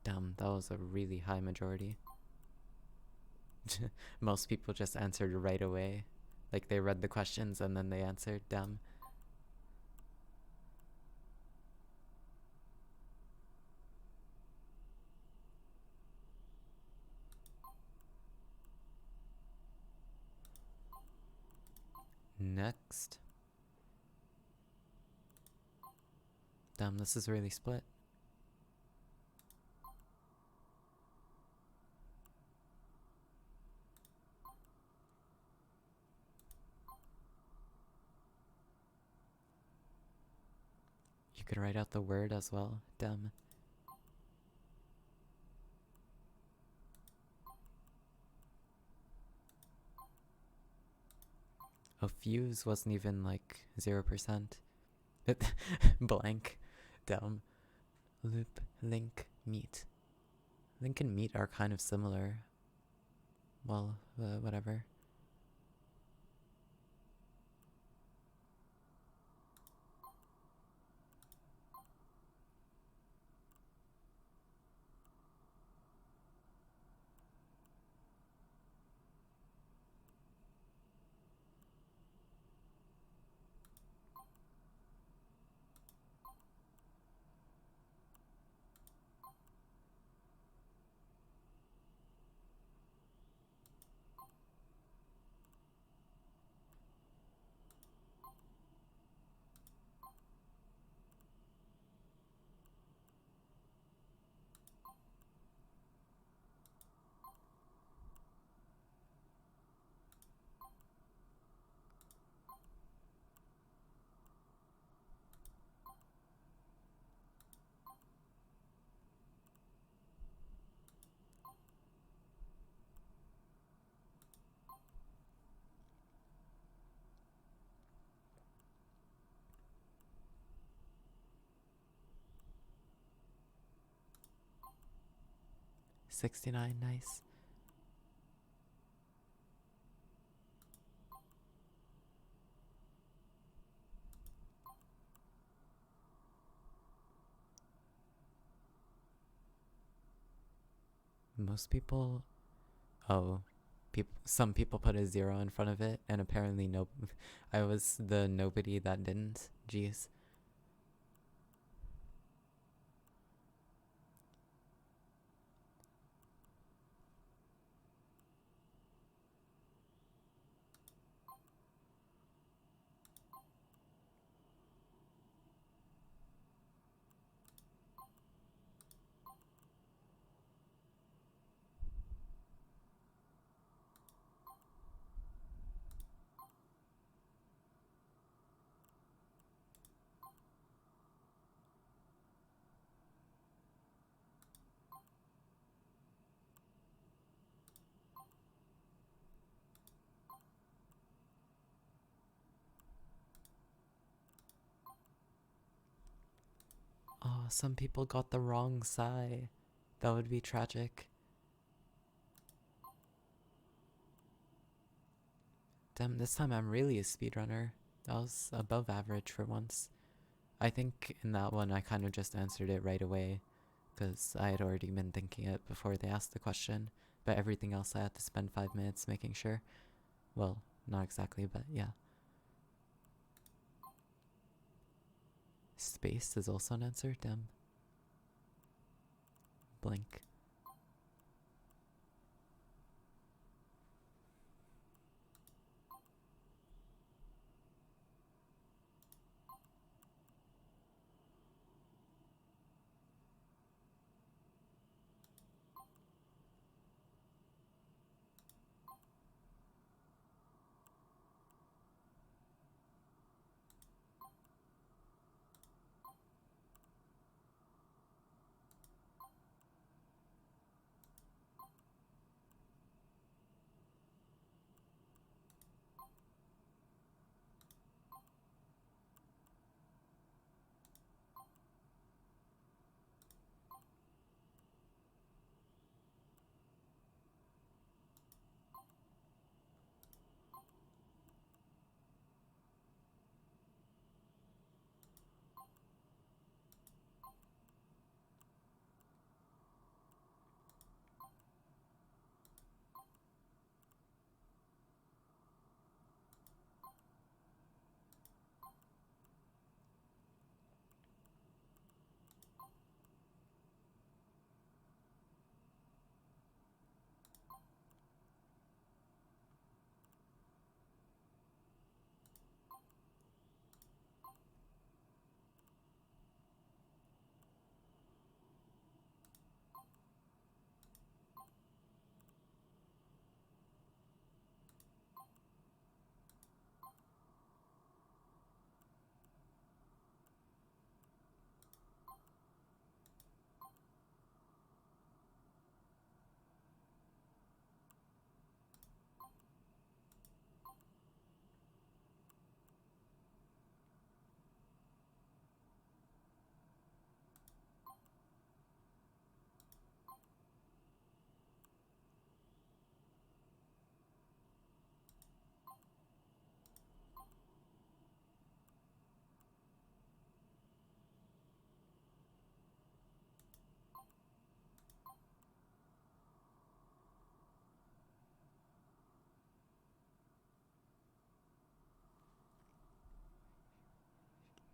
Speaker 1: Damn, that was a really high majority. Most people just answered right away. Like, they read the questions and then they answered. Damn. Next. Damn, this is really split. You could write out the word as well. Damn. A fuse wasn't even like 0%. Blank. Damn. Loop, link, meet. Link and meet are kind of similar. Well, whatever. $69, nice. Most people... Oh. Some people put a 0 in front of it, and apparently no... I was the nobody that didn't. Jeez. Oh, some people got the wrong Psy. That would be tragic. Damn, this time I'm really a speedrunner. That was above average for once. I think in that one I kind of just answered it right away, because I had already been thinking it before they asked the question. But everything else I had to spend 5 minutes making sure. Well, not exactly, but yeah. Space is also an answer? Damn. Blink.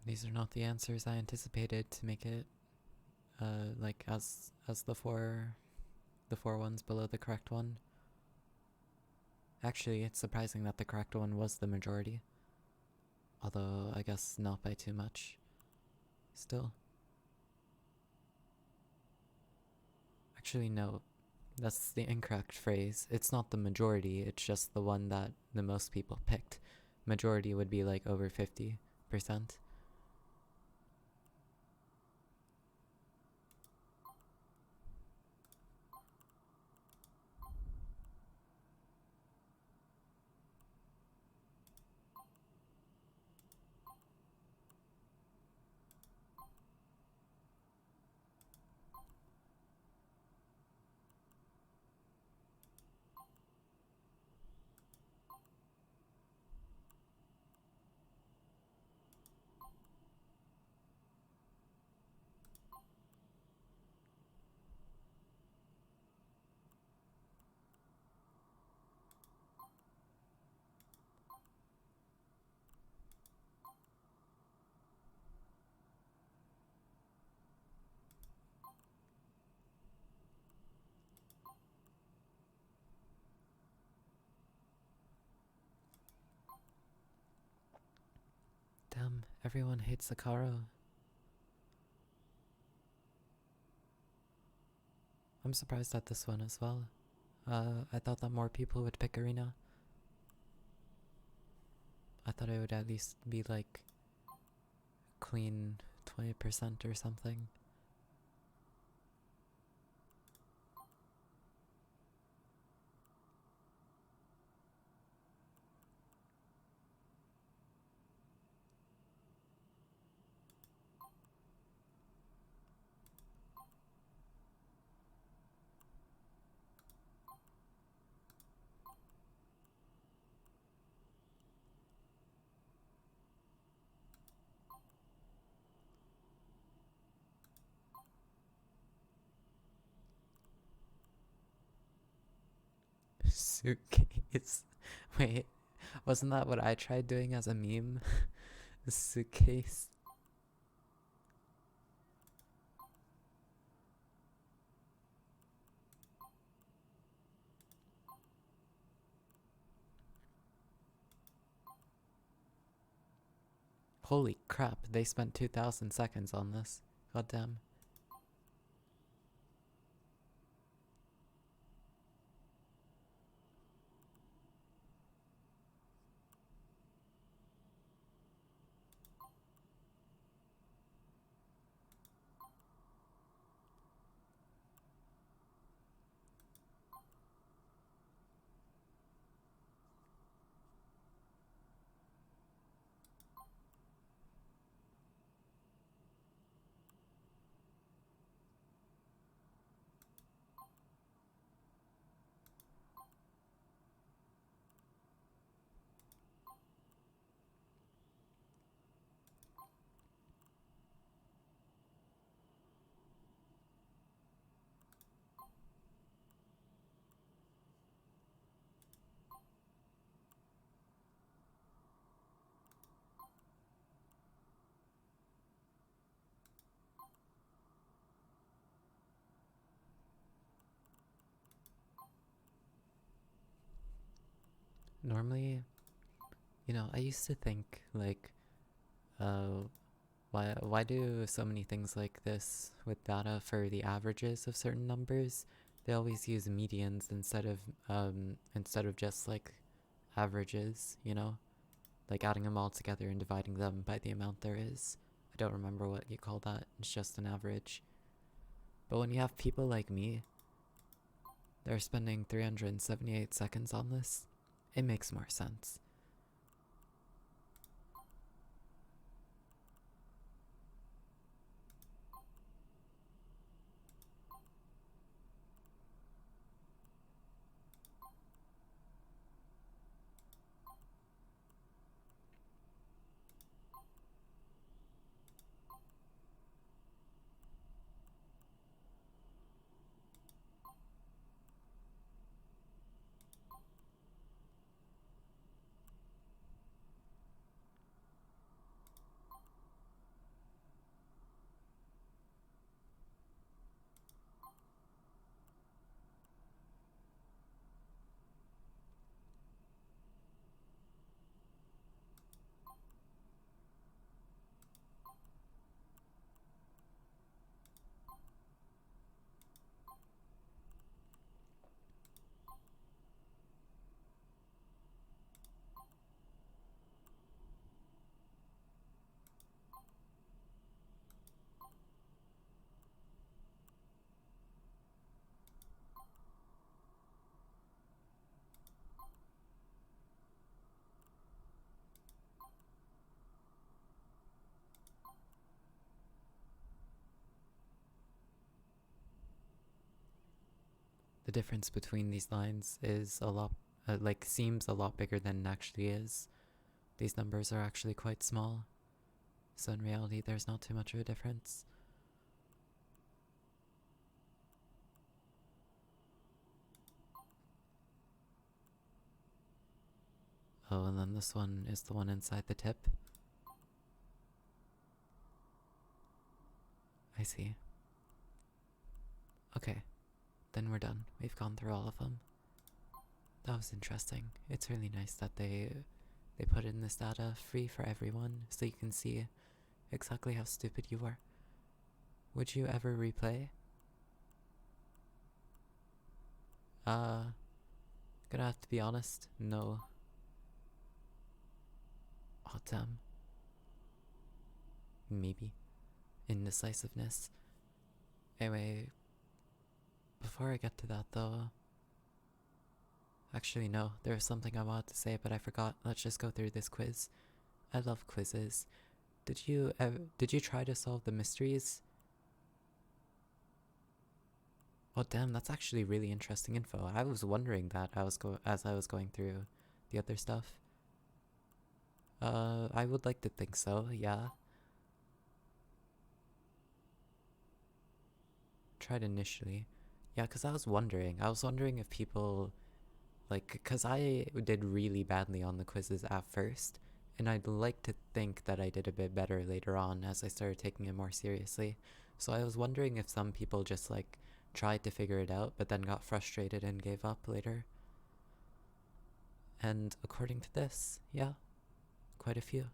Speaker 1: These are not the answers I anticipated to make it like as the four ones below the correct one. Actually, it's surprising that the correct one was the majority. Although I guess not by too much. Still. Actually no. That's the incorrect phrase. It's not the majority, it's just the one that the most people picked. Majority would be like over 50%. Damn, everyone hates Sakaro. I'm surprised at this one as well. I thought that more people would pick Arena. I thought it would at least be like clean 20% or something. Suitcase. Wait, wasn't that what I tried doing as a meme? A suitcase. Holy crap, they spent 2,000 seconds on this. God damn. Normally, I used to think, like, uh, why do so many things like this with data for the averages of certain numbers? They always use medians instead of just like averages, like adding them all together and dividing them by the amount there is. I don't remember what you call that. It's just an average. But when you have people like me, they're spending 378 seconds on this, it makes more sense. The difference between these lines is a lot, seems a lot bigger than it actually is. These numbers are actually quite small, so in reality, there's not too much of a difference. Oh, and then this one is the one inside the tip. I see. Okay, then we're done. We've gone through all of them. That was interesting. It's really nice that they put in this data free for everyone so you can see exactly how stupid you are. Would you ever replay? Gonna have to be honest, no. Oh damn. Maybe. Indecisiveness. Anyway, before I get to that though, actually no, there was something I wanted to say but I forgot. Let's just go through this quiz. I love quizzes. Did you try to solve the mysteries? Oh damn, that's actually really interesting info. I was wondering that as I was going through the other stuff. I would like to think so, yeah. Tried initially. Yeah, because I was wondering if people Like, because I did really badly on the quizzes at first, and I'd like to think that I did a bit better later on as I started taking it more seriously. So I was wondering if some people just like tried to figure it out but then got frustrated and gave up later. And according to this, yeah, quite a few.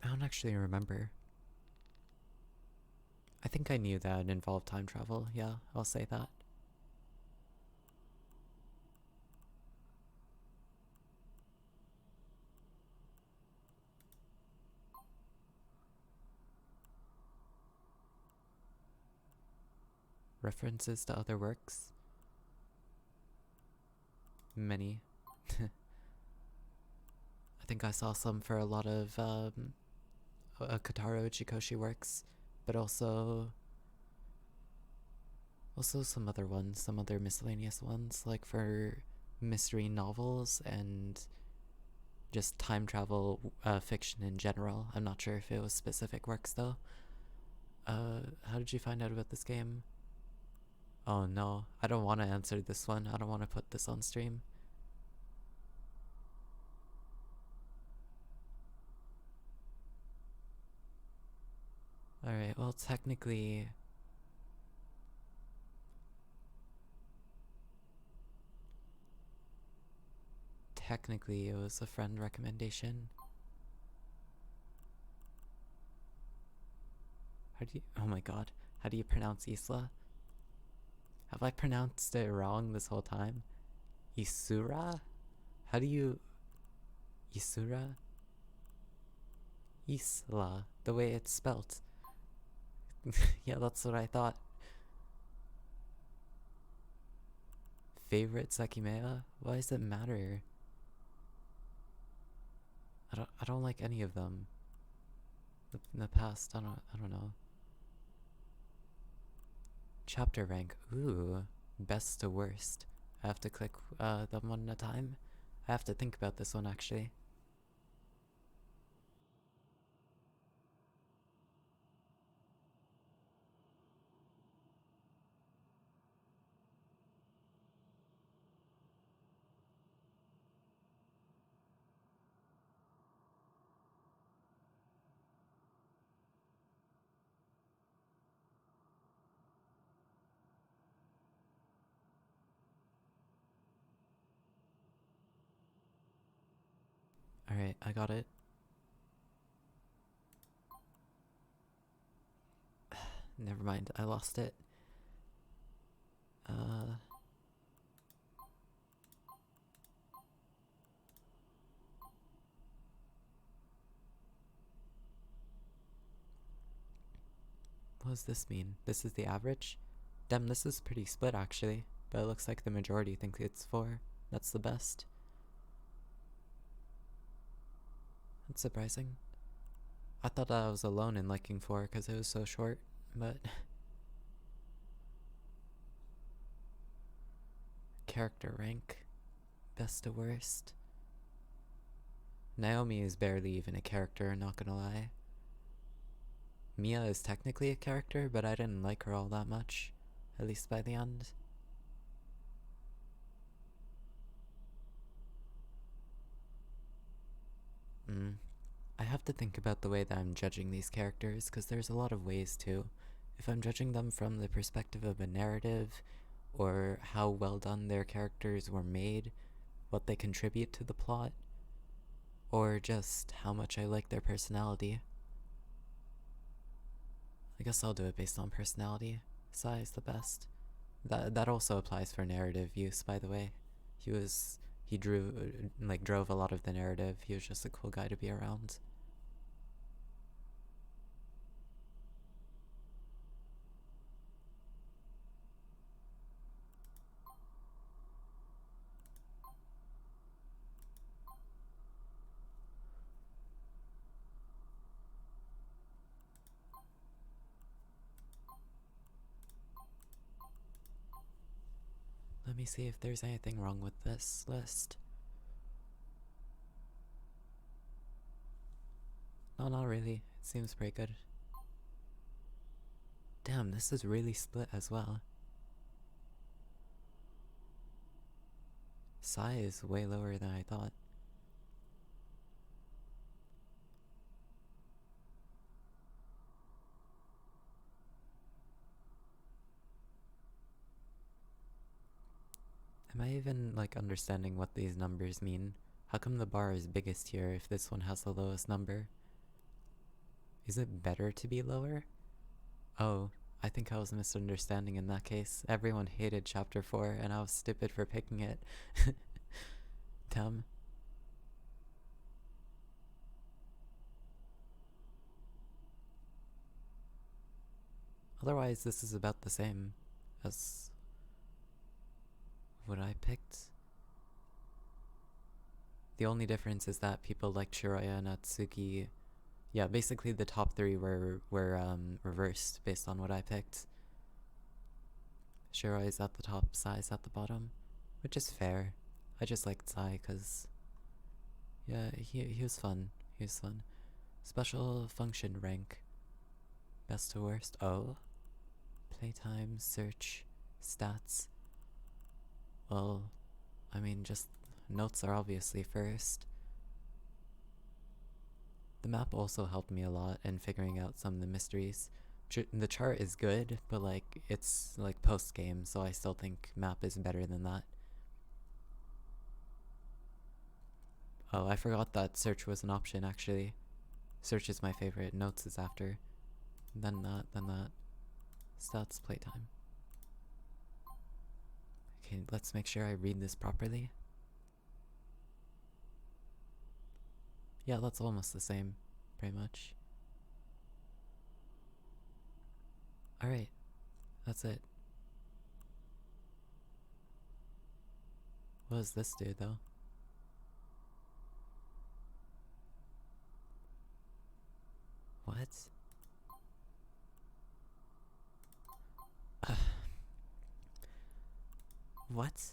Speaker 1: I don't actually remember. I think I knew that it involved time travel. Yeah, I'll say that. References to other works? Many. I think I saw some for a lot of Kotaro Uchikoshi works, but also some other ones, some other miscellaneous ones, like for mystery novels and just time travel fiction in general. I'm not sure if it was specific works though. How did you find out about this game? Oh no, I don't want to answer this one. I don't want to put this on stream. Alright, well, technically it was a friend recommendation. Oh my god, how do you pronounce Isla? Have I pronounced it wrong this whole time? Isura? How do you... Isura? Isla, the way it's spelt. Yeah, that's what I thought. Favorite Sekimeiya? Why does it matter? I don't like any of them. In the past, I don't know. Chapter rank. Ooh, best to worst. I have to click them one at a time. I have to think about this one actually. Alright, I got it. Never mind, I lost it. What does this mean? This is the average? Damn, this is pretty split actually. But it looks like the majority think it's 4. That's the best. That's surprising. I thought I was alone in liking 4 because it was so short, but... Character rank. Best to worst. Naomi is barely even a character, not gonna lie. Mia is technically a character, but I didn't like her all that much. At least by the end. I have to think about the way that I'm judging these characters, because there's a lot of ways to. If I'm judging them from the perspective of a narrative, or how well done their characters were made, what they contribute to the plot, or just how much I like their personality. I guess I'll do it based on personality. Sai is the best. That also applies for narrative use, by the way. He drove a lot of the narrative. He was just a cool guy to be around. Let me see if there's anything wrong with this list. No, not really. It seems pretty good. Damn, this is really split as well. Psi is way lower than I thought. Am I even, like, understanding what these numbers mean? How come the bar is biggest here if this one has the lowest number? Is it better to be lower? Oh, I think I was misunderstanding in that case. Everyone hated chapter 4 and I was stupid for picking it. Dumb. Otherwise, this is about the same as what I picked. The only difference is that people like Shiraya and Atsuki. Yeah, basically the top 3 were reversed based on what I picked. Shiraya's at the top, Sai's at the bottom, which is fair. I just liked Sai because, yeah, he was fun. He was fun. Special function rank. Best to worst. Oh. Playtime, search, stats. Well, I mean, just notes are obviously first. The map also helped me a lot in figuring out some of the mysteries. The chart is good, but like it's like post-game, so I still think map is better than that. Oh, I forgot that search was an option actually. Search is my favorite, notes is after. Then that. Stats, playtime. Okay, let's make sure I read this properly. Yeah, that's almost the same, pretty much. Alright, that's it. What does this do, though? What? What?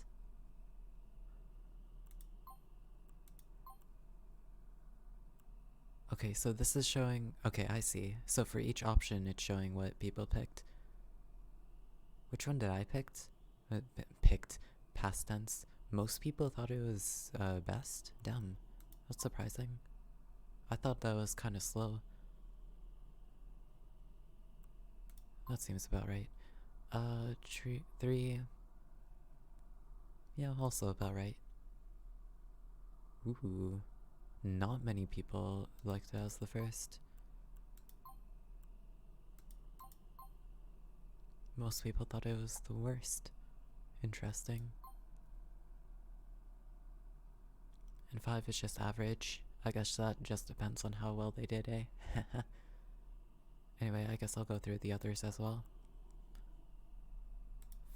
Speaker 1: Okay, so this is showing... Okay, I see. So for each option, it's showing what people picked. Which one did I pick? Picked. Past tense. Most people thought it was best? Damn. That's surprising. I thought that was kind of slow. That seems about right. 3... Yeah, also about right. Ooh. Not many people liked it as the first. Most people thought it was the worst. Interesting. And 5 is just average. I guess that just depends on how well they did, eh? Anyway, I guess I'll go through the others as well.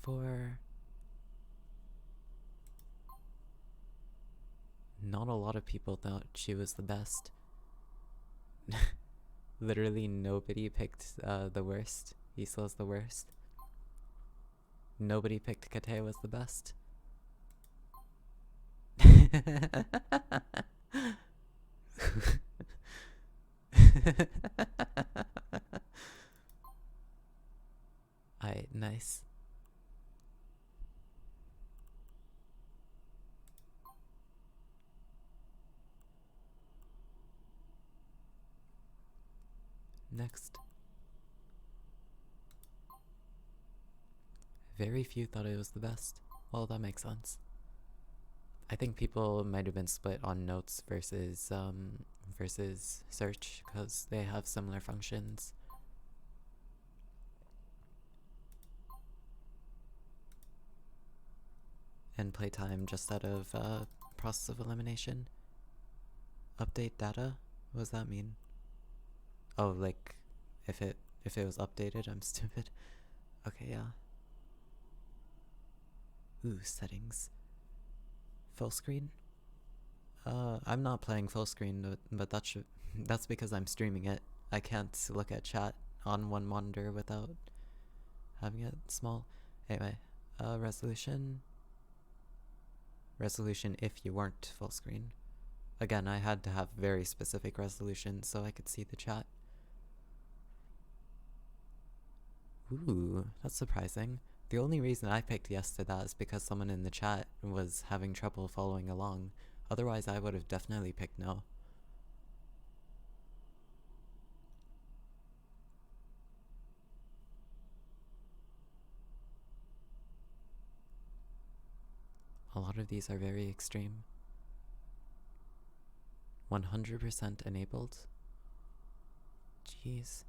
Speaker 1: 4. Not a lot of people thought she was the best. Literally nobody picked the worst. Isla's the worst. Nobody picked Kate was the best. Alright, nice. Next. Very few thought it was the best. Well, that makes sense. I think people might have been split on notes versus search because they have similar functions. And playtime just out of process of elimination. Update data? What does that mean? Oh, like if it was updated, I'm stupid. Okay, yeah. Ooh, settings. Full screen? I'm not playing full screen, but that's because I'm streaming it. I can't look at chat on one monitor without having it small. Anyway, resolution. Resolution if you weren't full screen. Again, I had to have very specific resolution so I could see the chat. Ooh, that's surprising. The only reason I picked yes to that is because someone in the chat was having trouble following along. Otherwise, I would have definitely picked no. A lot of these are very extreme. 100% enabled. Jeez.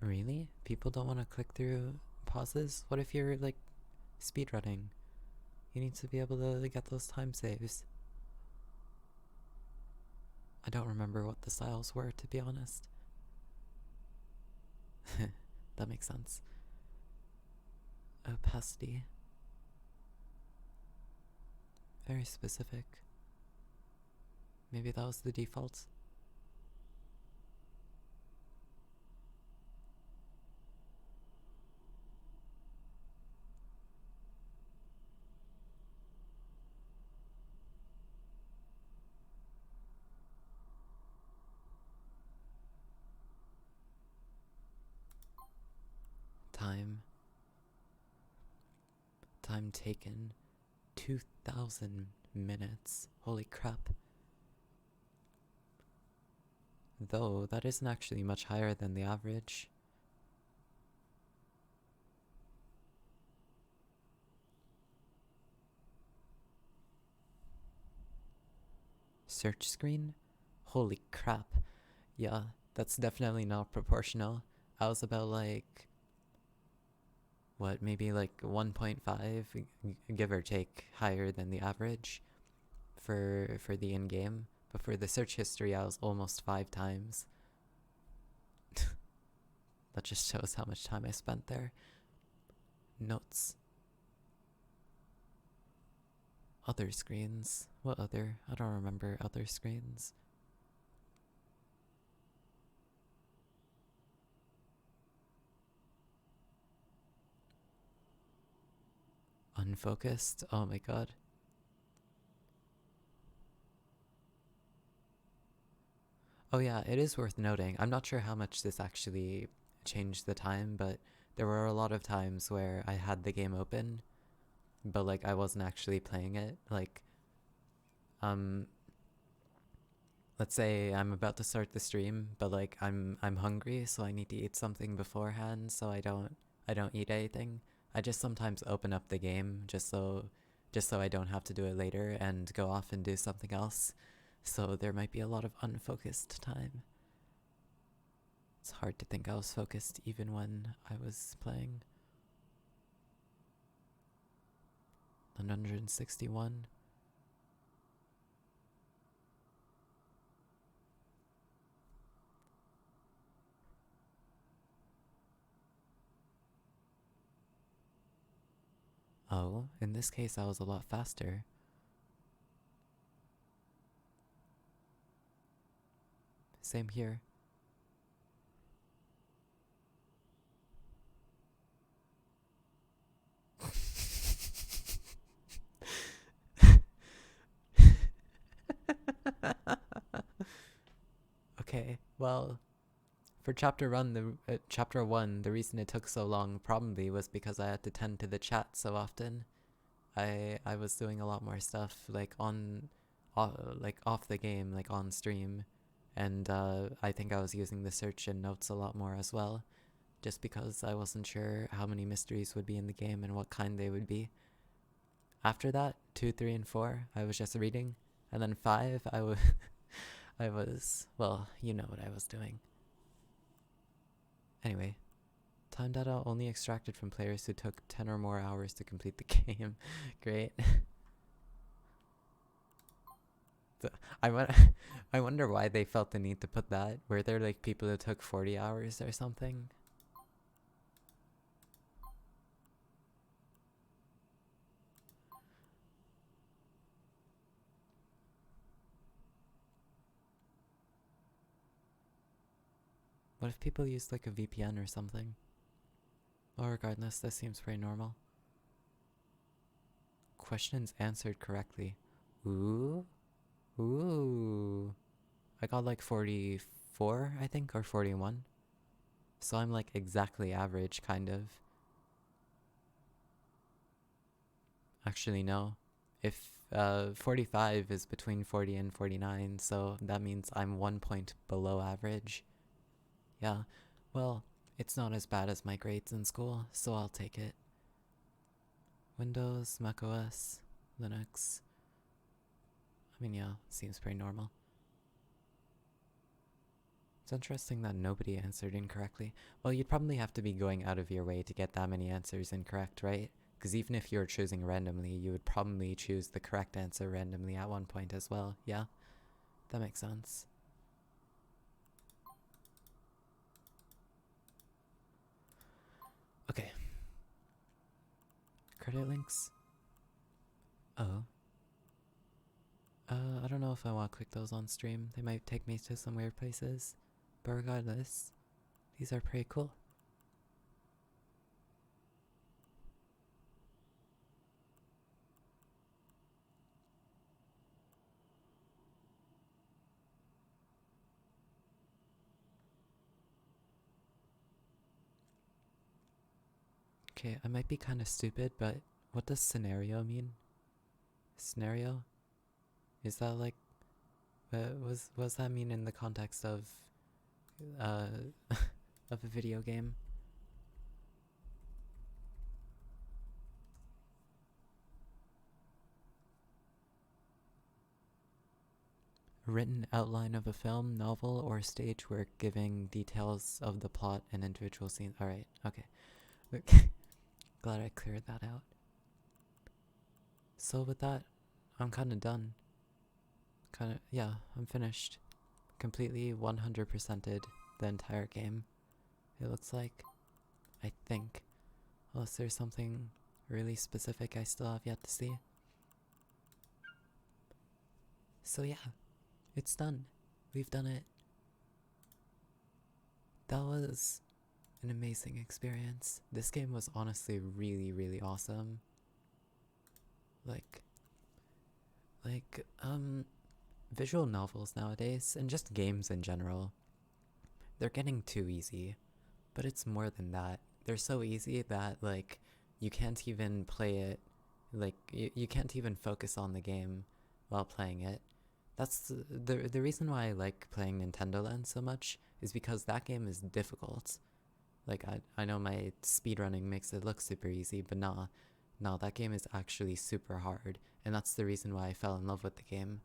Speaker 1: Really? People don't want to click through pauses? What if you're like speedrunning? You need to be able to get those time saves. I don't remember what the styles were, to be honest. That makes sense. Opacity. Very specific. Maybe that was the default. Time. Time taken. 2,000 minutes. Holy crap. Though, that isn't actually much higher than the average. Search screen? Holy crap. Yeah, that's definitely not proportional. I was about like, what, maybe like 1.5, give or take, higher than the average for the in-game. But for the search history, I was almost 5 times. That just shows how much time I spent there. Notes. Other screens. What other? I don't remember other screens. Unfocused? Oh my god. Oh yeah, it is worth noting. I'm not sure how much this actually changed the time, but there were a lot of times where I had the game open, but like I wasn't actually playing it. Like, um, let's say I'm about to start the stream, but like I'm hungry, so I need to eat something beforehand, so I don't eat anything. I just sometimes open up the game just so I don't have to do it later and go off and do something else. So there might be a lot of unfocused time. It's hard to think I was focused even when I was playing. 161. Oh, in this case I was a lot faster. Same here. Okay, well, for chapter 1, the reason it took so long probably was because I had to tend to the chat so often. I was doing a lot more stuff like like off the game, like on stream, and I think I was using the search and notes a lot more as well, just because I wasn't sure how many mysteries would be in the game and what kind they would be. After that, 2, 3, and 4, I was just reading, and then 5, I was, well, you know what I was doing. Anyway, time data only extracted from players who took 10 or more hours to complete the game. Great. I wonder, I wonder why they felt the need to put that. Were there like people who took 40 hours or something? What if people used like a VPN or something? Well, regardless, this seems pretty normal. Questions answered correctly. Ooh. Ooh. I got like 44, I think, or 41. So I'm like exactly average, kind of. Actually, no. If 45 is between 40 and 49, so that means I'm 1 point below average. Yeah, well, it's not as bad as my grades in school, so I'll take it. Windows, macOS, Linux. I mean, yeah, seems pretty normal. It's interesting that nobody answered incorrectly. Well, you'd probably have to be going out of your way to get that many answers incorrect, right? Because even if you're choosing randomly, you would probably choose the correct answer randomly at one point as well, yeah? That makes sense. Okay. Credit links? Oh. I don't know if I want to click those on stream. They might take me to some weird places. But regardless, these are pretty cool. Okay, I might be kind of stupid, but what does scenario mean? Scenario? Is that like, what does that mean in the context of, uh, of a video game? Written outline of a film, novel, or stage work giving details of the plot and individual scenes. Alright, okay. Glad I cleared that out. So with that, I'm kinda done. Yeah, I'm finished. Completely 100%ed the entire game, it looks like. I think. Unless there's something really specific I still have yet to see. So yeah, it's done. We've done it. That was an amazing experience. This game was honestly really, really awesome. Like, like, visual novels nowadays, and just games in general, they're getting too easy. But it's more than that. They're so easy that, like, you can't even play it, like, you can't even focus on the game while playing it. That's the reason why I like playing Nintendo Land so much is because that game is difficult. Like, I know my speedrunning makes it look super easy, but nah, that game is actually super hard, and that's the reason why I fell in love with the game.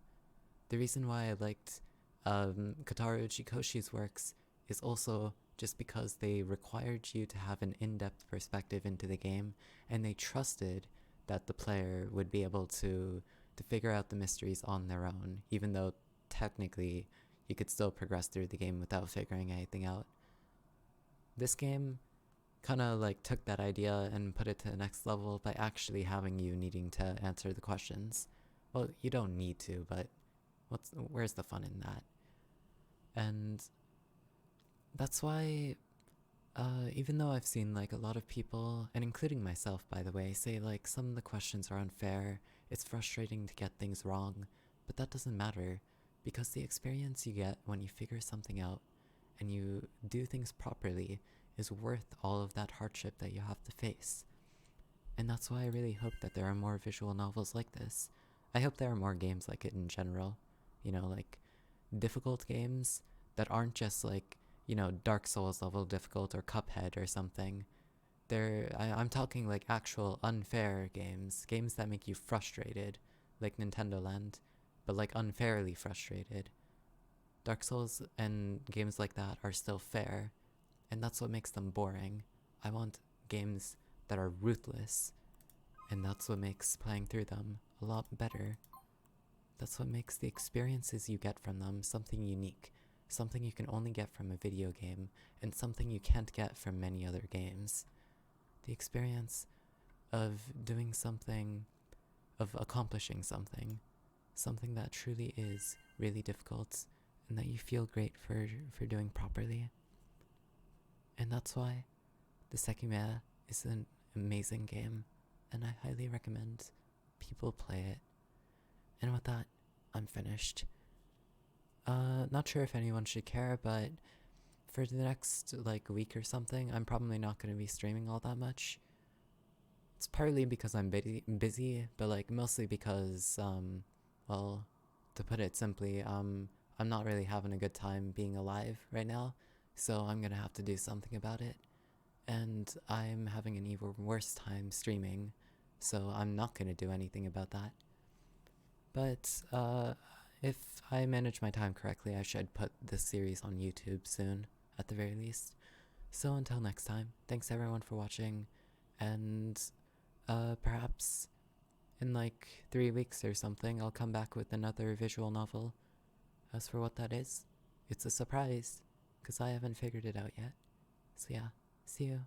Speaker 1: The reason why I liked Kotaro Uchikoshi's works is also just because they required you to have an in-depth perspective into the game, and they trusted that the player would be able to figure out the mysteries on their own, even though technically you could still progress through the game without figuring anything out. This game kind of like took that idea and put it to the next level by actually having you needing to answer the questions. Well, you don't need to, but where's the fun in that? And that's why, even though I've seen like a lot of people, and including myself by the way, say like some of the questions are unfair, it's frustrating to get things wrong, but that doesn't matter, because the experience you get when you figure something out and you do things properly is worth all of that hardship that you have to face. And that's why I really hope that there are more visual novels like this. I hope there are more games like it in general. You know, like difficult games that aren't just like, you know, Dark Souls level difficult or Cuphead or something. I'm talking like actual unfair games, games that make you frustrated, like Nintendo Land, but like unfairly frustrated. Dark Souls and games like that are still fair, and that's what makes them boring. I want games that are ruthless, and that's what makes playing through them a lot better. That's what makes the experiences you get from them something unique, something you can only get from a video game, and something you can't get from many other games. The experience of doing something, of accomplishing something, something that truly is really difficult and that you feel great for doing properly. And that's why the Sekimeiya is an amazing game, and I highly recommend people play it. And with that, I'm finished. Not sure if anyone should care, but for the next week or something, I'm probably not going to be streaming all that much. It's partly because I'm busy, but mostly because well, to put it simply, I'm not really having a good time being alive right now, so I'm gonna have to do something about it. And I'm having an even worse time streaming, so I'm not gonna do anything about that. But if I manage my time correctly, I should put this series on YouTube soon, at the very least. So until next time, thanks everyone for watching, and perhaps in 3 weeks or something, I'll come back with another visual novel. As for what that is, it's a surprise, because I haven't figured it out yet. So yeah, see you.